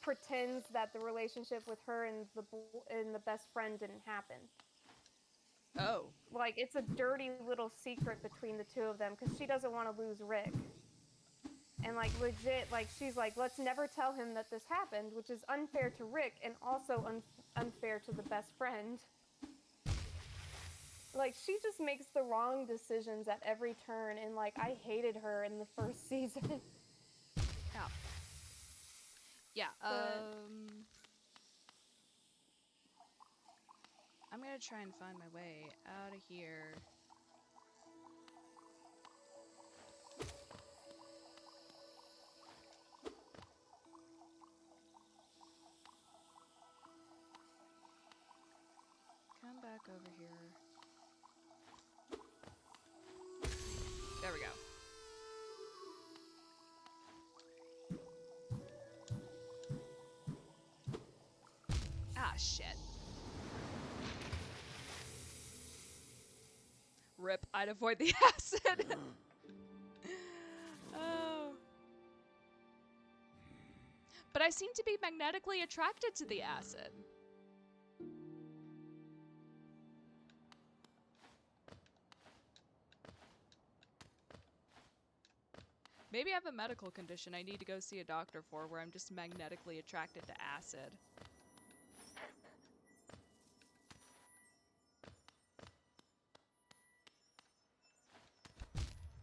pretends that the relationship with her and the best friend didn't happen. Oh. Like, it's a dirty little secret between the two of them because she doesn't want to lose Rick. And, like, legit, like, she's like, let's never tell him that this happened, which is unfair to Rick and also unfair to the best friend. Like, she just makes the wrong decisions at every turn, and, like, I hated her in the first season. Yeah, I'm gonna try and find my way out of here. Come back over here. There we go. Ah, shit. Rip, I'd avoid the acid. Oh. But I seem to be magnetically attracted to the acid. Maybe I have a medical condition I need to go see a doctor for where I'm just magnetically attracted to acid.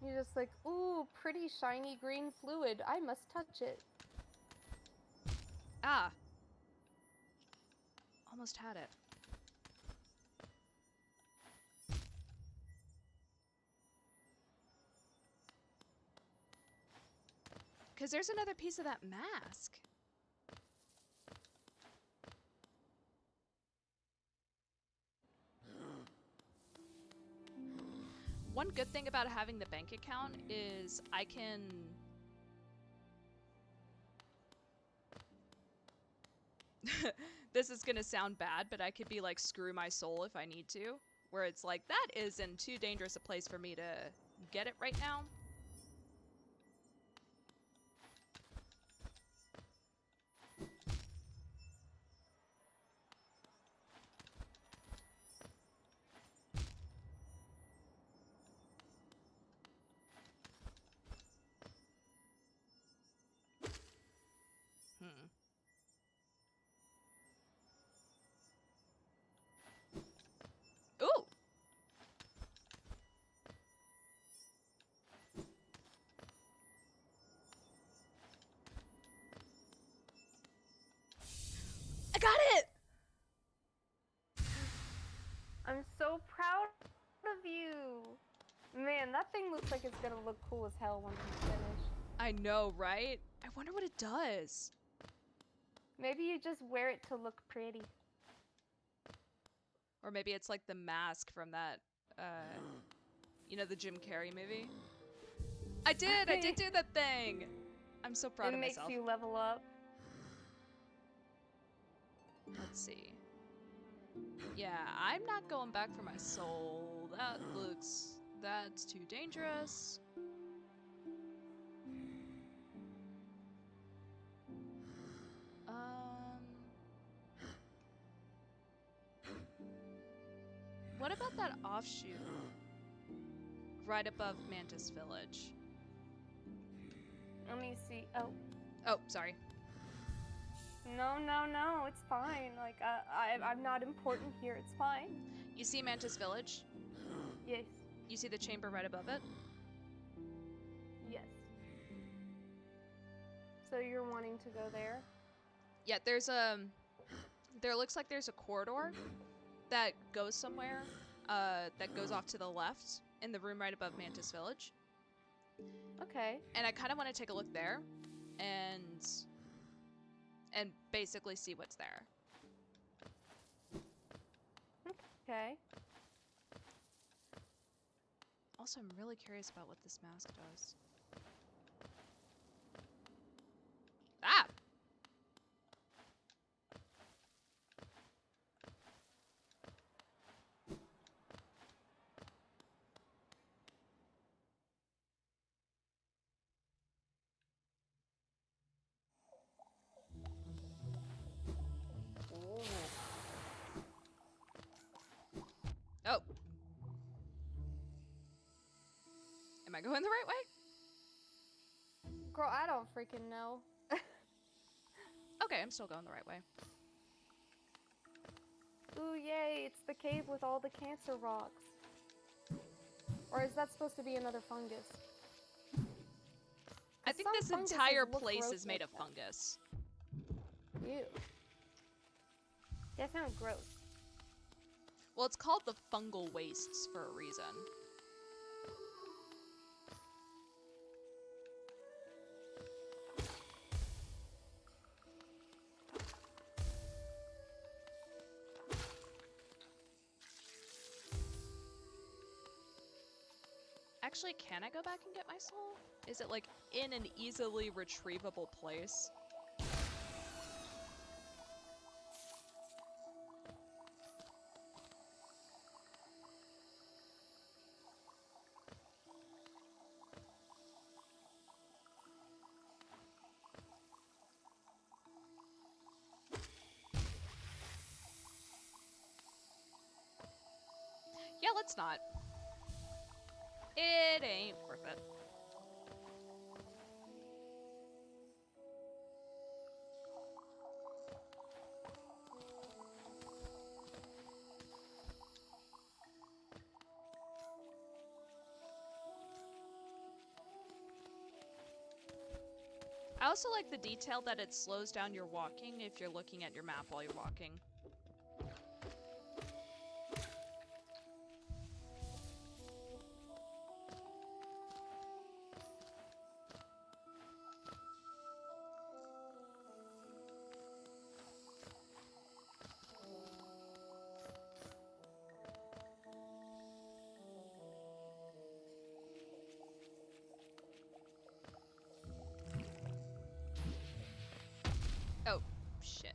You're just like, ooh, pretty shiny green fluid. I must touch it. Ah. Almost had it. Because there's another piece of that mask. One good thing about having the bank account is I can... This is gonna sound bad, but I could be like, screw my soul if I need to. Where it's like, that is in too dangerous a place for me to get it right now. Ooh! I got it! I'm so proud of you. Man, that thing looks like it's gonna look cool as hell once it's finished. I know, right? I wonder what it does. Maybe you just wear it to look pretty. Or maybe it's like the mask from that, you know, the Jim Carrey movie? I did do that thing! I'm so proud of myself. It makes you level up. Let's see. Yeah, I'm not going back for my soul. That's too dangerous. What about that offshoot? Right above Mantis Village. Let me see. Oh. Oh, sorry. No, it's fine. Like, I'm not important here. It's fine. You see Mantis Village? Yes. You see the chamber right above it? Yes. So you're wanting to go there? Yeah, there looks like there's a corridor that goes somewhere, that goes off to the left in the room right above Mantis Village. Okay. And I kind of want to take a look there and basically see what's there. Okay. Also, I'm really curious about what this mask does. Ah! going the right way? Girl, I don't freaking know. Okay, I'm still going the right way. Ooh, yay, it's the cave with all the cancer rocks. Or is that supposed to be another fungus? I think this entire place is made of fungus. Ew. That sounds gross. Well, it's called the fungal wastes for a reason. Actually, can I go back and get my soul? Is it like in an easily retrievable place? Yeah, let's not. It ain't worth it. I also like the detail that it slows down your walking if you're looking at your map while you're walking. Oh, shit.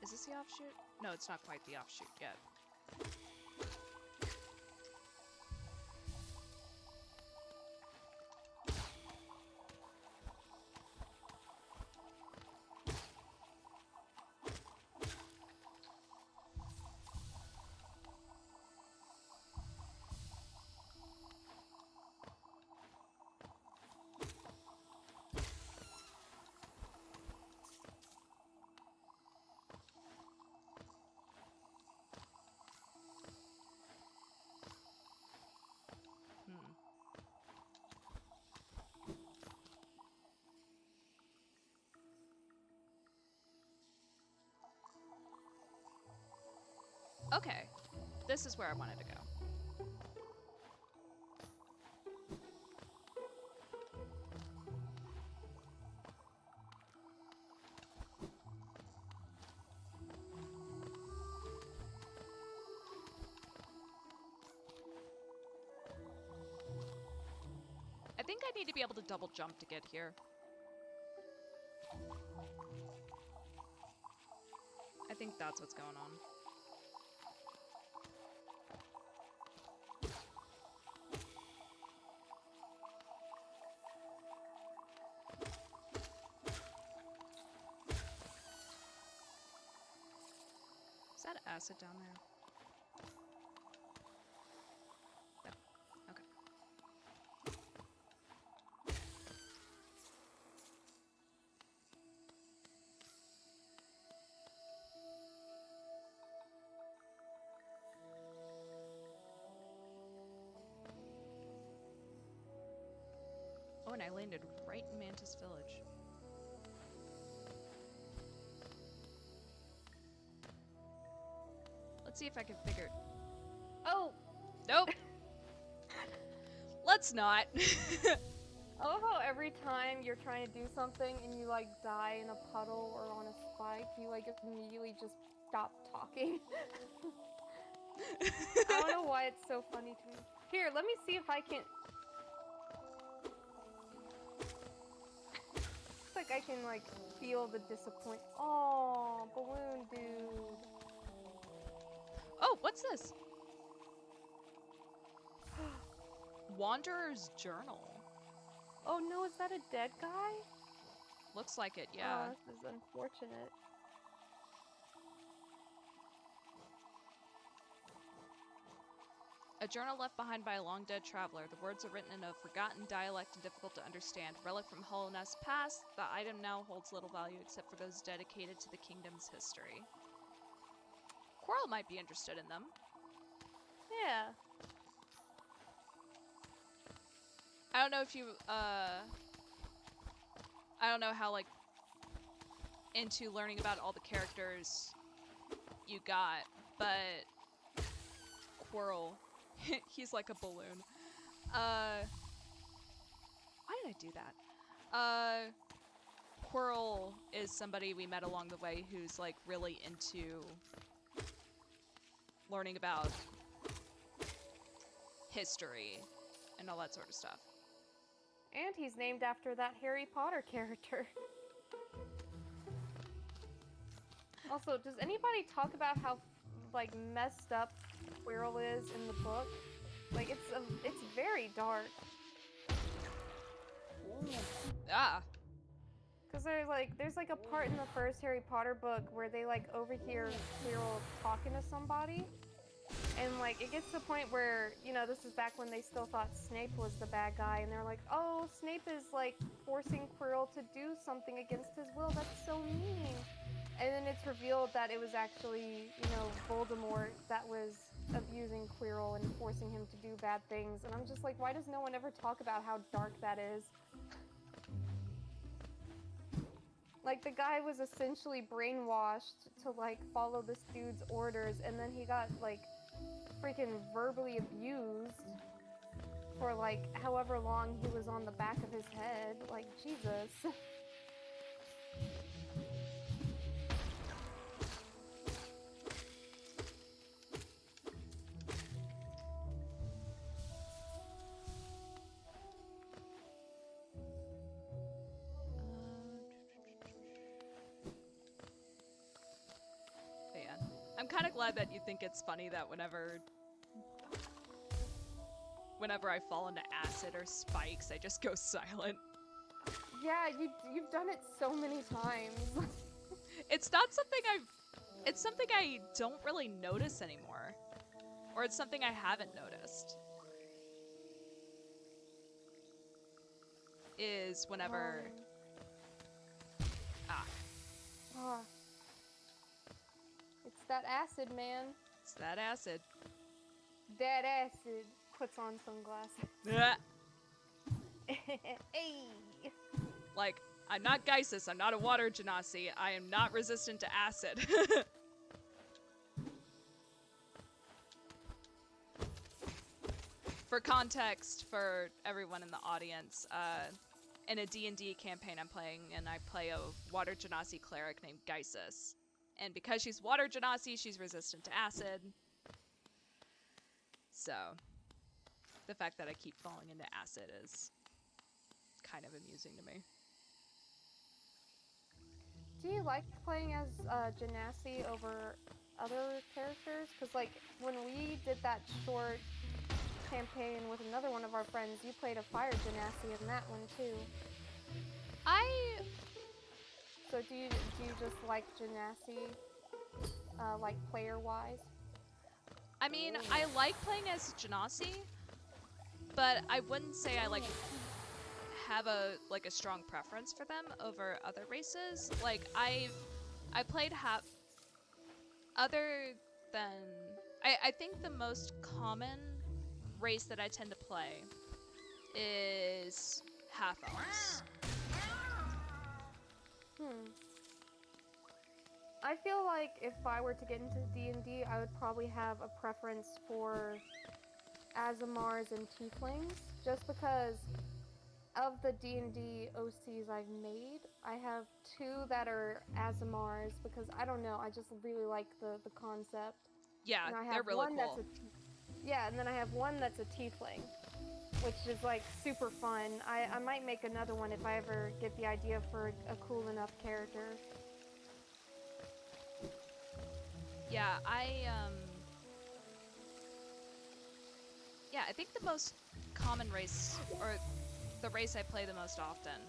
Is this the offshoot? No, it's not quite the offshoot yet. Okay, this is where I wanted to go. I think I need to be able to double jump to get here. I think that's what's going on. Is that acid down there? No. Okay. Oh, and I landed right in Mantis Village. Let's see if I can figure it. Oh! Nope! Let's not. I love how every time you're trying to do something and you like die in a puddle or on a spike, you like immediately just stop talking. I don't know why it's so funny to me. Here, let me see if I can... It's like I can like feel the disappointment. Oh, balloon dude. Oh, what's this? Wanderer's Journal. Oh no, is that a dead guy? Looks like it, yeah. Oh, this is unfortunate. A journal left behind by a long-dead traveler. The words are written in a forgotten dialect and difficult to understand. Relic from Hollowness past, the item now holds little value except for those dedicated to the kingdom's history. Quirrell might be interested in them. Yeah. I don't know if you, I don't know how, like, into learning about all the characters you got, but Quirrell, he's like a balloon. Why did I do that? Quirrell is somebody we met along the way who's, like, really into learning about history and all that sort of stuff. And he's named after that Harry Potter character. Also, does anybody talk about how, like, messed up Quirrell is in the book? Like, it's very dark. Ah. Because there's like a part in the first Harry Potter book where they, like, overhear Quirrell talking to somebody. And, like, it gets to the point where, you know, this is back when they still thought Snape was the bad guy, and they're like, oh, Snape is, like, forcing Quirrell to do something against his will. That's so mean. And then it's revealed that it was actually, you know, Voldemort that was abusing Quirrell and forcing him to do bad things. And I'm just like, why does no one ever talk about how dark that is? Like, the guy was essentially brainwashed to, like, follow this dude's orders, and then he got, like, freaking verbally abused for, like, however long he was on the back of his head. Like, Jesus. I'm kind of glad that you think it's funny that whenever I fall into acid or spikes, I just go silent. Yeah, you've done it so many times. It's something I don't really notice anymore. Or it's something I haven't noticed. Is whenever... It's that acid, man. It's that acid. That acid. Puts on sunglasses. Yeah. Hey! Like, I'm not Geisis, I'm not a water genasi, I am not resistant to acid. For context, for everyone in the audience, in a D&D campaign I'm playing, and I play a water genasi cleric named Geisis. And because she's water genasi, she's resistant to acid. So, the fact that I keep falling into acid is kind of amusing to me. Do you like playing as Genasi over other characters? Because, like, when we did that short campaign with another one of our friends, you played a fire Genasi in that one, too. So do you just like Genasi, like, player-wise? I mean, I like playing as Genasi, but I wouldn't say I, like, have a strong preference for them over other races. Like, I played other than... I think the most common race that I tend to play is half-elves. I feel like if I were to get into D&D, I would probably have a preference for Aasimars and Tieflings, just because of the D&D OCs I've made, I have 2 that are Aasimars, because I don't know, I just really like the concept. Yeah, and I have they're really one cool. And then I have one that's a Tiefling, which is, like, super fun. I might make another one if I ever get the idea for a cool enough character. Yeah, I think the most common race, or the race I play the most often,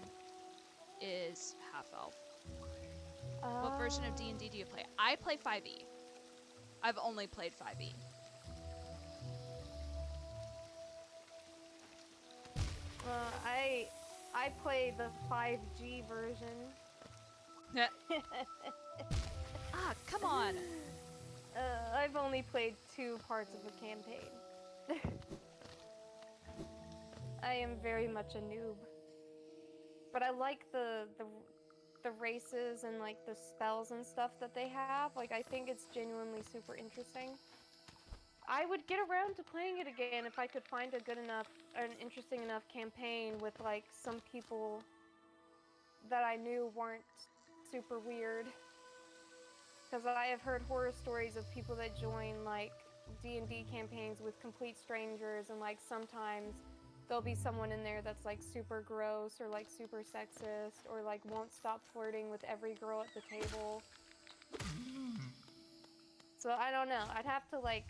is half-elf. What version of D&D do you play? I play 5e. I've only played 5e. I play the 5G version. Ah, come on. I've only played 2 parts of a campaign. I am very much a noob. But I like the races and like the spells and stuff that they have. Like I think it's genuinely super interesting. I would get around to playing it again if I could find a good enough, an interesting enough campaign with like some people that I knew weren't super weird. Because I have heard horror stories of people that join like D&D campaigns with complete strangers, and like sometimes there'll be someone in there that's like super gross or like super sexist or like won't stop flirting with every girl at the table. So I don't know. I'd have to like,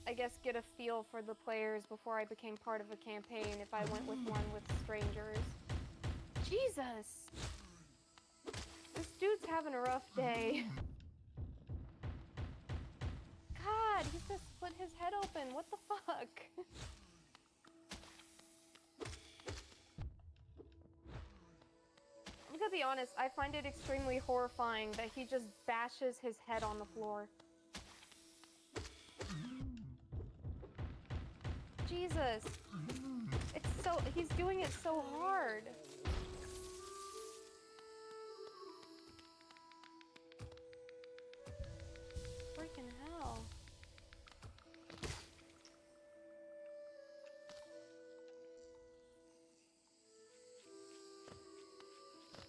I guess, get a feel for the players before I became part of a campaign if I went with one with strangers. Jesus! This dude's having a rough day. God, he just split his head open. What the fuck? I'm gonna be honest, I find it extremely horrifying that he just bashes his head on the floor. Jesus. It's so, he's doing it so hard. Freaking hell.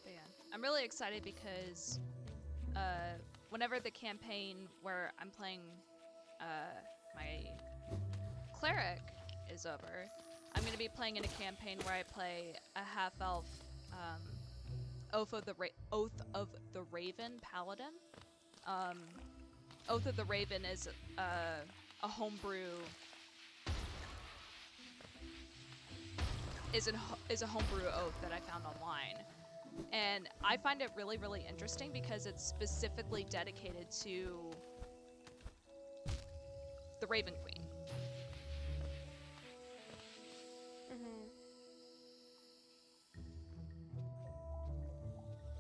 But yeah, I'm really excited because whenever the campaign where I'm playing my cleric is over, I'm going to be playing in a campaign where I play a half-elf Oath of the Raven paladin. Oath of the Raven is a homebrew is a homebrew oath that I found online. And I find it really, really interesting because it's specifically dedicated to the Raven Queen.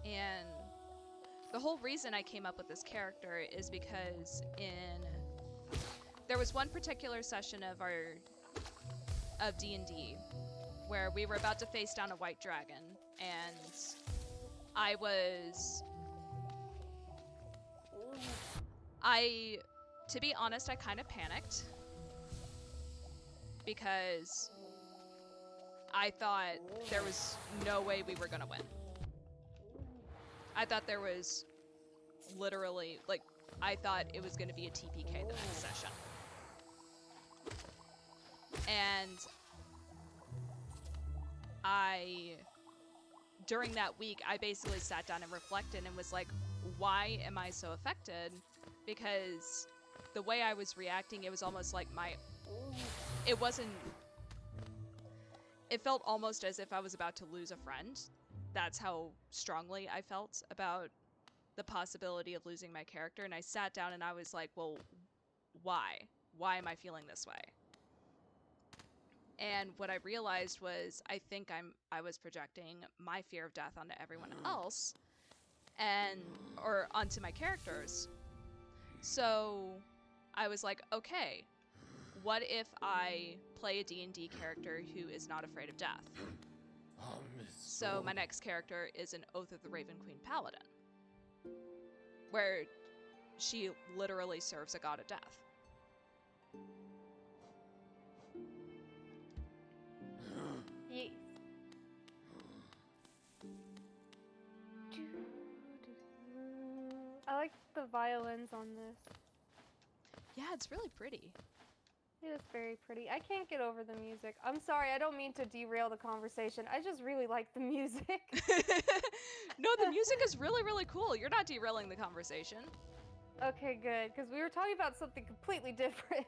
And the whole reason I came up with this character is because there was one particular session of D&D where we were about to face down a white dragon, and to be honest, I kind of panicked because I thought there was no way we were gonna win. I thought there was literally, like, I thought it was gonna be a TPK the next session. And during that week, I basically sat down and reflected and was like, why am I so affected? Because the way I was reacting, it was almost like it felt almost as if I was about to lose a friend. That's how strongly I felt about the possibility of losing my character. And I sat down and I was like, well, why? Why am I feeling this way? And what I realized was I think I was projecting my fear of death onto everyone else or onto my characters. So I was like, okay, what if I play a D&D character who is not afraid of death? So my next character is an Oath of the Raven Queen Paladin, where she literally serves a god of death. Yes. I like the violins on this. Yeah, it's really pretty. It is very pretty. I can't get over the music. I'm sorry, I don't mean to derail the conversation. I just really like the music. No, the music is really, really cool. You're not derailing the conversation. Okay, good, because we were talking about something completely different.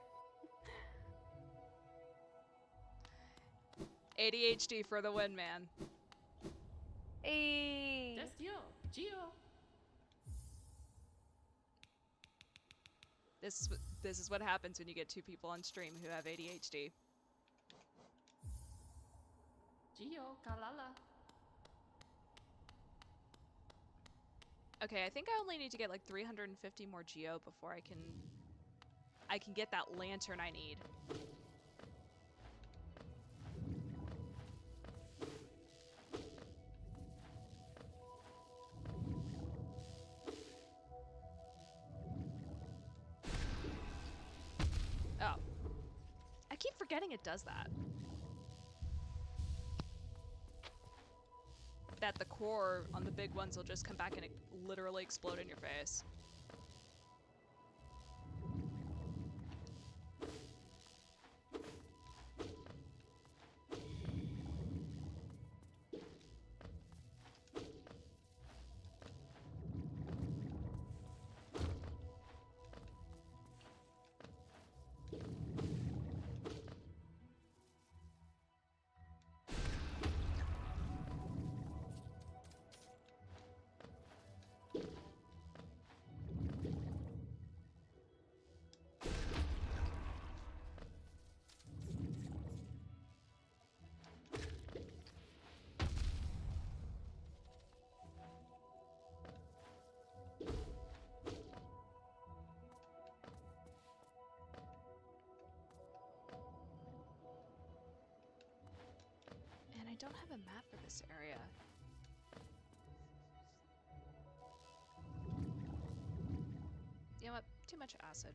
ADHD for the win, man. Hey. That's Gio. This is what happens when you get 2 people on stream who have ADHD. Okay, I think I only need to get like 350 more geo before I can get that lantern I need. Oh. I keep forgetting it does that. That the core on the big ones will just come back and literally explode in your face. I don't have a map for this area. You know what? Too much acid.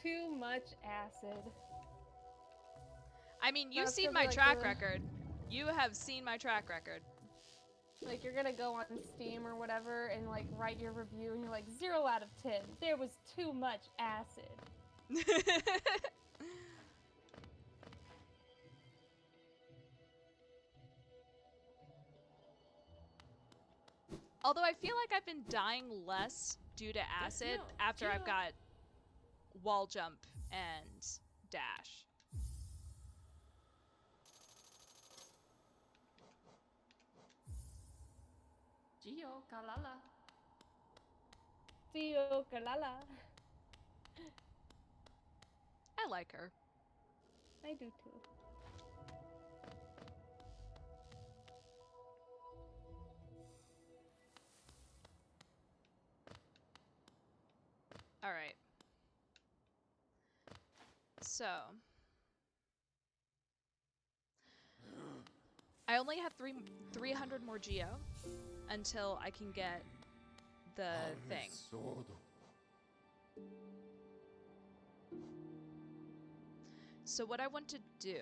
Too much acid. I mean, you've seen my track record. You have seen my track record. Like, you're gonna go on Steam or whatever and, like, write your review and you're like, 0 out of 10. There was too much acid. Although I feel like I've been dying less due to acid after I've got wall jump and dash. Gio Kalala. Gio Kalala. I like her. I do too. All right. So I only have 300 more geo until I can get the thing. So what I want to do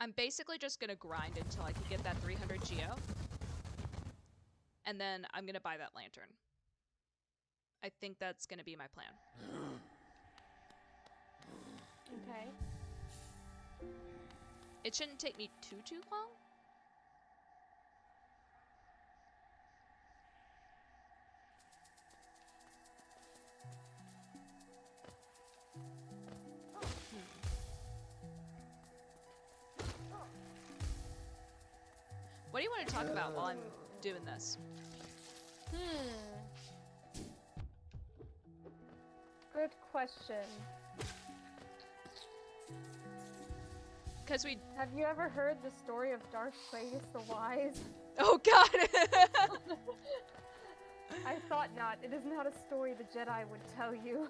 I'm basically just gonna grind until I can get that 300 geo. And then I'm gonna buy that lantern. I think that's gonna be my plan. Okay. It shouldn't take me too long. What do you want to talk about while I'm doing this? Good question. Because we... Have you ever heard the story of Darth Plagueis the Wise? Oh god! I thought not. It is not a story the Jedi would tell you.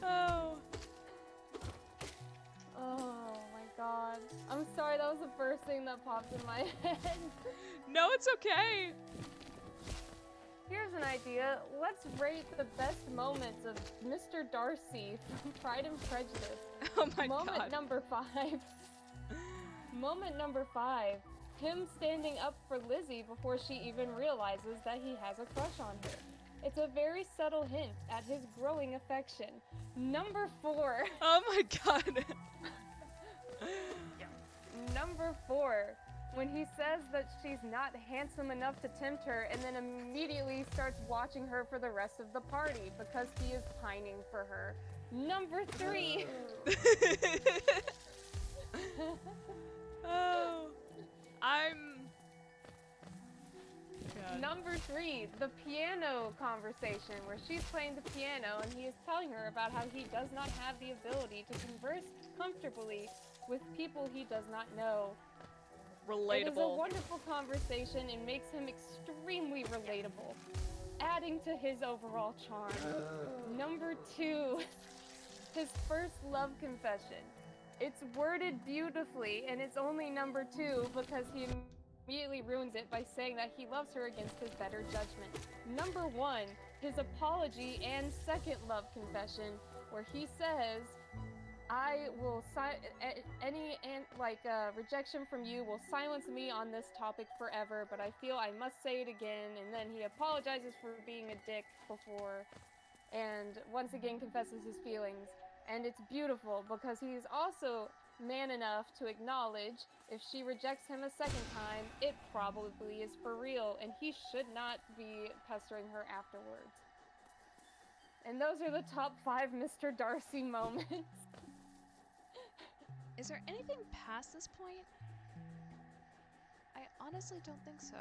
Oh. Oh my god. I'm sorry, that was the first thing that popped in my head. No, it's okay. Here's an idea. Let's rate the best moments of Mr. Darcy from Pride and Prejudice. Oh my god. Moment number 5. Moment number 5. Him standing up for Lizzie before she even realizes that he has a crush on her. It's a very subtle hint at his growing affection. Number 4. Oh my god. Number 4. When he says that she's not handsome enough to tempt her and then immediately starts watching her for the rest of the party because he is pining for her. Number 3. Oh. God. Number 3, the piano conversation, where she's playing the piano and he is telling her about how he does not have the ability to converse comfortably with people he does not know. Relatable. It is a wonderful conversation and makes him extremely relatable, adding to his overall charm. Number 2, his first love confession. It's worded beautifully, and it's only number 2 because he immediately ruins it by saying that he loves her against his better judgment. Number 1, his apology and second love confession, where he says, I will rejection from you will silence me on this topic forever, but I feel I must say it again. And then he apologizes for being a dick before, and once again confesses his feelings. And it's beautiful because he's also man enough to acknowledge if she rejects him a second time, it probably is for real, and he should not be pestering her afterwards. And those are the top 5 Mr. Darcy moments. Is there anything past this point? I honestly don't think so.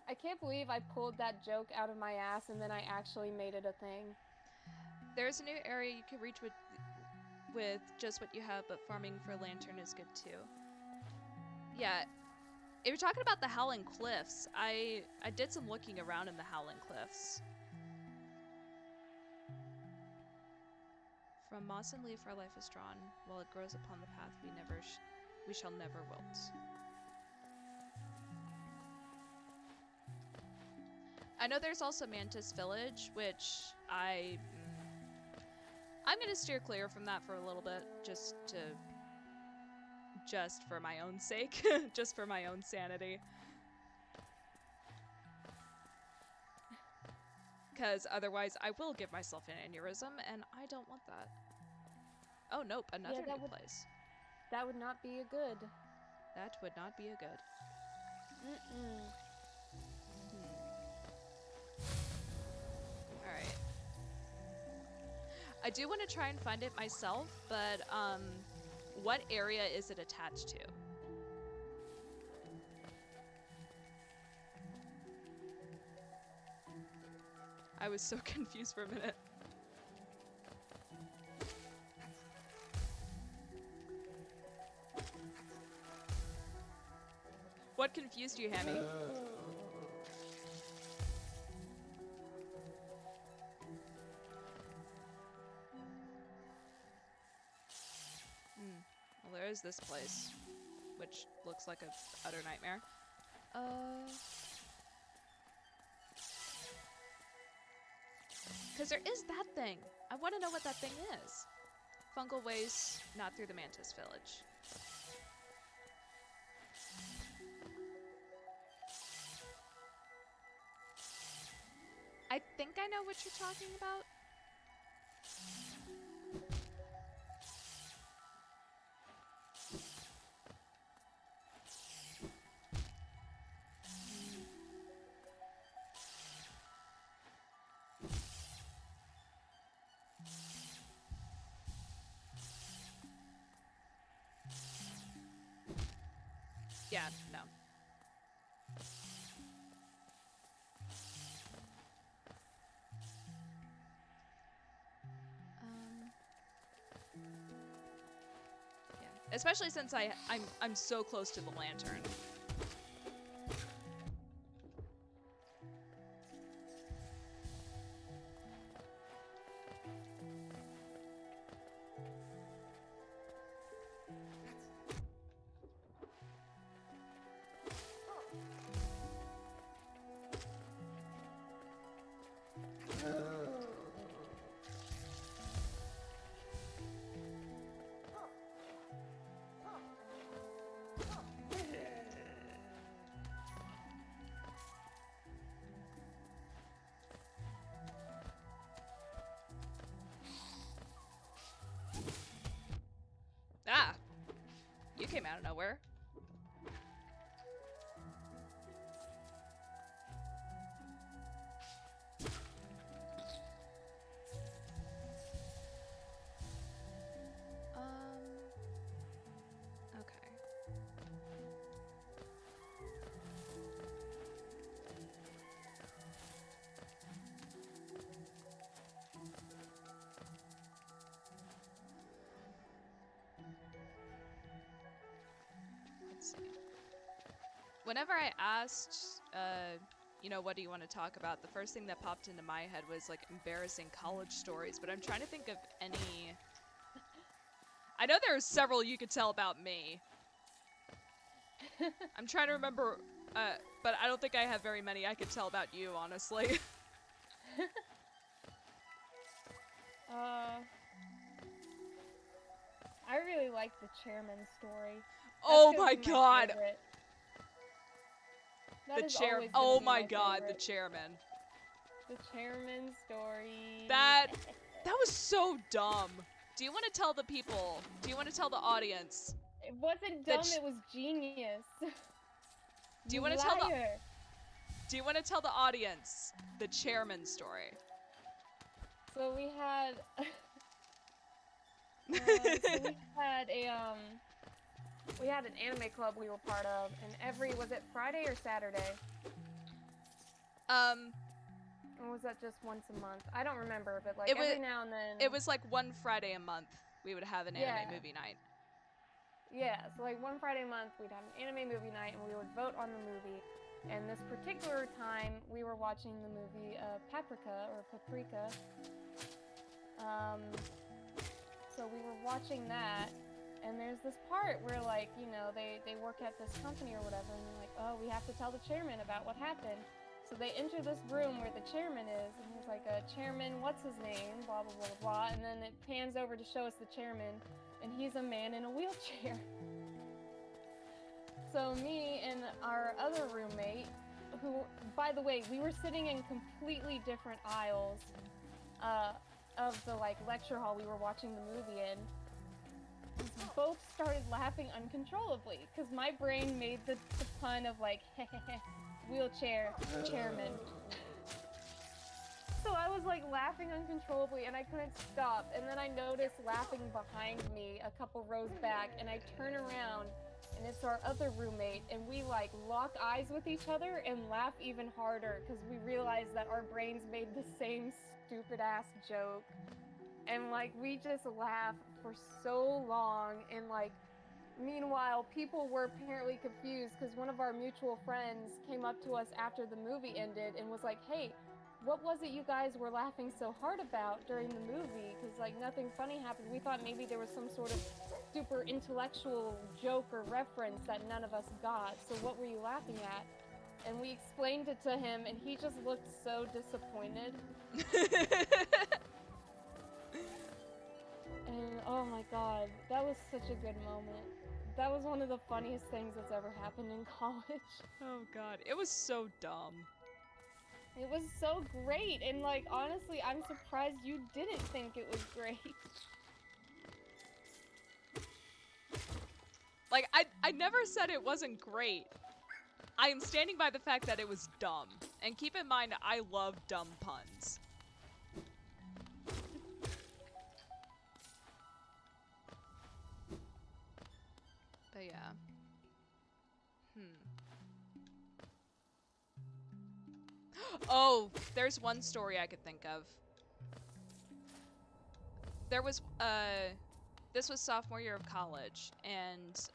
I can't believe I pulled that joke out of my ass and then I actually made it a thing. There's a new area you can reach with just what you have, but farming for lantern is good too. Yeah, if you're talking about the Howling Cliffs, I did some looking around in the Howling Cliffs. From moss and leaf our life is drawn, while it grows upon the path we shall never wilt. I know there's also Mantis Village, which I'm gonna steer clear from that for a little bit, just for my own sake, just for my own sanity. Because otherwise I will give myself an aneurysm, and I don't want that. Oh, nope, another new place. That would not be a good. That would not be a good. Alright. I do want to try and find it myself, but, what area is it attached to? I was so confused for a minute. What confused you, Hammy? Well, there is this place, which looks like a utter nightmare. Because there is that thing. I want to know what that thing is. Fungal waste, not through the Mantis Village. I think I know what you're talking about. Yeah, no. Yeah, especially since I'm so close to the lantern. Ah! You came out of nowhere. Okay. Whenever I asked, you know, what do you want to talk about, the first thing that popped into my head was like embarrassing college stories, but I'm trying to think of any. I know there are several you could tell about me. I'm trying to remember, but I don't think I have very many I could tell about you, honestly. I really like the chairman story. Oh my god! Oh my god, the chairman. The chairman story. That was so dumb. Do you want to tell the people? Do you want to tell the audience? It wasn't dumb, it was genius. Do you want to tell Do you want to tell the audience the chairman story? So we had we had an anime club we were part of, and was it Friday or Saturday? Or was that just once a month? I don't remember, but like every now and then. It was like one Friday a month we would have an anime movie night. Yeah, so like one Friday a month we'd have an anime movie night and we would vote on the movie. And this particular time we were watching the movie Paprika. So we were watching that, and there's this part where like, you know, they work at this company or whatever, and they're like, oh, we have to tell the chairman about what happened. So they enter this room where the chairman is, and he's like, chairman, what's his name, blah, blah, blah, blah, and then it pans over to show us the chairman, and he's a man in a wheelchair. So me and our other roommate, who, by the way, we were sitting in completely different aisles of the like lecture hall we were watching the movie in, both started laughing uncontrollably, because my brain made the pun of like, wheelchair, chairman. So I was like laughing uncontrollably and I couldn't stop, and then I noticed laughing behind me a couple rows back, and I turn around and it's our other roommate, and we like lock eyes with each other and laugh even harder because we realized that our brains made the same stupid ass joke. And like we just laughed for so long, and like meanwhile people were apparently confused because one of our mutual friends came up to us after the movie ended and was like, hey, what was it you guys were laughing so hard about during the movie? Because like nothing funny happened. We thought maybe there was some sort of super intellectual joke or reference that none of us got. So what were you laughing at? And we explained it to him, and he just looked so disappointed. And oh my god, that was such a good moment. That was one of the funniest things that's ever happened in college. Oh god, it was so dumb. It was so great, and like honestly, I'm surprised you didn't think it was great. Like, I never said it wasn't great. I am standing by the fact that it was dumb. And keep in mind, I love dumb puns. But yeah. Oh, there's one story I could think of. There was, this was sophomore year of college, and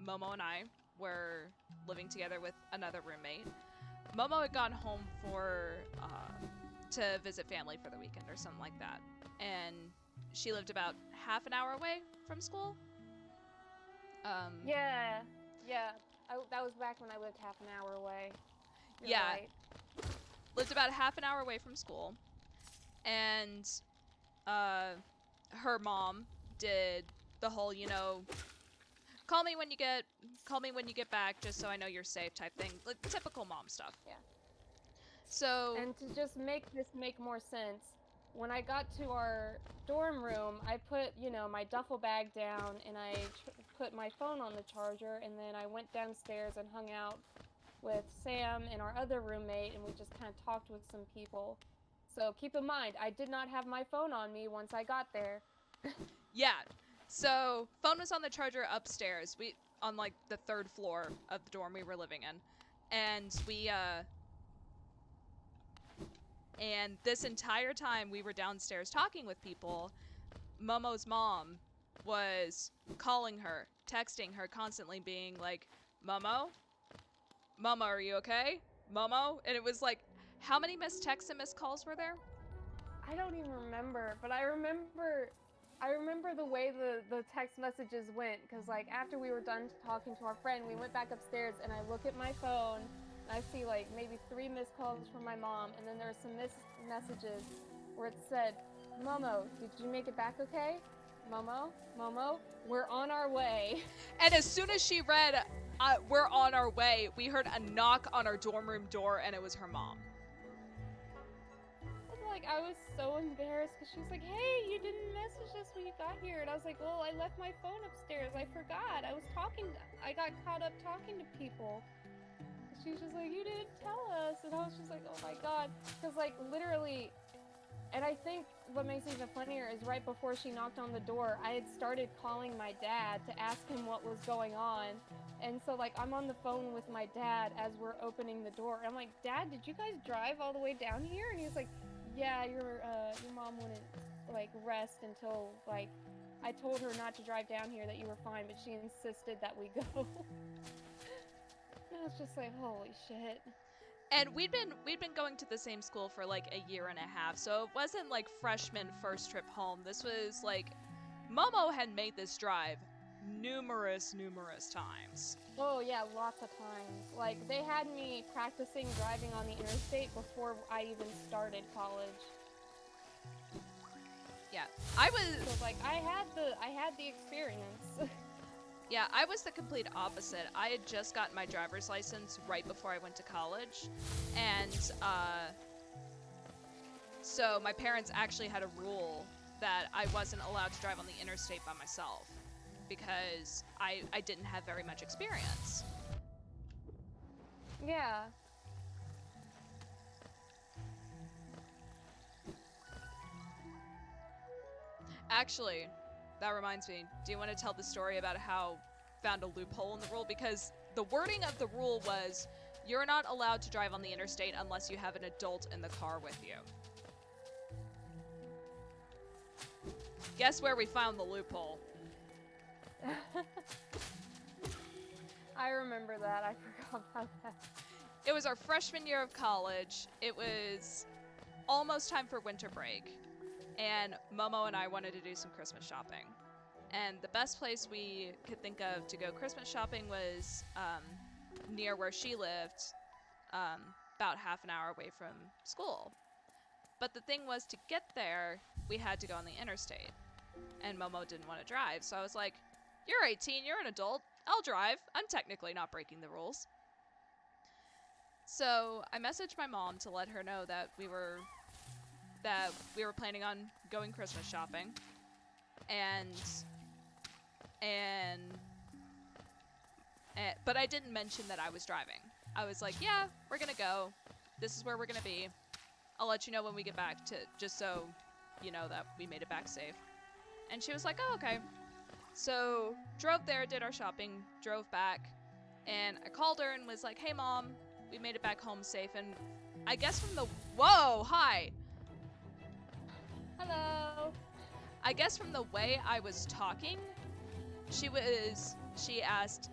Momo and I were living together with another roommate. Momo had gone home to visit family for the weekend or something like that, and she lived about half an hour away from school. Yeah. That was back when I lived half an hour away. You're yeah. Right. Lived about half an hour away from school, and her mom did the whole, you know, call me when you get back just so I know you're safe type thing, like typical mom stuff. Yeah. So, and to just make this make more sense, when I got to our dorm room, I put, you know, my duffel bag down, and I put my phone on the charger, and then I went downstairs and hung out with Sam and our other roommate, and we just kind of talked with some people. So keep in mind, I did not have my phone on me once I got there. Yeah. So phone was on the charger upstairs. On like the third floor of the dorm we were living in. And and this entire time we were downstairs talking with people, Momo's mom was calling her, texting her constantly, being like, Momo, Mama, are you okay? Momo? And it was like, how many missed texts and missed calls were there? I don't even remember, but I remember the way the text messages went, because like after we were done talking to our friend, we went back upstairs and I look at my phone and I see like maybe 3 missed calls from my mom, and then there were some missed messages where it said, Momo, did you make it back okay? Momo, we're on our way. And as soon as she read, we're on our way, we heard a knock on our dorm room door, and it was her mom. Like, I was so embarrassed because she was like, hey, you didn't message us when you got here. And I was like, well, I left my phone upstairs. I forgot. I got caught up talking to people. And she was just like, you didn't tell us. And I was just like, oh my God. Because, like, literally, and I think what makes it even funnier is right before she knocked on the door, I had started calling my dad to ask him what was going on. And so, like, I'm on the phone with my dad as we're opening the door. And I'm like, Dad, did you guys drive all the way down here? And he was like, yeah, your mom wouldn't, like, rest until, like, I told her not to drive down here, that you were fine, but she insisted that we go. And I was just like, holy shit. And we'd been going to the same school for like a year and a half, so it wasn't like freshman first trip home. This was like, Momo had made this drive numerous times. Oh yeah, lots of times. Like, they had me practicing driving on the interstate before I even started college. Yeah, I was. So like, I had the experience. Yeah, I was the complete opposite. I had just gotten my driver's license right before I went to college, and so my parents actually had a rule that I wasn't allowed to drive on the interstate by myself because I didn't have very much experience. Yeah. Actually, that reminds me, do you want to tell the story about how found a loophole in the rule? Because the wording of the rule was, you're not allowed to drive on the interstate unless you have an adult in the car with you. Guess where we found the loophole? I remember that. I forgot about that. It was our freshman year of college. It was almost time for winter break. And Momo and I wanted to do some Christmas shopping. And the best place we could think of to go Christmas shopping was near where she lived, about half an hour away from school. But the thing was, to get there, we had to go on the interstate. And Momo didn't want to drive, so I was like, you're 18, you're an adult, I'll drive. I'm technically not breaking the rules. So I messaged my mom to let her know that we were planning on going Christmas shopping, but I didn't mention that I was driving. I was like, yeah, we're gonna go. This is where we're gonna be. I'll let you know when we get back, just so you know that we made it back safe. And she was like, oh, okay. So drove there, did our shopping, drove back, and I called her and was like, hey Mom, we made it back home safe. And I guess from the, whoa, hi. Hello. I guess from the way I was talking, she asked,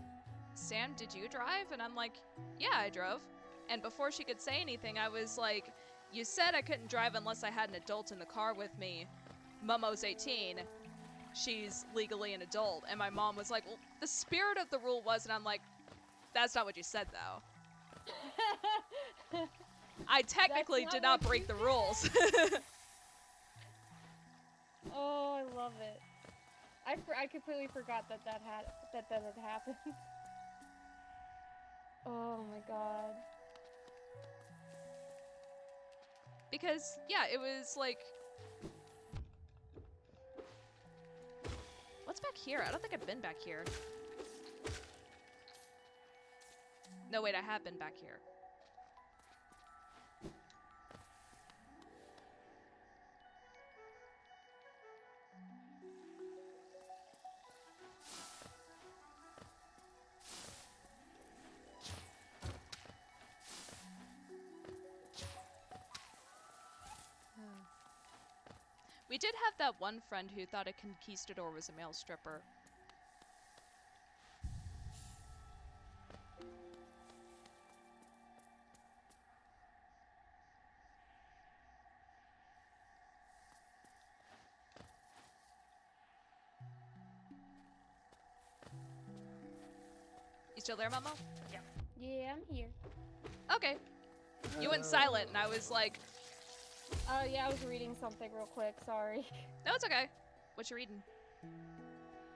Sam, did you drive? And I'm like, yeah, I drove. And before she could say anything, I was like, you said I couldn't drive unless I had an adult in the car with me. Momo's 18. She's legally an adult. And my mom was like, well, the spirit of the rule was, and I'm like, that's not what you said, though. I technically did not break the rules. Oh, I love it. I completely forgot that had happened. Oh my god. Because, yeah, it was like... What's back here? I don't think I've been back here. No, wait, I have been back here. We did have that one friend who thought a conquistador was a male stripper. still there, Momo? Yeah, I'm here. Okay. You went silent, and I was like... Yeah, I was reading something real quick, sorry. No, it's okay. What you reading?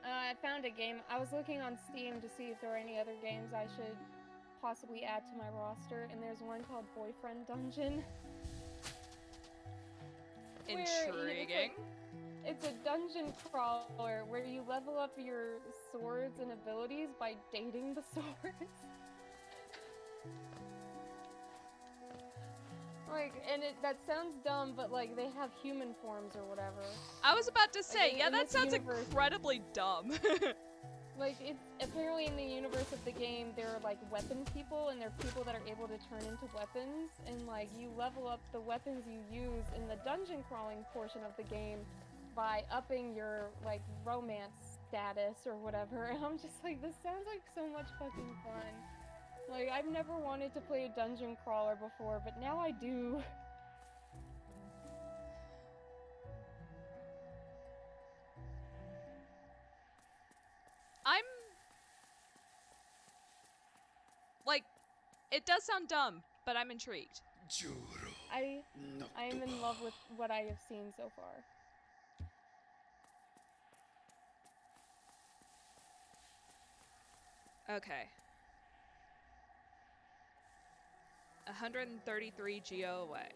I found a game. I was looking on Steam to see if there were any other games I should possibly add to my roster, and there's one called Boyfriend Dungeon. Intriguing. It's a dungeon crawler where you level up your swords and abilities by dating the swords. Like, and that sounds dumb, but like they have human forms or whatever. I was about to say, Like, yeah, in that this sounds universe- incredibly dumb. Like, it's apparently in the universe of the game, there are like weapon people, and they're people that are able to turn into weapons, and like you level up the weapons you use in the dungeon crawling portion of the game by upping your like romance status or whatever. And I'm just like, this sounds like so much fucking fun. Like, I've never wanted to play a dungeon crawler before, but now I do. I'm... Like, it does sound dumb, but I'm intrigued. I am in love with what I have seen so far. Okay. 133 geo away.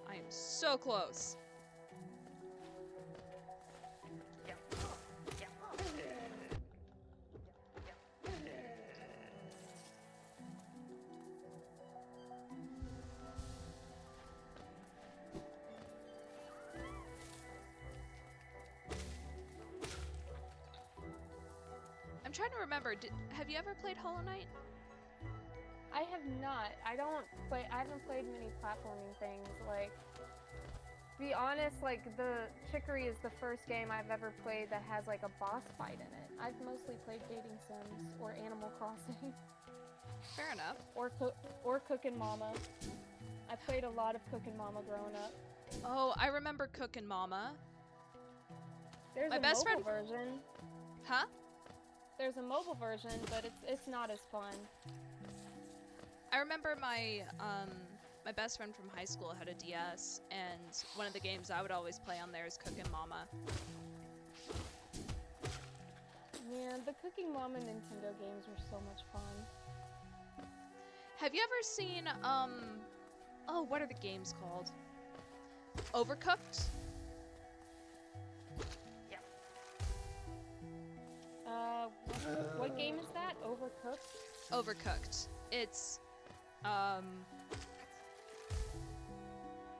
I am so close. I'm trying to remember, have you ever played Hollow Knight? I have not. I haven't played many platforming things. Like, to be honest, like, the Chicory is the first game I've ever played that has, like, a boss fight in it. I've mostly played dating sims or Animal Crossing. Fair enough. Or Cookin' Mama. I played a lot of Cookin' Mama growing up. Oh, I remember Cookin' Mama. There's My a best mobile friend... version. Huh? There's a mobile version, but it's not as fun. I remember my my best friend from high school had a DS, and one of the games I would always play on there is Cookin' Mama. Yeah, the Cooking Mama Nintendo games were so much fun. Have you ever seen oh, what are the games called? Overcooked? What game is that? Overcooked? Overcooked. It's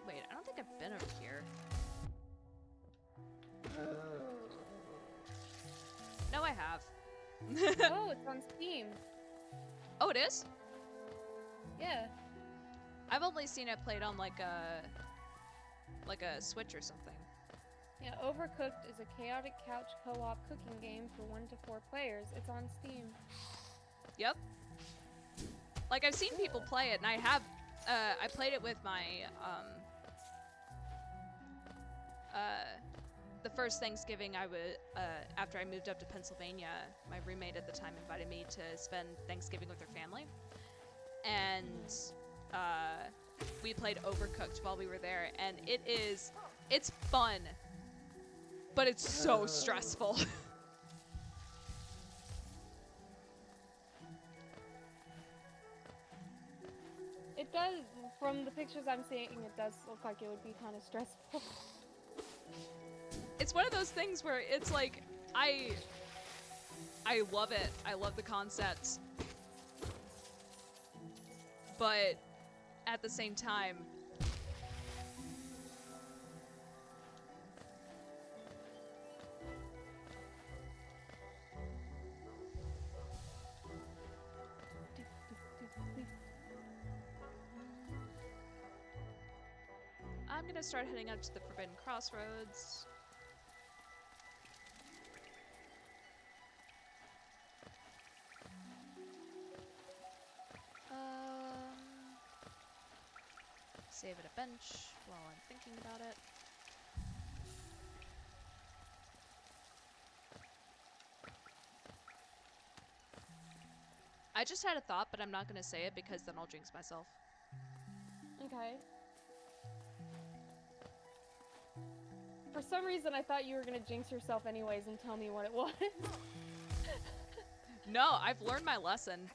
wait, I don't think I've been over here. No, I have. Oh, it's on Steam. Oh, it is? Yeah. I've only seen it played on like a Switch or something. Yeah, Overcooked is a chaotic couch co-op cooking game for 1 to 4 players. It's on Steam. Yep. Like, I've seen people play it, and I have, I played it with my, the first Thanksgiving I would, after I moved up to Pennsylvania, my roommate at the time invited me to spend Thanksgiving with her family. And, we played Overcooked while we were there, and it's fun, but it's so stressful. It does, from the pictures I'm seeing, it does look like it would be kind of stressful. It's one of those things where it's like, I love it. I love the concept. But at the same time, I'm gonna start heading up to the Forbidden Crossroads. Save at a bench while I'm thinking about it. I just had a thought, but I'm not gonna say it because then I'll jinx myself. Okay. For some reason, I thought you were gonna jinx yourself anyways and tell me what it was. No, I've learned my lesson.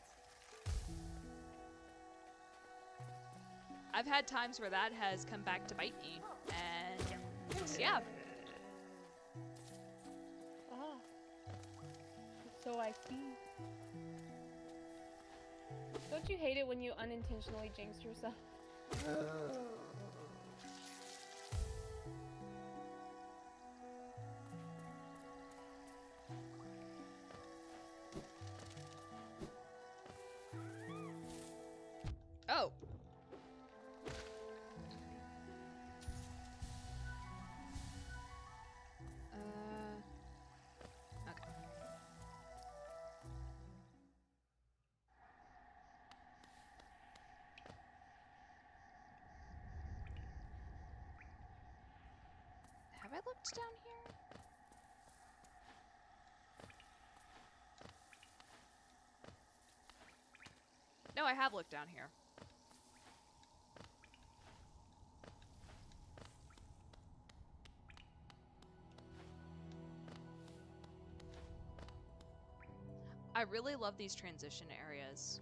I've had times where that has come back to bite me, and yeah. Ah. So I see. Don't you hate it when you unintentionally jinx yourself? Oh. Okay. Have I looked down here? No, I have looked down here. I really love these transition areas.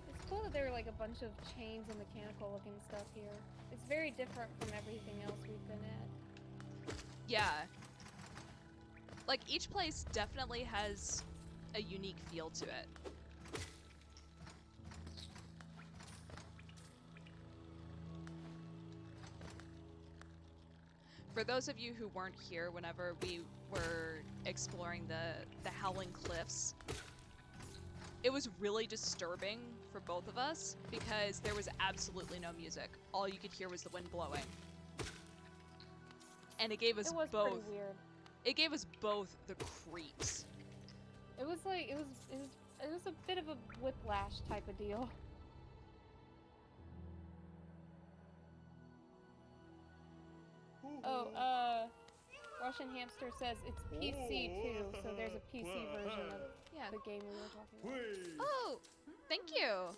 It's cool that there are like a bunch of chains and mechanical looking stuff here. It's very different from everything else we've been at. Yeah. Like, each place definitely has a unique feel to it. For those of you who weren't here whenever we were exploring the Howling Cliffs, it was really disturbing for both of us because there was absolutely no music. All you could hear was the wind blowing. And it gave us both. Pretty weird. It gave us both the creeps. It was like it was a bit of a whiplash type of deal. Oh, Russian Hamster says it's PC too, so there's a PC version of the game we were talking about. Oh, thank you.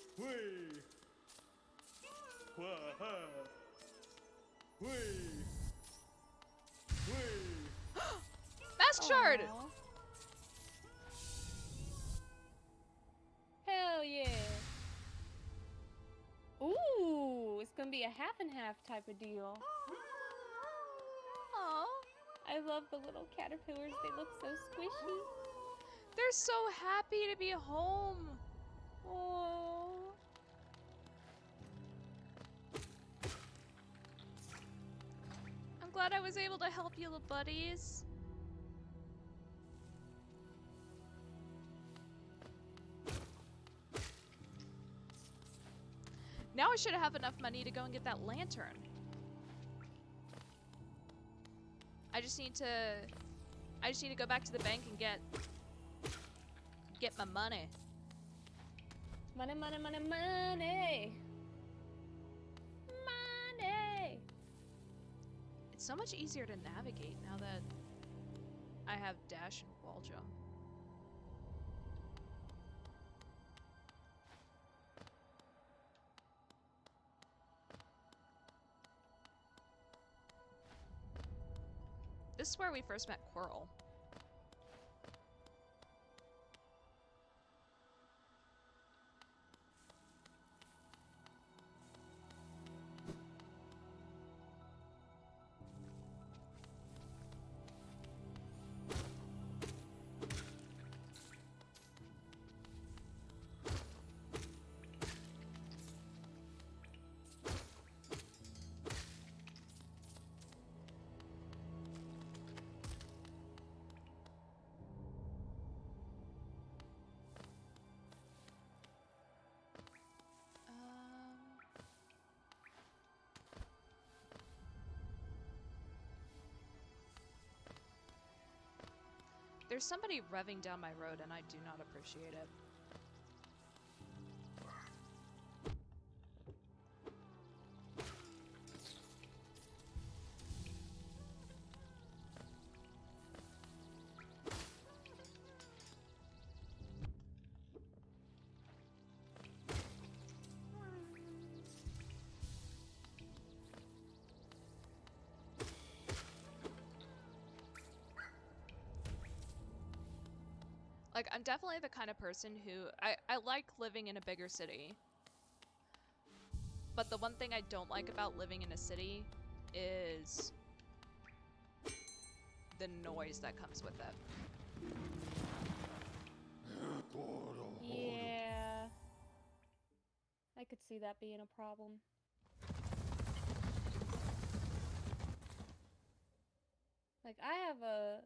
Mask shard. Hell yeah. Ooh, it's gonna be a half and half type of deal. Aww. I love the little caterpillars. They look so squishy. They're so happy to be home. Oh. I'm glad I was able to help you, little buddies. Now I should have enough money to go and get that lantern. I just need to go back to the bank and get my money. Money, money, money, money. Money. It's so much easier to navigate now that I have dash and wall jump. This is where we first met Coral. There's somebody revving down my road and I do not appreciate it. Like, I'm definitely the kind of person who... I like living in a bigger city. But the one thing I don't like about living in a city is the noise that comes with it. Yeah. I could see that being a problem. Like, I have a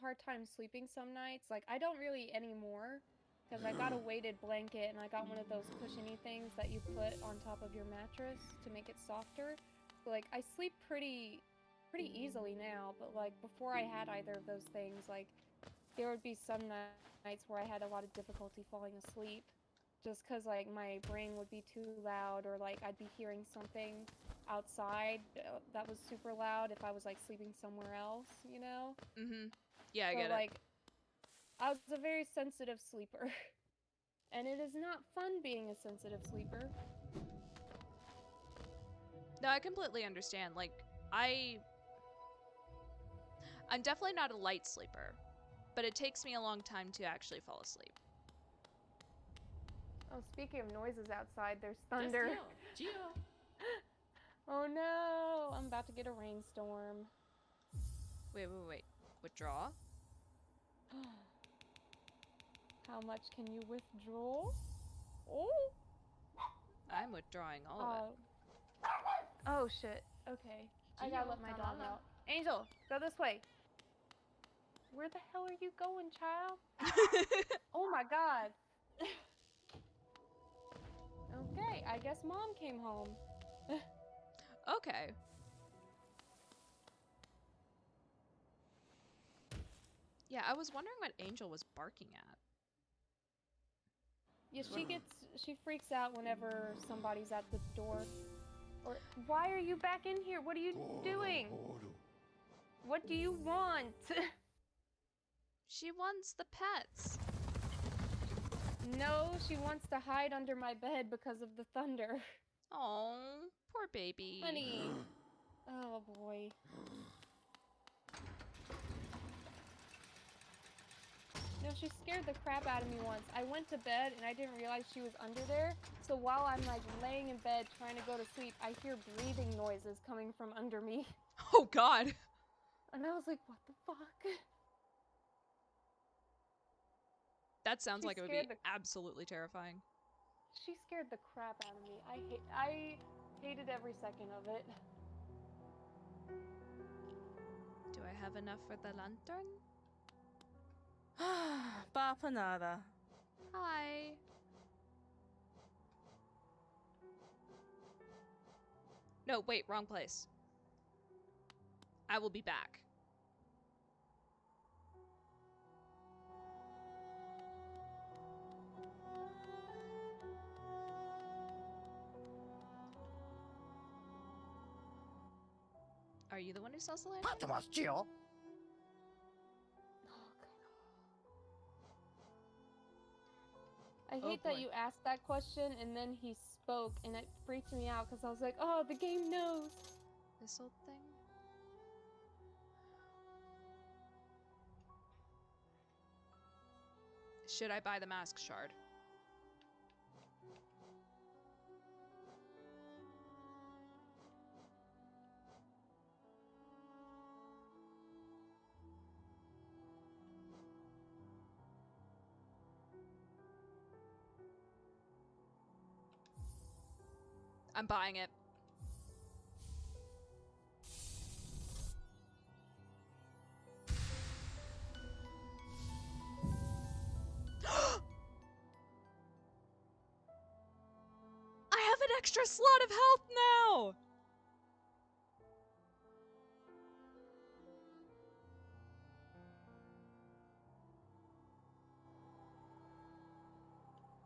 hard time sleeping some nights. Like, I don't really anymore, because I got a weighted blanket and I got one of those cushiony things that you put on top of your mattress to make it softer. So, like, I sleep pretty easily now, but like before I had either of those things, like there would be some nights where I had a lot of difficulty falling asleep just because like my brain would be too loud, or like I'd be hearing something outside that was super loud if I was like sleeping somewhere else, you know? Yeah, I get like, it. I was a very sensitive sleeper. And it is not fun being a sensitive sleeper. No, I completely understand. Like, I'm definitely not a light sleeper, but it takes me a long time to actually fall asleep. Oh, speaking of noises outside, there's thunder. Gio. Oh no, I'm about to get a rainstorm. Wait. Withdraw? How much can you withdraw? Oh! I'm withdrawing all of it. Oh shit, okay. I gotta let my dog out. Angel, go this way. Where the hell are you going, child? Oh my god. Okay, I guess mom came home. Okay. Yeah, I was wondering what Angel was barking at. Yeah, she freaks out whenever somebody's at the door. Or, why are you back in here? What are you doing? What do you want? She wants the pets. No, she wants to hide under my bed because of the thunder. Oh, poor baby. Honey. Oh boy. No, she scared the crap out of me once. I went to bed and I didn't realize she was under there. So while I'm like laying in bed trying to go to sleep, I hear breathing noises coming from under me. Oh god. And I was like, what the fuck? That sounds like it would be absolutely terrifying. She scared the crap out of me. I hated every second of it. Do I have enough for the lantern? Bapanada. Hi. No, wait, wrong place. I will be back. Are you the one who sells the lantern? I hate that you asked that question and then he spoke and it freaked me out because I was like, oh, the game knows. This old thing? Should I buy the mask shard? I'm buying it. I have an extra slot of health now!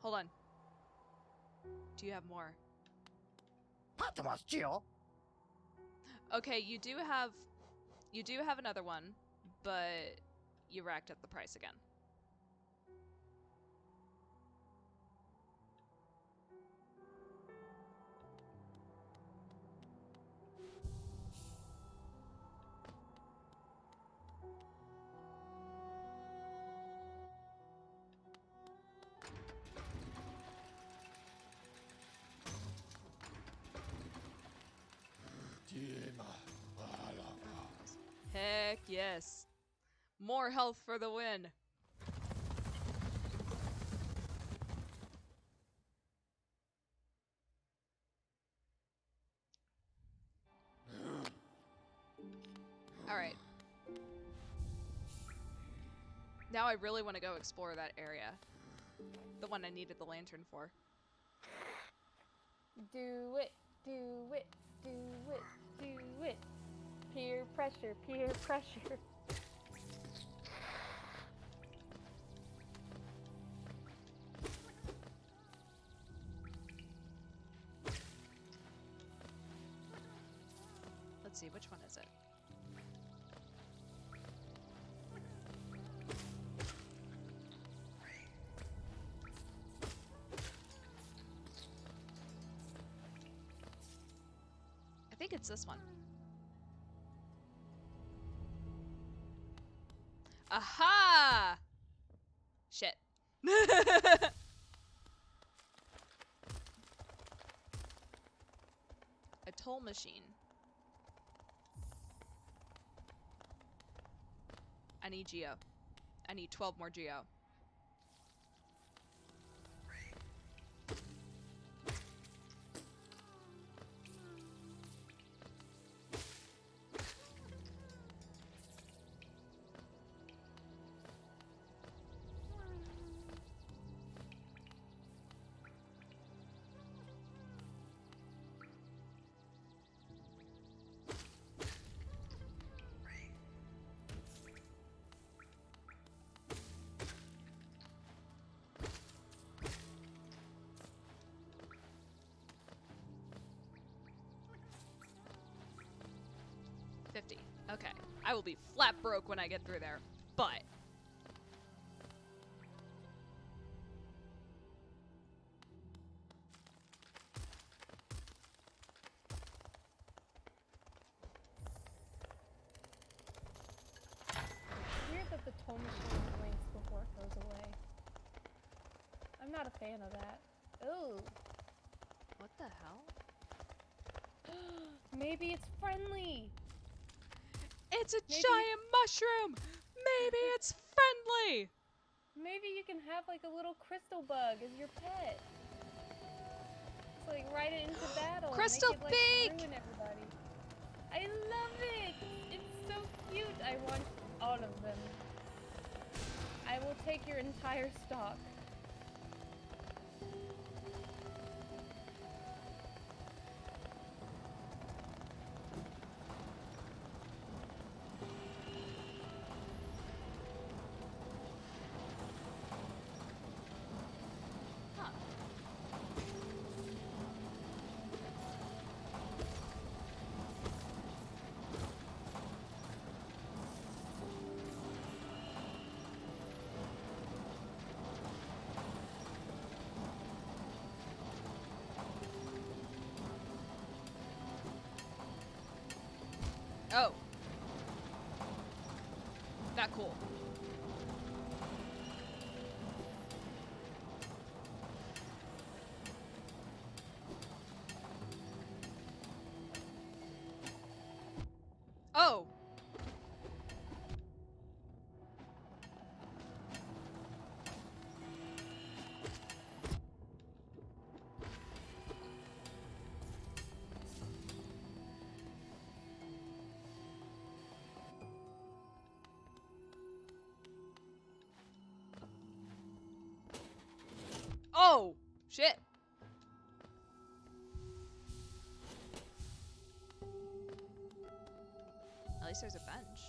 Hold on. Do you have more? Okay, you do have another one, but you racked up the price again. Heck yes. More health for the win. Alright. Now I really want to go explore that area. The one I needed the lantern for. Do it, do it, do it, do it. Peer pressure, peer pressure. Let's see, which one is it? I think it's this one. Aha! Shit. A toll machine. I need Geo. I need 12 more Geo. Okay, I will be flat broke when I get through there, but... It's weird that the toll machine blinks before it goes away. I'm not a fan of that. Ooh. What the hell? Maybe it's friendly! It's a giant mushroom! Maybe it's friendly! Maybe you can have like a little crystal bug as your pet. It's like ride it into battle. Crystal and make it, like, beak! ruin everybody. I love it! It's so cute! I want all of them. I will take your entire stock. Oh. Not cool. Oh. Oh, shit. At least there's a bench.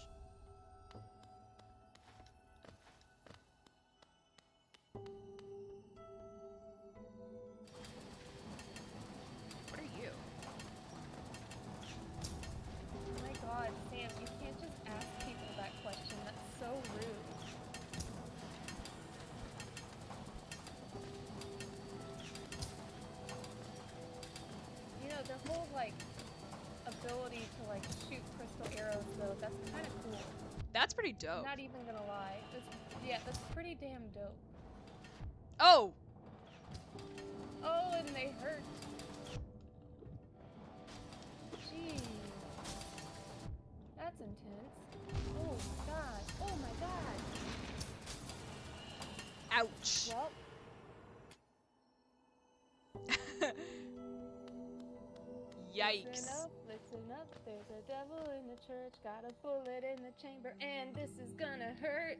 What are you? Oh my god, Sam, you can't just ask people that question. That's so rude. You know, their whole, like, ability to, like, shoot crystal arrows, though, that's kind of cool. That's pretty dope. I'm not even gonna lie. That's pretty damn dope. Oh! Oh, and they hurt. Jeez. that's intense. Oh my god. Oh my god. Ouch. Well. Yikes. Listen up. There's a devil in the church, got a bullet in the chamber, and this is gonna hurt.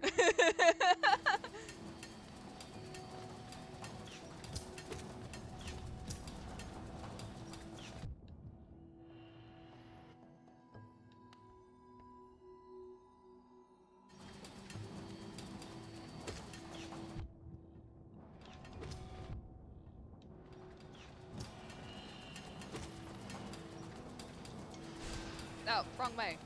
Oh, wrong way.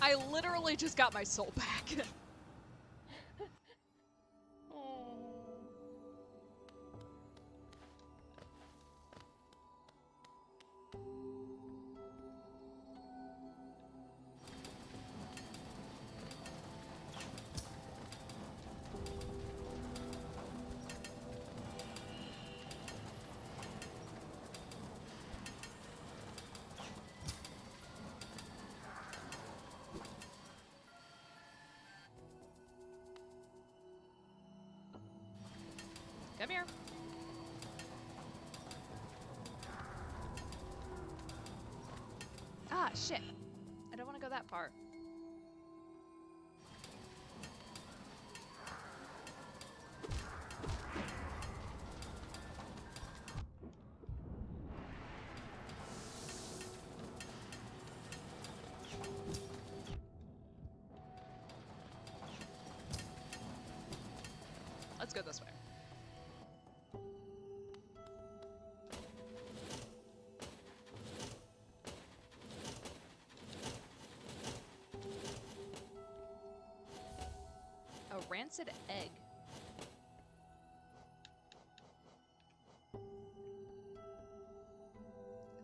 I literally just got my soul back. Come here. Ah, shit. I don't want to go that far. Let's go this way. A rancid egg.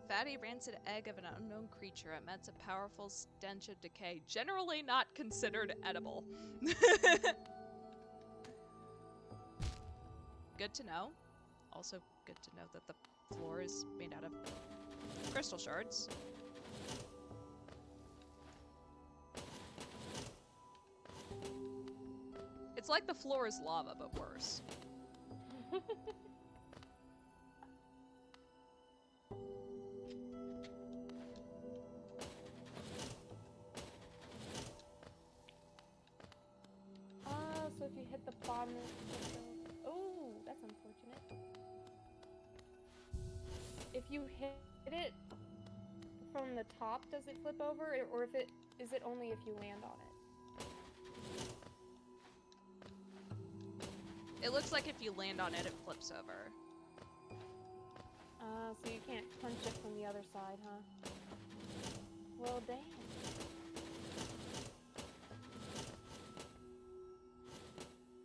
Fatty rancid egg of an unknown creature emits a powerful stench of decay, generally not considered edible. Good to know. Also good to know that the floor is made out of crystal shards. It's like the floor is lava, but worse. So if you hit the bottom, oh, that's unfortunate. If you hit it from the top, does it flip over, or is it only if you land on it? It looks like if you land on it, it flips over. So you can't punch it from the other side, huh? Well, damn.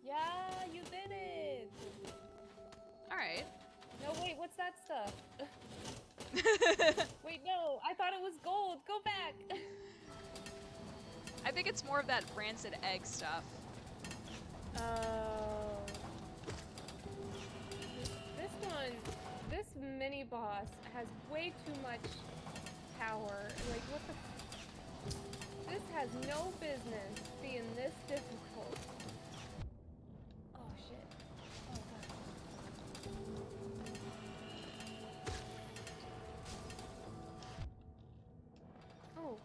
Yeah, you did it! Alright. No, wait, what's that stuff? Wait, no, I thought it was gold. Go back! I think it's more of that rancid egg stuff. This mini boss has way too much power. Like, what the? This has no business being this difficult. Oh shit. Oh god. Oh.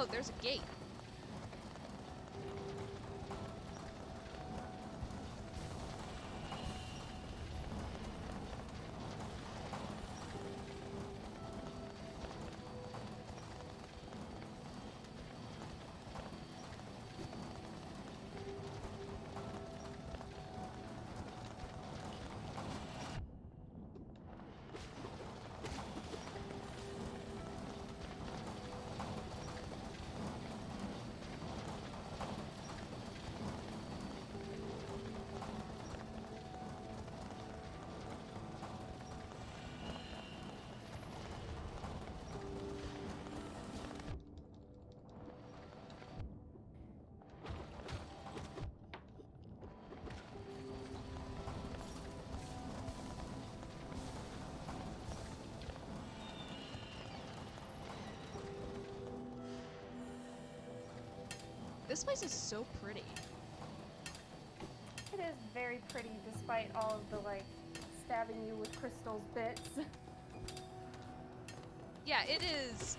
Oh, there's a gate. This place is so pretty. It is very pretty despite all of the, like, stabbing you with crystals bits. Yeah, it is.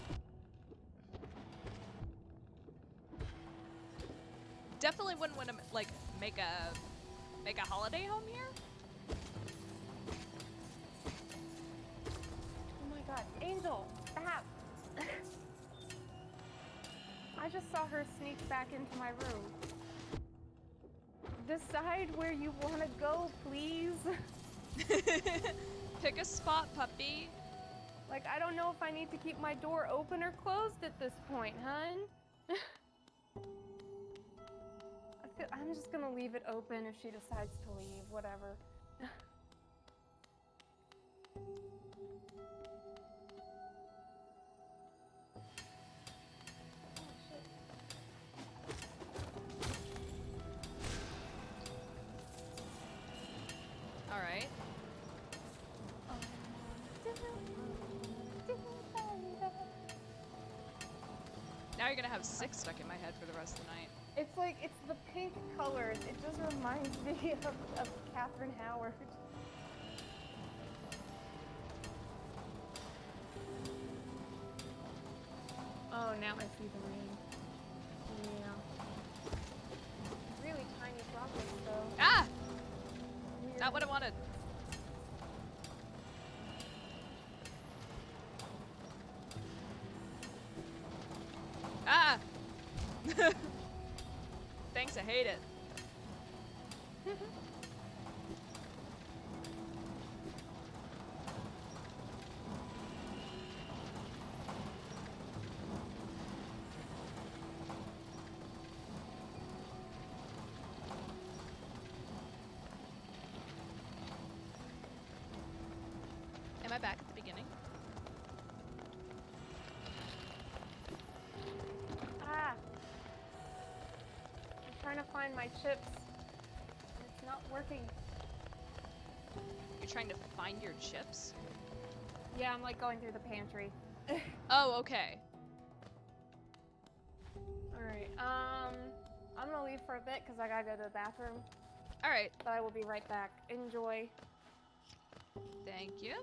Definitely wouldn't want to, like, make a holiday home here. Oh my god, Angel! Stop! I just saw her sneak back into my room. Decide where you want to go, please. Pick a spot, puppy. Like, I don't know if I need to keep my door open or closed at this point, hun. I'm just gonna leave it open if she decides to leave, whatever. Alright. Now you're gonna have 6 stuck in my head for the rest of the night. It's like, it's the pink colors. It just reminds me of Catherine Howard. Oh, now I see the ring. Yeah. Really tiny droplets, though. Ah! Weird. Not what I wanted. Ah! Thanks, I hate it. Am I back at the beginning? Ah! I'm trying to find my chips. It's not working. You're trying to find your chips? Yeah, I'm like going through the pantry. Oh, okay. Alright, I'm gonna leave for a bit because I gotta go to the bathroom. Alright. But I will be right back. Enjoy. Thank you.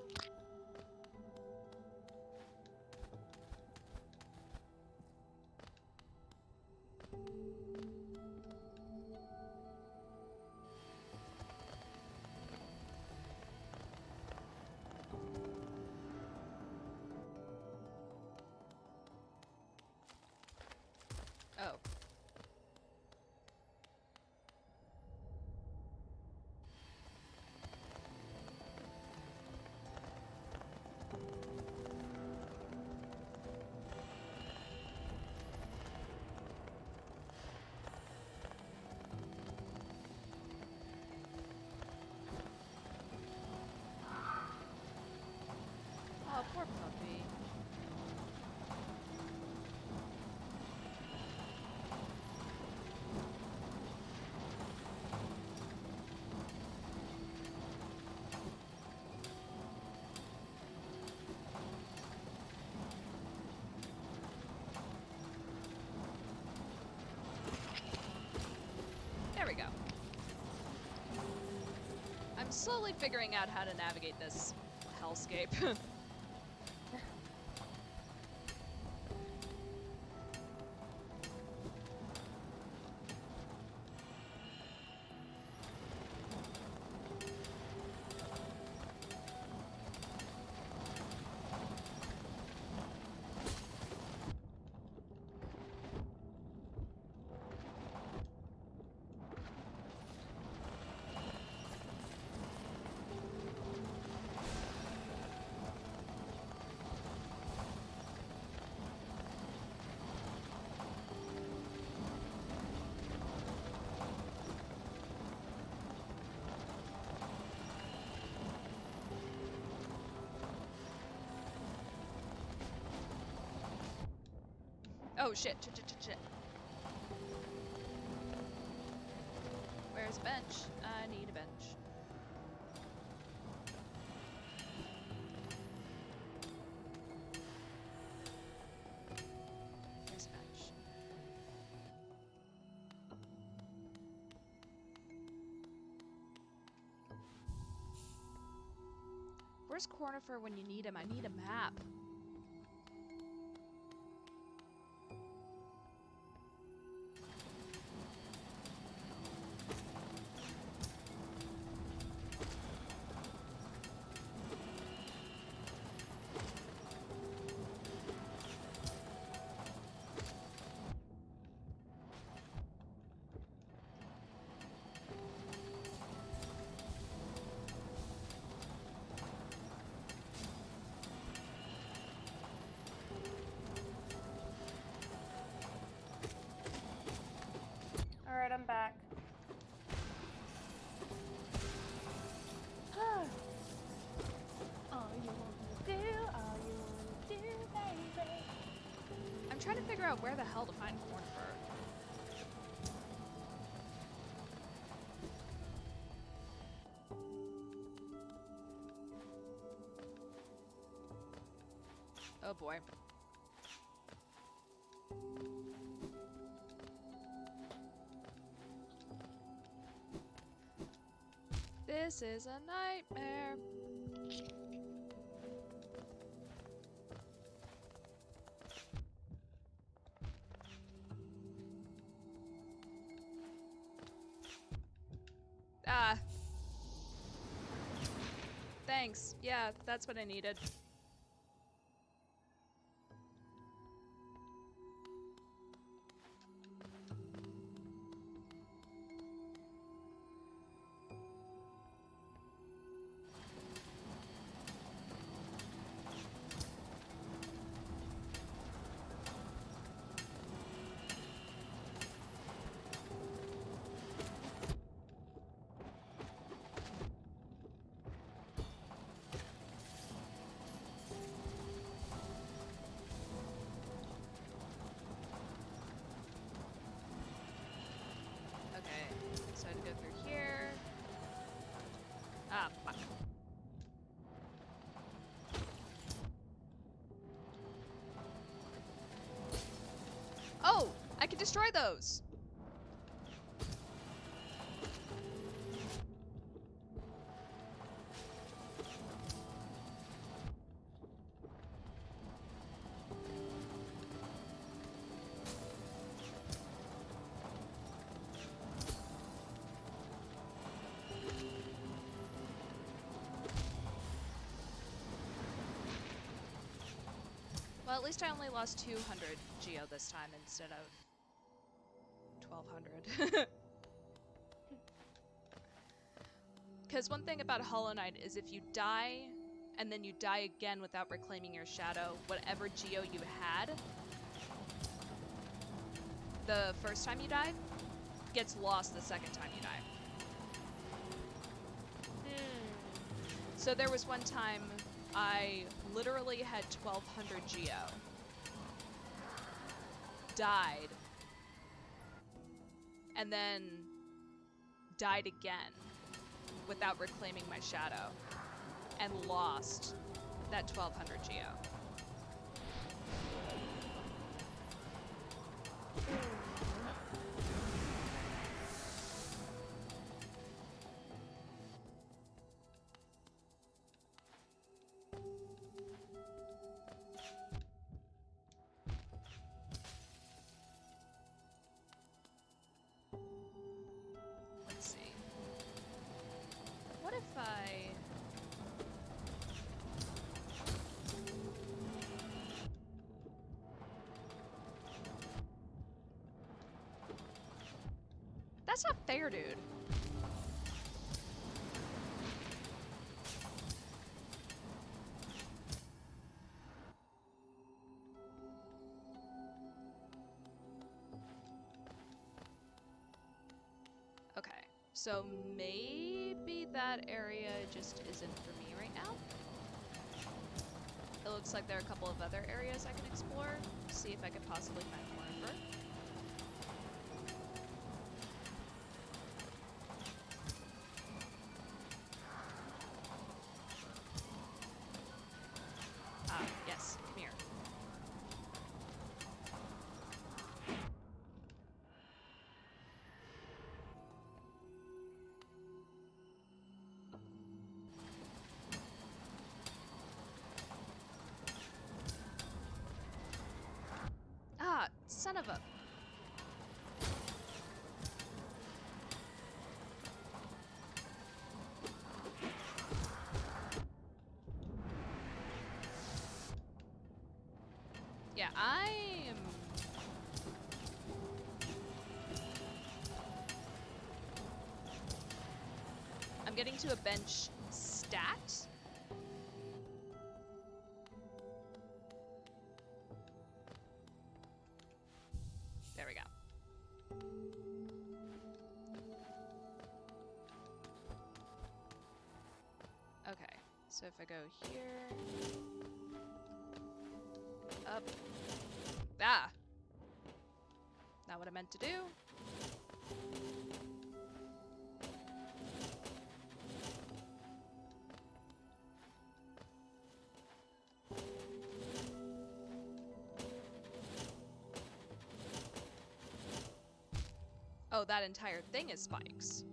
Oh. Oh, poor puppy. There we go. I'm slowly figuring out how to navigate this hellscape. Oh, shit. Shit. Where's a bench? I need a bench. There's a bench. Where's Cornifer when you need him? I need a map. Alright, I'm back. All you wanna do, baby. I'm trying to figure out where the hell to find Cornifer. Oh boy. This is a nightmare. Ah. Thanks. Yeah, that's what I needed. So I had to go through here. Ah, fuck. Oh! I can destroy those! Well, at least I only lost 200 Geo this time instead of 1,200. Because one thing about Hollow Knight is if you die, and then you die again without reclaiming your shadow, whatever Geo you had the first time you died gets lost the second time you die. So there was one time I literally had 1,200 Geo, died, and then died again without reclaiming my shadow, and lost that 1,200 Geo. Let's see. What if I... That's not fair, dude. Okay, so maybe that area just isn't for me right now. It looks like there are a couple of other areas I can explore, see if I could possibly find more. over. Ah, yes, come here. Ah, son of a... Yeah, I'm getting to a bench stat. There we go. Okay, so if I go here, up, ah, not what I meant to do. Oh, that entire thing is spikes.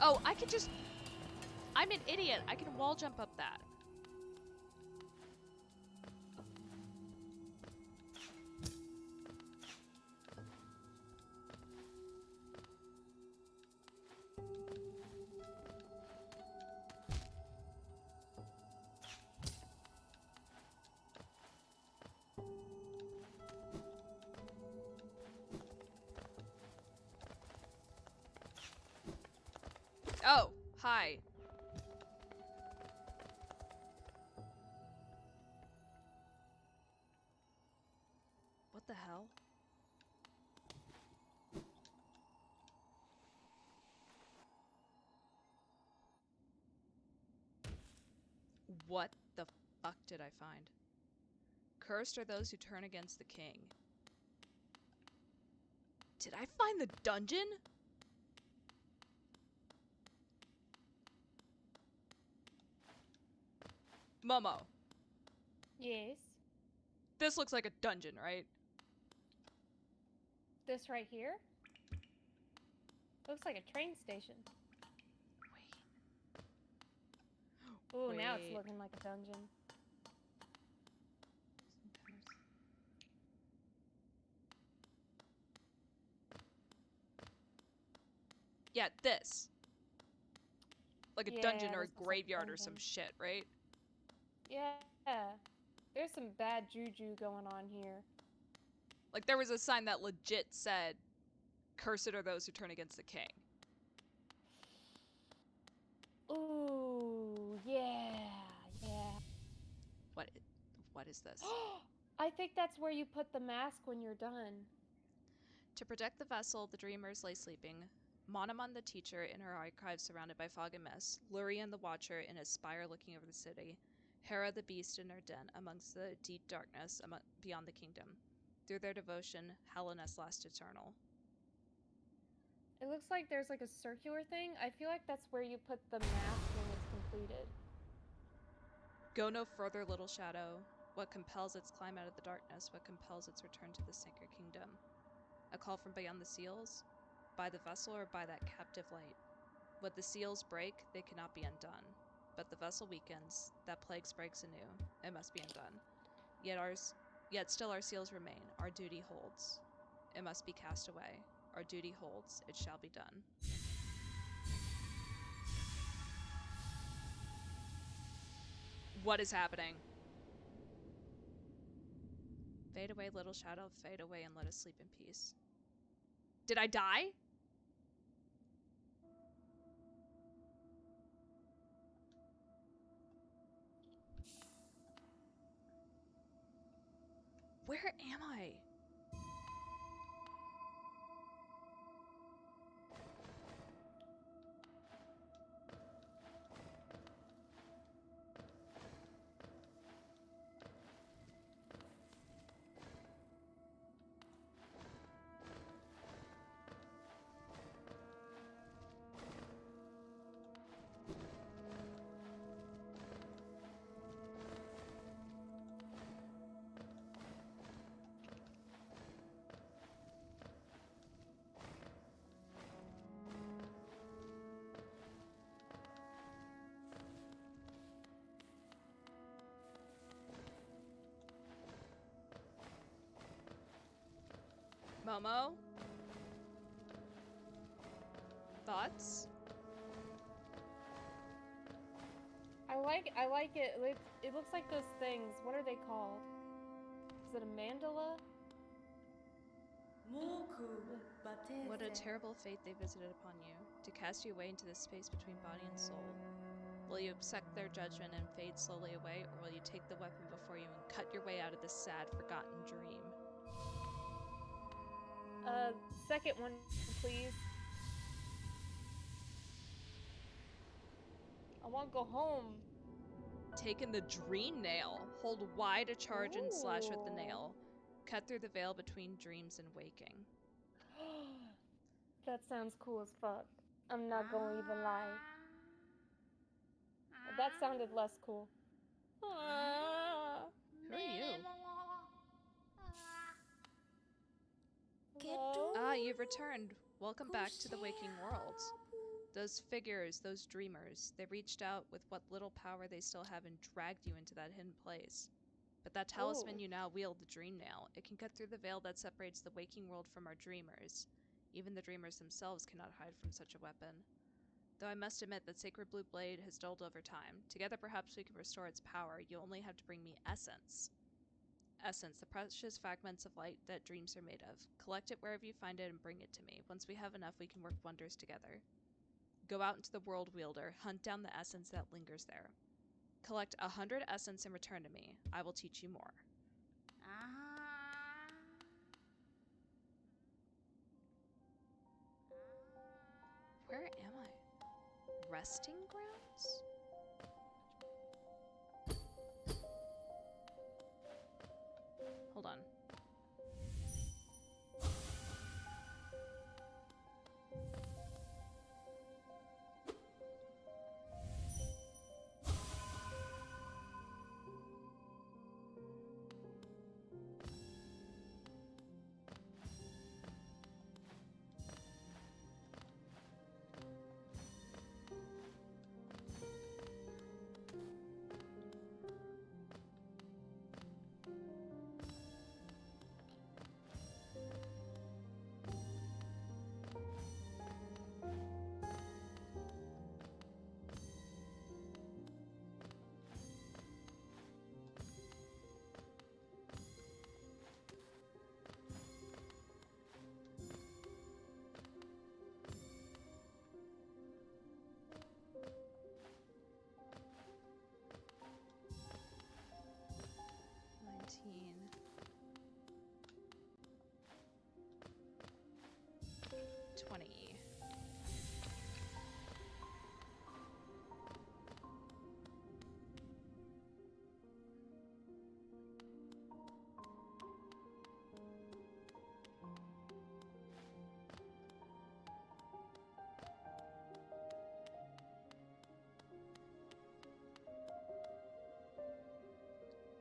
Oh, I could just... I'm an idiot. I can wall jump up that. Oh, hi. What the hell? What the fuck did I find? Cursed are those who turn against the king. Did I find the dungeon? Momo, Yes. this looks like a dungeon, right? This right here? Looks like a train station. Wait. Ooh, now it's Wait. looking like a dungeon. Yeah, this. Like a Yeah, dungeon or a this looks like a graveyard or some dungeon. shit, right? Yeah. There's some bad juju going on here. Like there was a sign that legit said, "Cursed are those who turn against the king." Ooh, yeah, yeah. What is this? I think that's where you put the mask when you're done. To protect the vessel, the dreamers lay sleeping. Monomon the teacher in her archive surrounded by fog and mist. Lurian the watcher in his spire looking over the city. Hera the beast in her den amongst the deep darkness beyond the kingdom. Through their devotion, Helenus last eternal. It looks like there's like a circular thing. I feel like that's where you put the mask when it's completed. Go no further, little shadow. What compels its climb out of the darkness? What compels its return to the Sinker Kingdom? A call from beyond the seals? By the vessel or by that captive light? What the seals break, they cannot be undone. But the vessel weakens, that plague breaks anew. It must be undone. Yet still our seals remain. Our duty holds. It must be cast away. Our duty holds. It shall be done. What is happening? Fade away, little shadow, fade away and let us sleep in peace. Did I die? Where am I? Momo? Thoughts? I like it. It looks like those things. What are they called? Is it a mandala? What a terrible fate they visited upon you, to cast you away into the space between body and soul. Will you accept their judgment and fade slowly away, or will you take the weapon before you and cut your way out of this sad, forgotten dream? Second one, please. I want to go home. Taken the dream nail. Hold Y to charge and slash with the nail. Cut through the veil between dreams and waking. That sounds cool as fuck. I'm not gonna even lie. That sounded less cool. Who are you? Ah, you've returned. Welcome back to the waking world. Those figures, those dreamers, they reached out with what little power they still have and dragged you into that hidden place. But that talisman you now wield, the dream nail, it can cut through the veil that separates the waking world from our dreamers. Even the dreamers themselves cannot hide from such a weapon. Though I must admit that Sacred Blue Blade has dulled over time. Together perhaps we can restore its power. You only have to bring me essence. Essence, the precious fragments of light that dreams are made of. Collect it wherever you find it and bring it to me. Once we have enough, we can work wonders together. Go out into the world, Wielder. Hunt down the essence that lingers there. Collect 100 essence and return to me. I will teach you more. Where am I? Resting grounds? Hold on.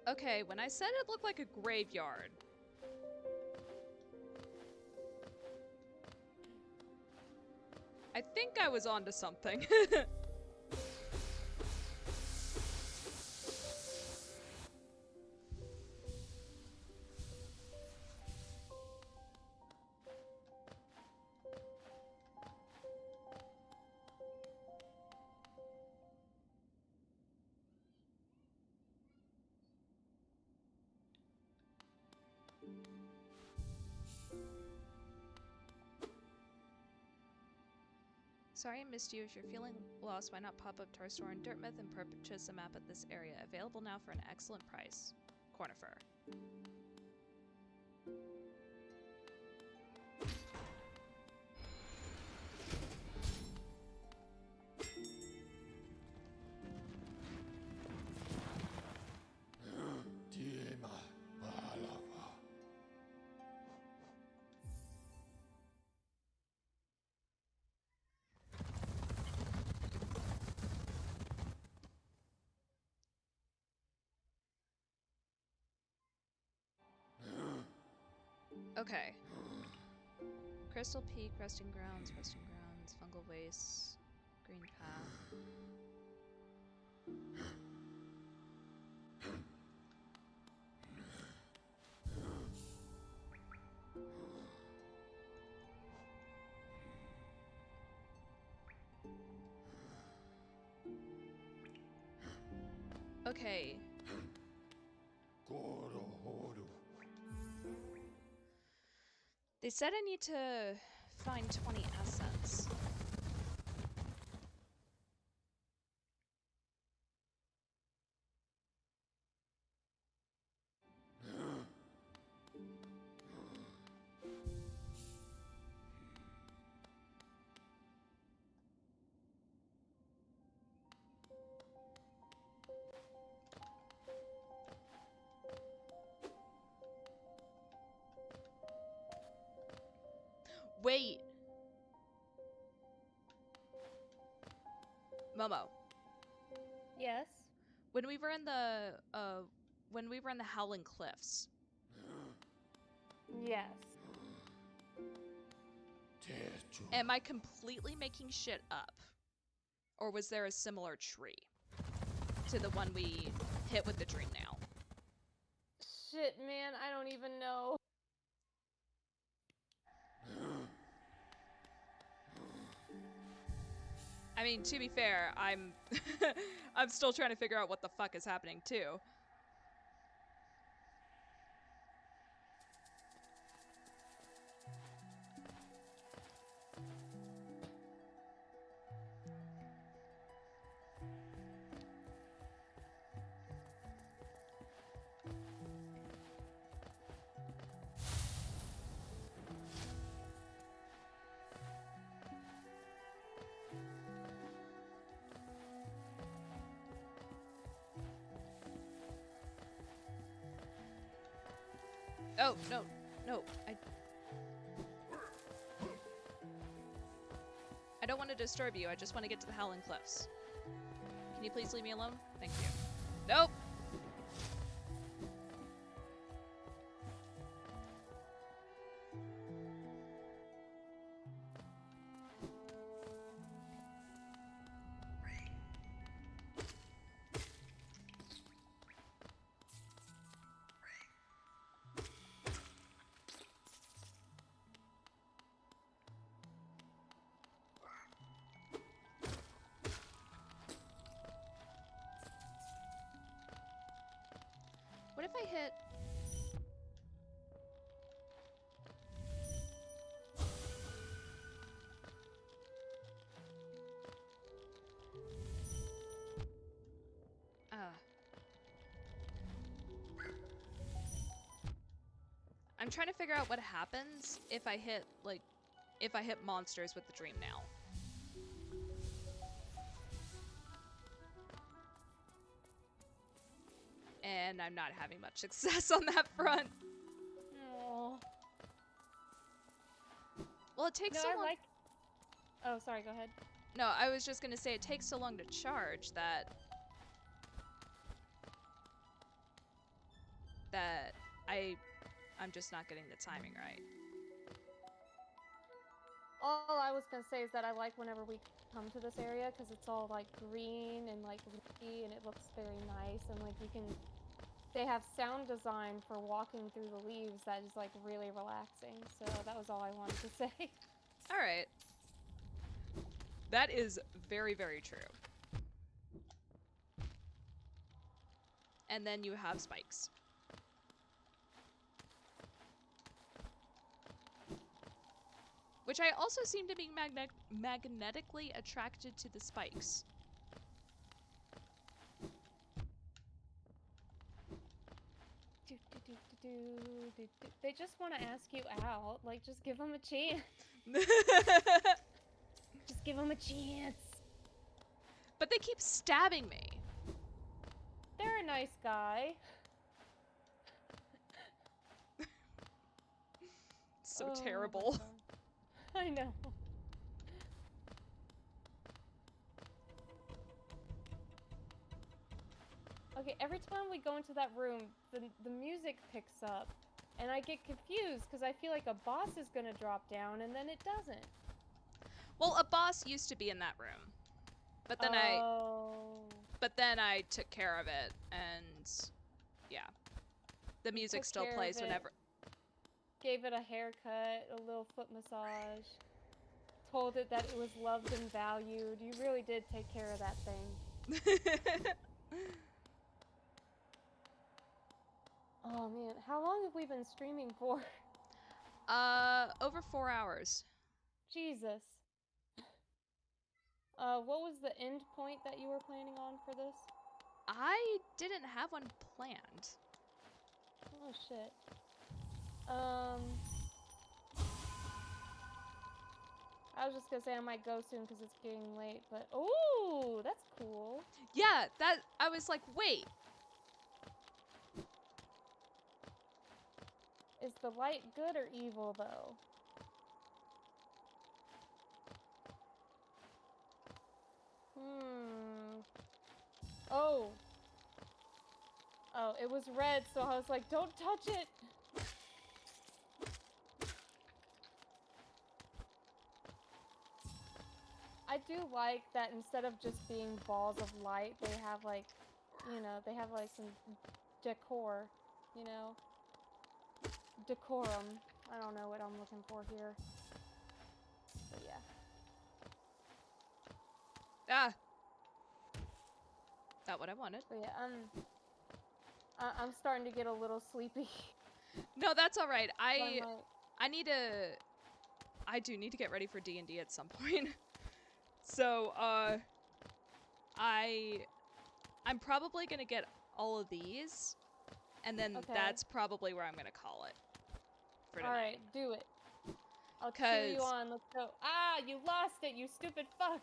Okay, when I said it looked like a graveyard. I think I was onto something. Sorry I missed you. If you're feeling lost, why not pop up to our store in Dirtmouth and purchase a map of this area. Available now for an excellent price. Cornifer. Okay. Crystal Peak, Resting Grounds, Fungal Wastes, Greenpath. Okay. They said I need to find 20 essence. Wait. Momo. Yes. When we were in the Howling Cliffs. Yes. Am I completely making shit up? Or was there a similar tree to the one we hit with the dream nail? Shit, man, I don't even know. I mean, to be fair, I'm I'm still trying to figure out what the fuck is happening too. Oh, no, no, I don't want to disturb you, I just want to get to the Howling Cliffs. Can you please leave me alone? Thank you. Nope! What if I hit... I'm trying to figure out what happens if I hit, like, if I hit monsters with the dream nail. And I'm not having much success on that front. Aww. Well, it takes so long. Oh, sorry, go ahead. No, I was just gonna say it takes so long to charge that I'm just not getting the timing right. All I was gonna say is that I like whenever we come to this area because it's all like green and like leafy and it looks very nice and like they have sound design for walking through the leaves that is like really relaxing. So that was all I wanted to say. All right. That is very, very true. And then you have spikes. Which I also seem to be magnetically attracted to the spikes. They just want to ask you out. Like, just give them a chance. Just give them a chance. But they keep stabbing me. They're a nice guy. So terrible. I know. Okay, every time we go into that room, the music picks up, and I get confused because I feel like a boss is gonna drop down, and then it doesn't. Well, a boss used to be in that room, but then I took care of it, and yeah, the music still plays whenever. Gave it a haircut, a little foot massage. Told it that it was loved and valued. You really did take care of that thing. Oh man, how long have we been streaming for? Over 4 hours. Jesus. What was the end point that you were planning on for this? I didn't have one planned. Oh shit. I was just gonna say I might go soon because it's getting late, but ooh, that's cool. Yeah, I was like, wait. Is the light good or evil though? Oh. Oh, it was red, so I was like, don't touch it! I do like that instead of just being balls of light, they have like, you know, they have like some decor, you know? Decorum. I don't know what I'm looking for here. But yeah. Ah. Not what I wanted. But yeah, I'm starting to get a little sleepy. No, that's all right. I do need to get ready for D&D at some point. So, I'm probably gonna get all of these, and then that's probably where I'm gonna call it for tonight. Alright, do it. I'll cheer you on. Let's go. Ah, you lost it, you stupid fuck!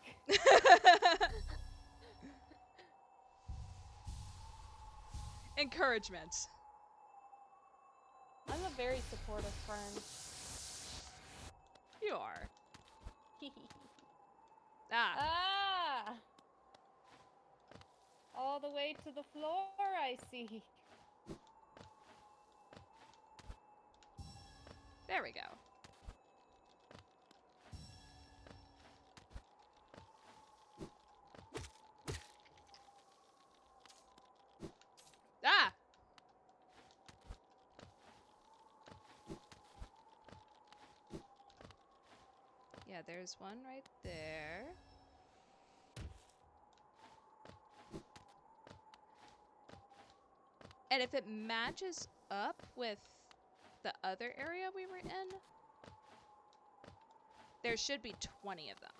Encouragement. I'm a very supportive friend. You are. Ah. All the way to the floor, I see. There we go. Ah! Yeah, there's one right there. And if it matches up with the other area we were in, there should be 20 of them.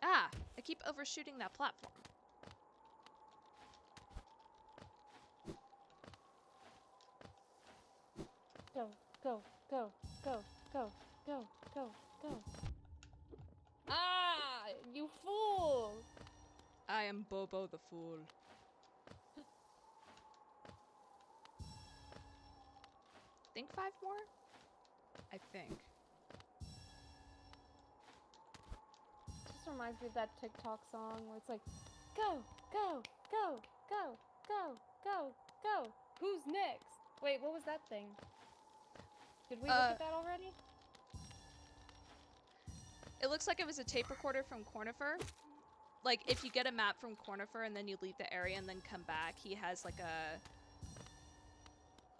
Ah, I keep overshooting that platform. Go, go, go, go, go, go, go, go. Ah, you fool! I am Bobo the Fool. Think 5 more? I think. This reminds me of that TikTok song where it's like, go, go, go, go, go, go, go. Who's next? Wait, what was that thing? Did we look at that already? It looks like it was a tape recorder from QueenofRavensMorgana. Like, if you get a map from QueenofRavensMorgana and then you leave the area and then come back, he has like a...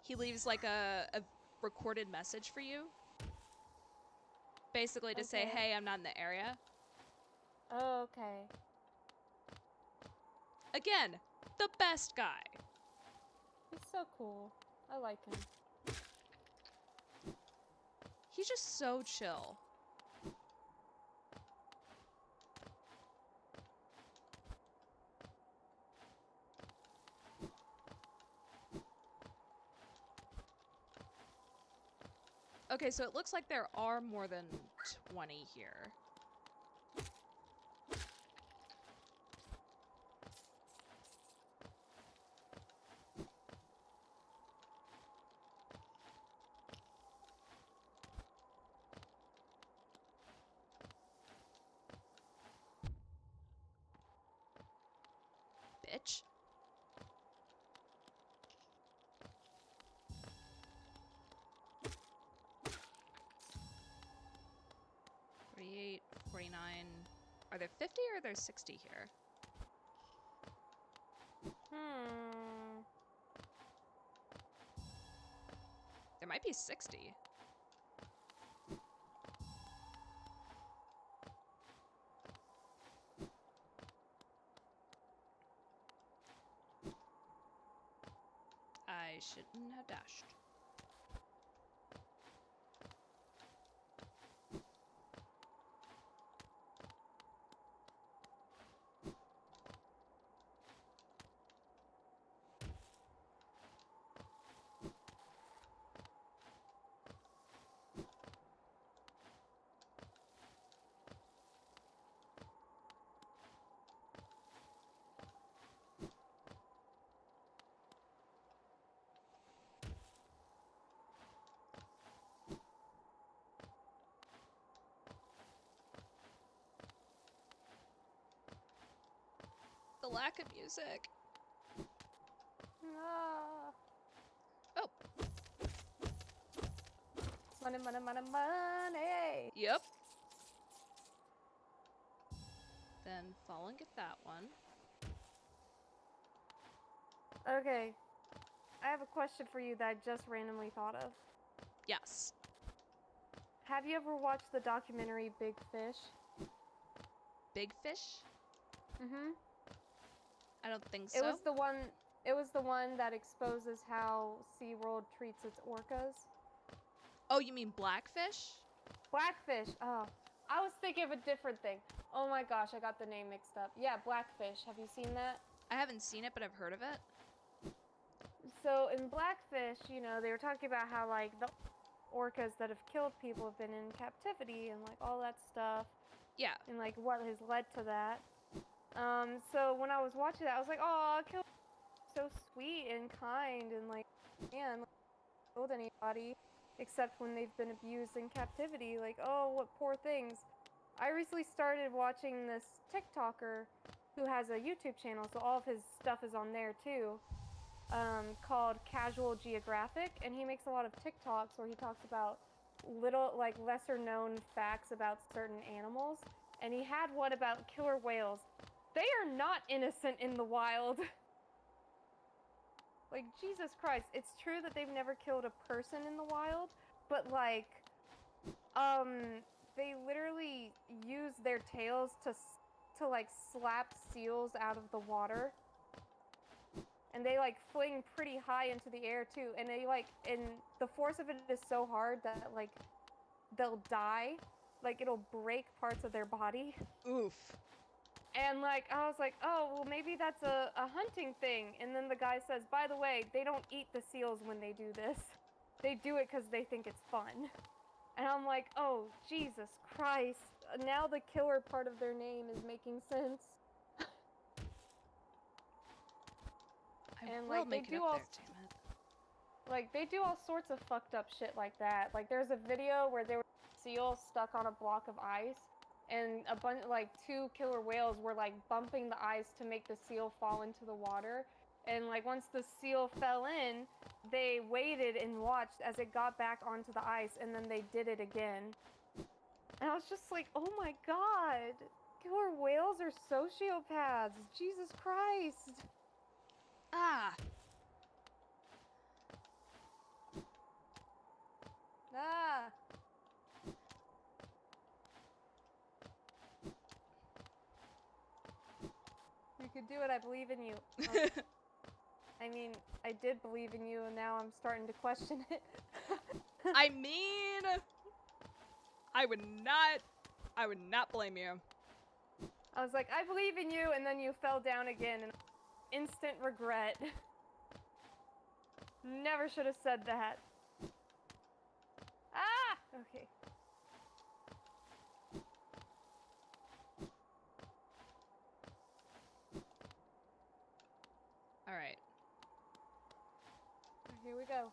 He leaves like a recorded message for you. Basically to say, hey, I'm not in the area. Oh, okay. Again, the best guy. He's so cool. I like him. He's just so chill. Okay, so it looks like there are more than 20 here. Bitch. Are there 50 or are there 60 here? There might be 60. I shouldn't have dashed. The lack of music. Ah. Oh. Money, money, money, money. Yep. Then fall and get that one. Okay. I have a question for you that I just randomly thought of. Yes. Have you ever watched the documentary Big Fish? Big fish? Mm-hmm. I don't think so. It was the one that exposes how SeaWorld treats its orcas. Oh, you mean blackfish? Blackfish. Oh, I was thinking of a different thing. Oh my gosh, I got the name mixed up. Yeah, Blackfish. Have you seen that? I haven't seen it, but I've heard of it. So in Blackfish, you know, they were talking about how like the orcas that have killed people have been in captivity and like all that stuff. Yeah. And like what has led to that. So when I was watching that, I was like, oh, kill so sweet and kind and like, man, like, killed anybody except when they've been abused in captivity. Like, oh, what poor things. I recently started watching this TikToker who has a YouTube channel, so all of his stuff is on there too, called Casual Geographic, and he makes a lot of TikToks where he talks about little, like, lesser known facts about certain animals, and he had one about killer whales. They are not innocent in the wild. Like, Jesus Christ, it's true that they've never killed a person in the wild, but like, they literally use their tails to like slap seals out of the water. And they like fling pretty high into the air too. And they like, and the force of it is so hard that like they'll die. Like it'll break parts of their body. Oof. And like, I was like, oh, well maybe that's a hunting thing. And then the guy says, by the way, they don't eat the seals when they do this. They do it because they think it's fun. And I'm like, oh, Jesus Christ. Now the killer part of their name is making sense. And like, they do all, like, they do all sorts of fucked up shit like that. Like, there's a video where there was a seal stuck on a block of ice, and a bunch, like, 2 killer whales were like bumping the ice to make the seal fall into the water. And like, once the seal fell in, they waited and watched as it got back onto the ice, and then they did it again. And I was just like, oh my god, killer whales are sociopaths. Jesus Christ. Ah. Ah. You could do it, I believe in you. I mean, I did believe in you, and now I'm starting to question it. I mean, I would not blame you. I was like, I believe in you, and then you fell down again, and instant regret. Never should have said that. Ah! Okay. All right. Here we go.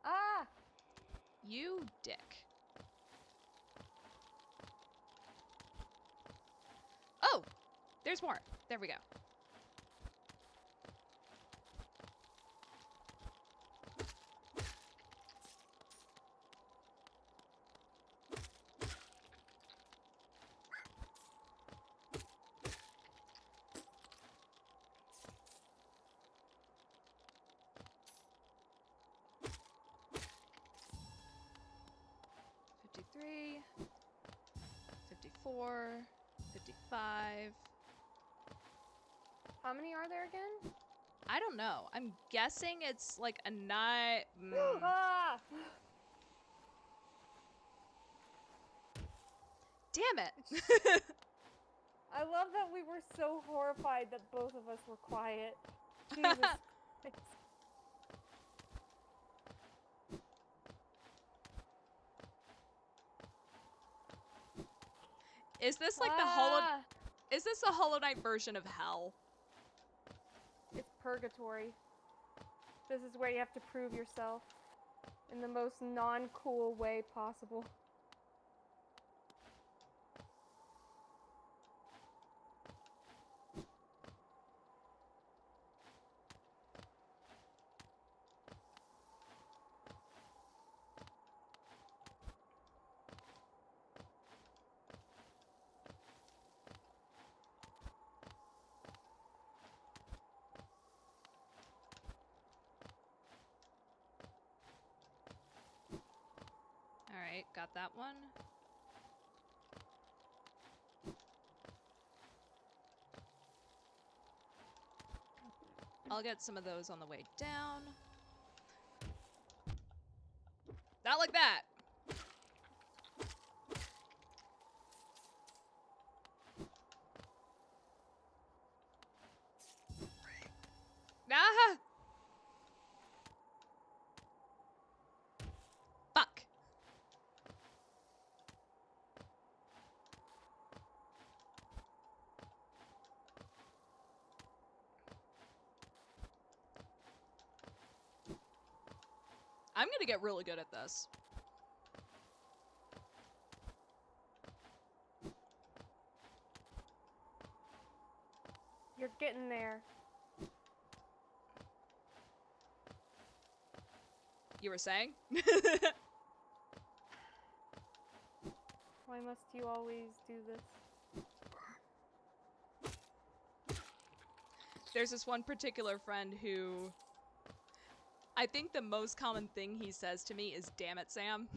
Ah! You dick. Oh! There's more. There we go. 54, 55. How many are there again? I don't know. I'm guessing it's like a nine. Ah! Damn it! I love that we were so horrified that both of us were quiet. Jesus Christ. Is this like the Hollow? Is this a Hollow Knight version of hell? It's purgatory. This is where you have to prove yourself in the most non-cool way possible. Alright, got that one. I'll get some of those on the way down. Not like that! Ah! Fuck! I'm gonna get really good at this. You're getting there. You were saying? Why must you always do this? There's this one particular friend who... I think the most common thing he says to me is, "Damn it, Sam."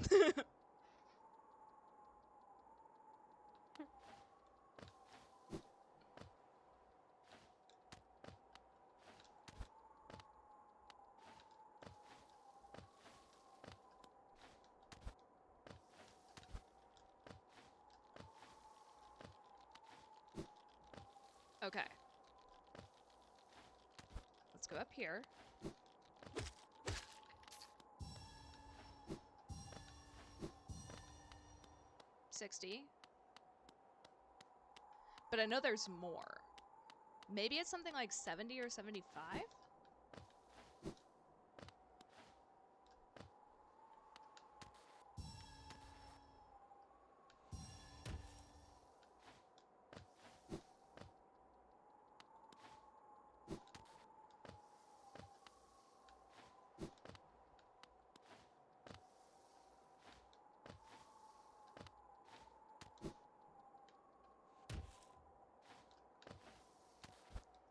Okay. Let's go up here. $60. But I know there's more. Maybe it's something like 70 or 75?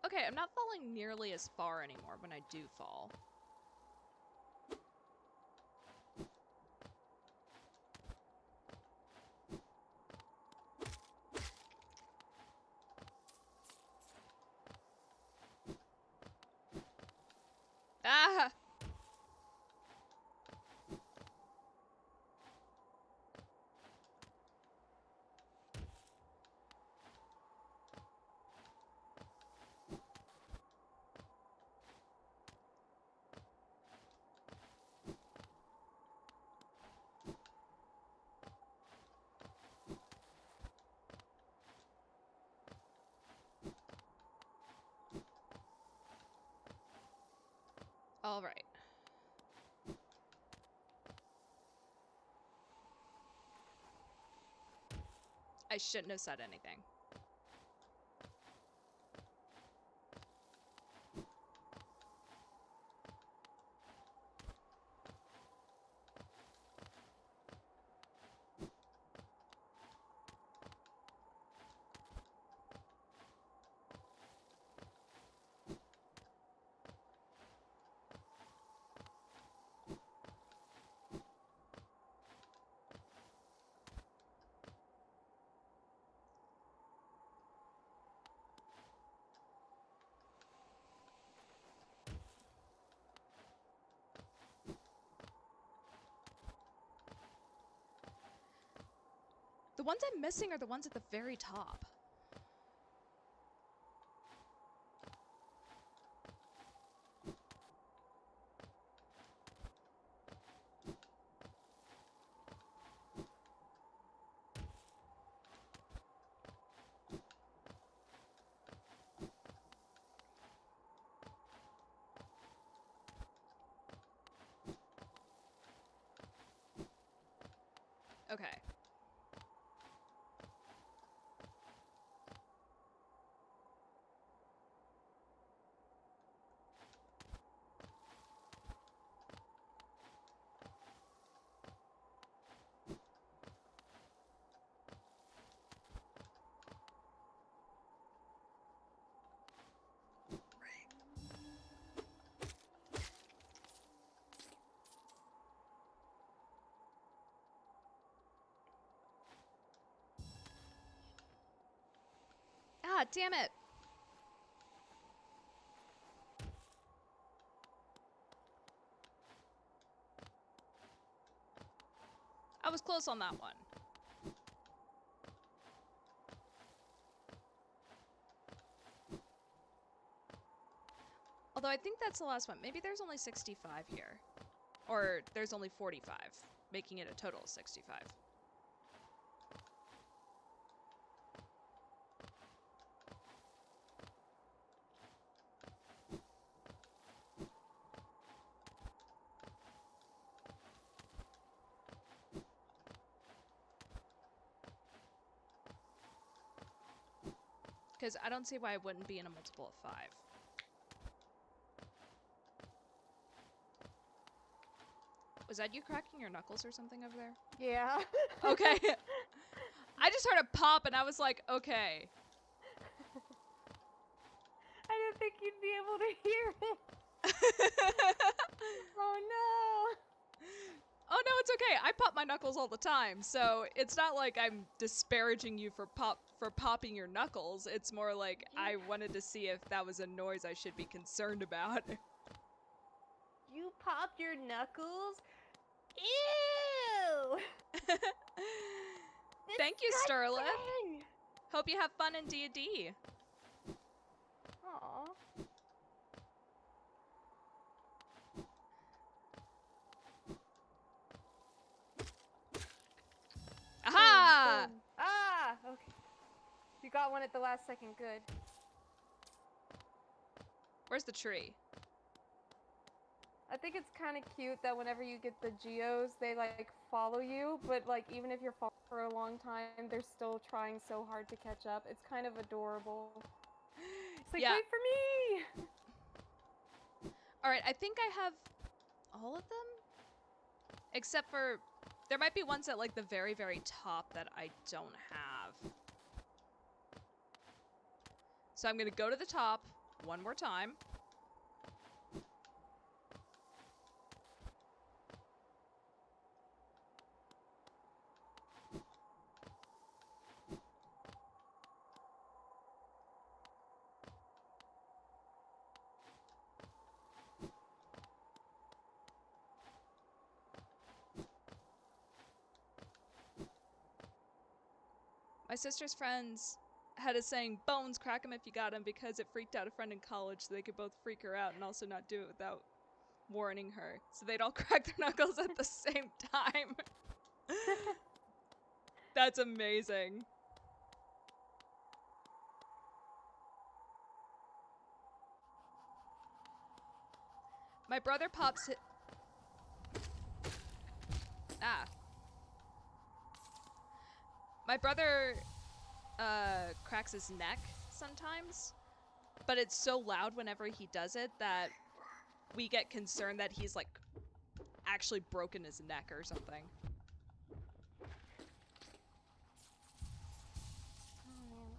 Okay, I'm not falling nearly as far anymore when I do fall. Ah! All right. I shouldn't have said anything. The ones I'm missing are the ones at the very top. Okay. Ah, damn it. I was close on that one. Although I think that's the last one. Maybe there's only 65 here. Or there's only 45, making it a total of 65. Because I don't see why it wouldn't be in a multiple of 5. Was that you cracking your knuckles or something over there? Yeah. Okay. I just heard a pop and I was like, okay. I didn't think you'd be able to hear it. Oh no. Oh no, it's okay. I pop my knuckles all the time, so it's not like I'm disparaging you for popping your knuckles. It's more like I wanted to see if that was a noise I should be concerned about. You popped your knuckles? Ew! Thank you, Sterling. Disgusting! Hope you have fun in D&D. Aw. Aha! Boom, boom. Ah! Okay. You got one at the last second. Good. Where's the tree? I think it's kind of cute that whenever you get the geos, they like follow you, but like even if you're following for a long time, they're still trying so hard to catch up. It's kind of adorable. It's like, Yeah. wait for me! Alright, I think I have all of them? Except for, there might be ones at like the very, very top that I don't have. So I'm gonna go to the top one more time. My sister's friends had a saying, "Bones, crack 'em if you got 'em," because it freaked out a friend in college, so they could both freak her out and also not do it without warning her. So they'd all crack their knuckles at the same time. That's amazing. My brother pops it. Ah. My brother cracks his neck sometimes, but it's so loud whenever he does it that we get concerned that he's like actually broken his neck or something.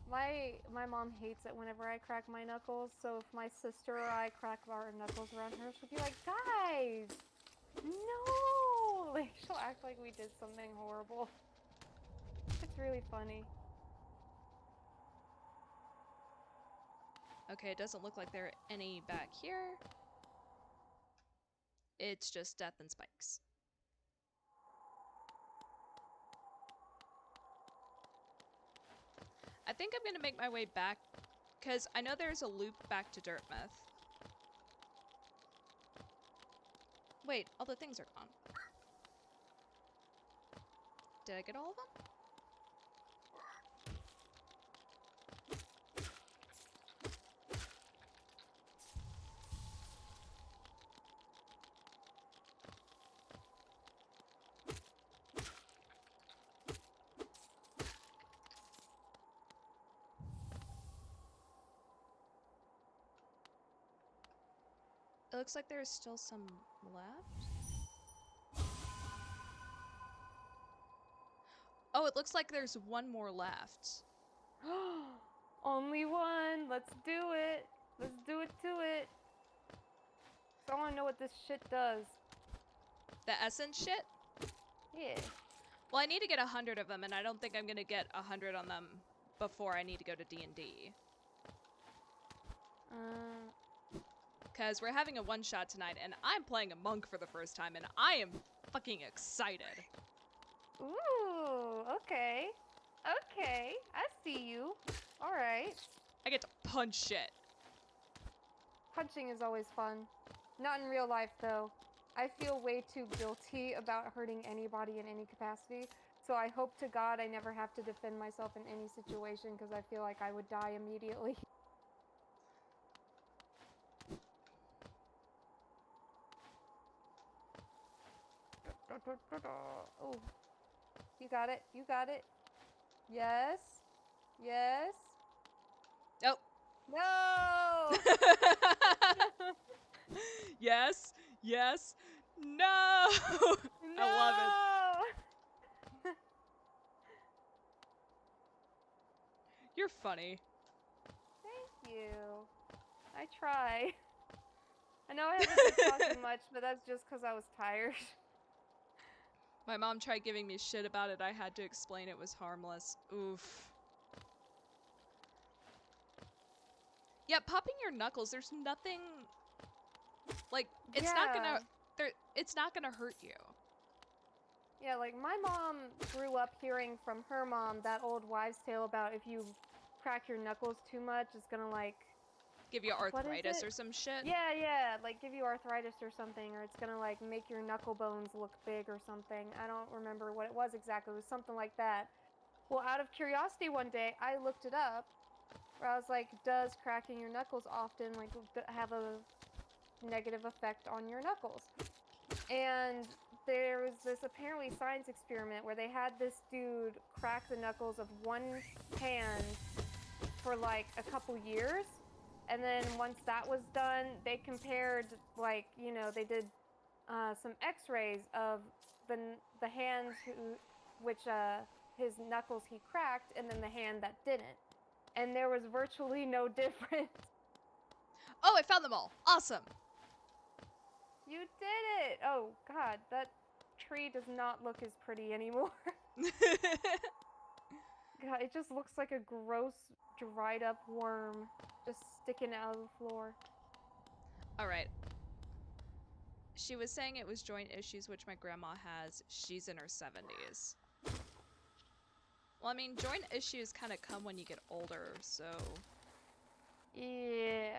My mom hates it whenever I crack my knuckles, so if my sister or I crack our knuckles around her, she'll be like, guys, no! Like, she'll act like we did something horrible. It's really funny. Okay, it doesn't look like there are any back here. It's just death and spikes. I think I'm gonna make my way back, because I know there's a loop back to Dartmouth. Wait, all the things are gone. Did I get all of them? It looks like there's still some left. Oh, it looks like there's one more left. Only one. Let's do it. Let's do it to it. So I want to know what this shit does. The essence shit? Yeah. Well, I need to get 100 of them, and I don't think I'm gonna get 100 on them before I need to go to D&D. Because we're having a one-shot tonight, and I'm playing a monk for the first time, and I am fucking excited. Ooh, okay. Okay, I see you. Alright. I get to punch shit. Punching is always fun. Not in real life, though. I feel way too guilty about hurting anybody in any capacity, so I hope to God I never have to defend myself in any situation, because I feel like I would die immediately. Oh, you got it. You got it. Yes. Yes. Oh. No. Yes. Yes. No. No. I love it. You're funny. Thank you. I try. I know I haven't been talking much, but that's just because I was tired. My mom tried giving me shit about it. I had to explain it was harmless. Oof. Yeah, popping your knuckles, there's nothing... Like, it's not gonna... It's not gonna hurt you. Yeah, like, my mom grew up hearing from her mom that old wives' tale about if you crack your knuckles too much, it's gonna, like... Give you arthritis or some shit? Yeah, like, give you arthritis or something, or it's gonna, like, make your knuckle bones look big or something. I don't remember what it was exactly. It was something like that. Well, out of curiosity one day, I looked it up, where I was like, does cracking your knuckles often, like, have a negative effect on your knuckles? And there was this apparently science experiment where they had this dude crack the knuckles of one hand for like a couple years, and then once that was done, they compared, like, you know, they did some x-rays of the hands which his knuckles he cracked, and then the hand that didn't, and there was virtually no difference. Oh, I found them all. Awesome. You did it! Oh, God, that tree does not look as pretty anymore. God, it just looks like a gross, dried up worm just sticking out of the floor. Alright. She was saying it was joint issues, which my grandma has. She's in her 70s. Well, I mean, joint issues kind of come when you get older, so... Yeah.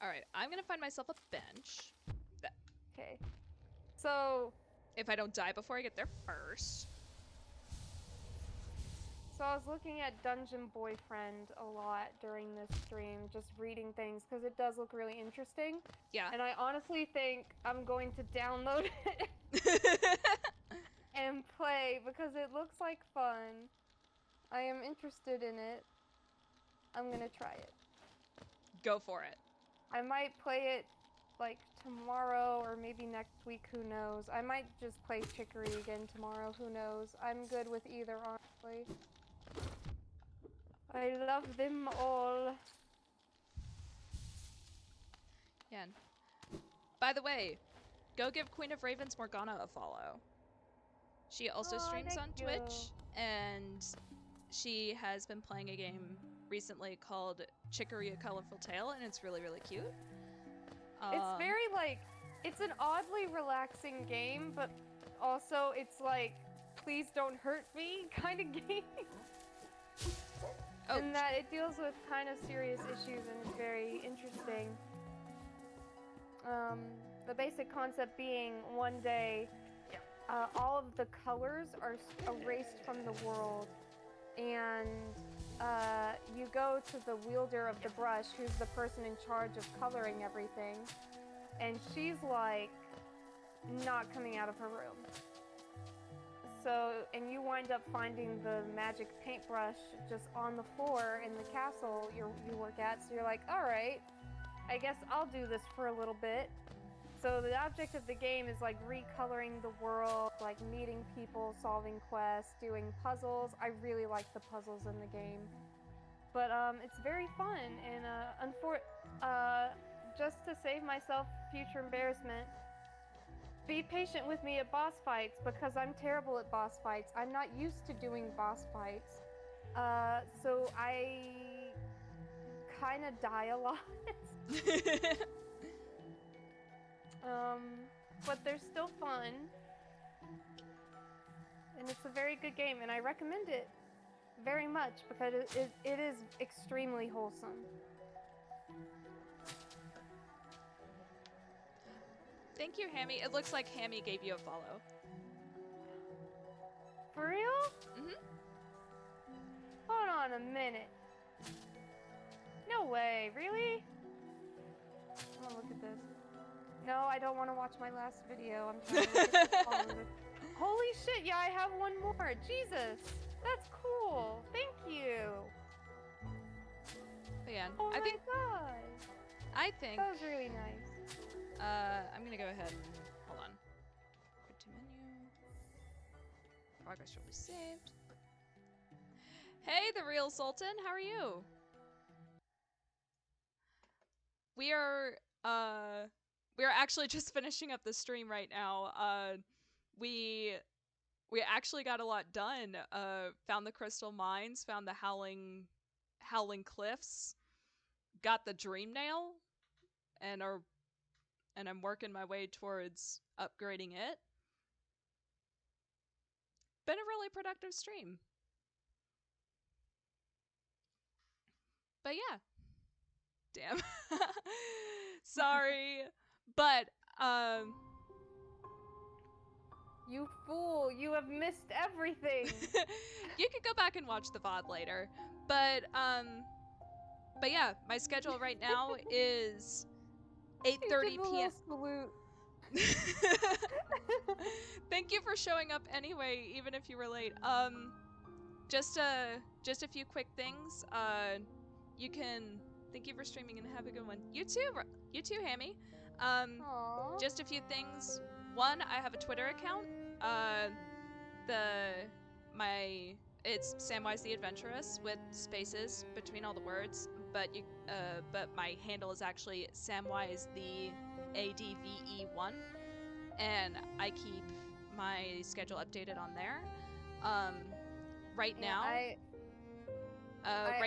Alright, I'm gonna find myself a bench. Okay. So... If I don't die before I get there first. So I was looking at Dungeon Boyfriend a lot during this stream, just reading things, because it does look really interesting. Yeah. And I honestly think I'm going to download it and play, because it looks like fun. I am interested in it. I'm gonna try it. Go for it. I might play it, like, tomorrow or maybe next week, who knows. I might just play Chicory again tomorrow, who knows. I'm good with either, honestly. I love them all. Yeah. By the way, go give QueenofRavensMorgana a follow. She also streams on Twitch, and she has been playing a game recently called Chicory: A Colorful Tale, and it's really, really cute. It's very like, it's an oddly relaxing game, but also it's like, please don't hurt me kind of game. Oh. And that it deals with kind of serious issues and it's very interesting. The basic concept being one day all of the colors are erased from the world, and you go to the wielder of the brush, who's the person in charge of coloring everything, and she's like not coming out of her room. So, and you wind up finding the magic paintbrush just on the floor in the castle you work at, so you're like, alright, I guess I'll do this for a little bit. So the object of the game is like recoloring the world, like meeting people, solving quests, doing puzzles. I really like the puzzles in the game. But it's very fun, and just to save myself future embarrassment, be patient with me at boss fights, because I'm terrible at boss fights. I'm not used to doing boss fights. So I kind of die a lot. But they're still fun. And it's a very good game, and I recommend it very much because it is extremely wholesome. Thank you, Hammy. It looks like Hammy gave you a follow. For real? Mm-hmm. Hold on a minute. No way, really? I'm gonna look at this. No, I don't want to watch my last video. I'm trying to look at the followers. Holy shit, yeah, I have one more. Jesus, that's cool. Thank you. But yeah, Oh I my think that was really nice. I'm gonna go ahead and hold on. Go to menu. Progress will be saved. Hey, the real Sultan, how are you? We are actually just finishing up the stream right now. We actually got a lot done. Found the crystal mines, found the Howling Cliffs, got the dream nail, and I'm working my way towards upgrading it. Been a really productive stream. But yeah. Damn. Sorry. But You fool, you have missed everything. you could go back and watch the VOD later. But yeah, my schedule right now is 8:30 p.m. Salute. Thank you for showing up anyway, even if you were late. Just a few quick things. Thank you for streaming and have a good one. You too, Hammy. Aww. Just a few things. One, I have a Twitter account. It's Samwise the Adventurous with spaces between all the words, but my handle is actually Samwise the ADVE1, and I keep my schedule updated on there. Right now, I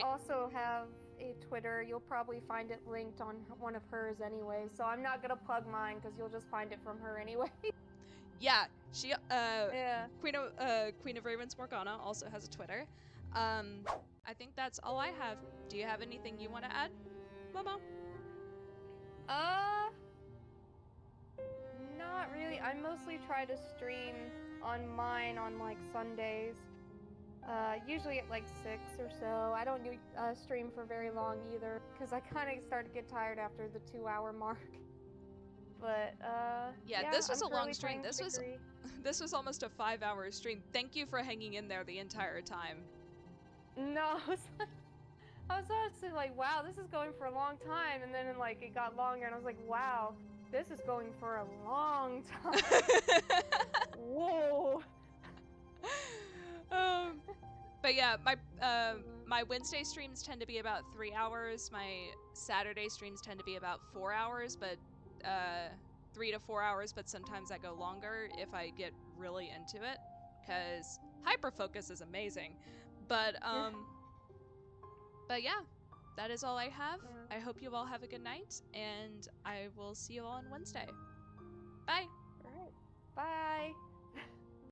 also have a Twitter. You'll probably find it linked on one of hers anyway, so I'm not gonna plug mine because you'll just find it from her anyway. Yeah, she yeah. Queen of RavensMorgana also has a Twitter. I think that's all I have. Do you have anything you want to add, Momo? Not really. I mostly try to stream on mine on like Sundays. Usually at like 6 or so. I don't do stream for very long either, because I kind of start to get tired after the 2-hour mark. But yeah, this was a long stream. Chicory. This was almost a 5-hour stream. Thank you for hanging in there the entire time. No, I was honestly like, wow, this is going for a long time, and then like it got longer, and I was like, wow, this is going for a long time. Whoa. But yeah, my Wednesday streams tend to be about 3 hours. My Saturday streams tend to be about 4 hours, but 3 to 4 hours. But sometimes I go longer if I get really into it, because hyperfocus is amazing. But But yeah, that is all I have. Yeah. I hope you all have a good night, and I will see you all on Wednesday. Bye!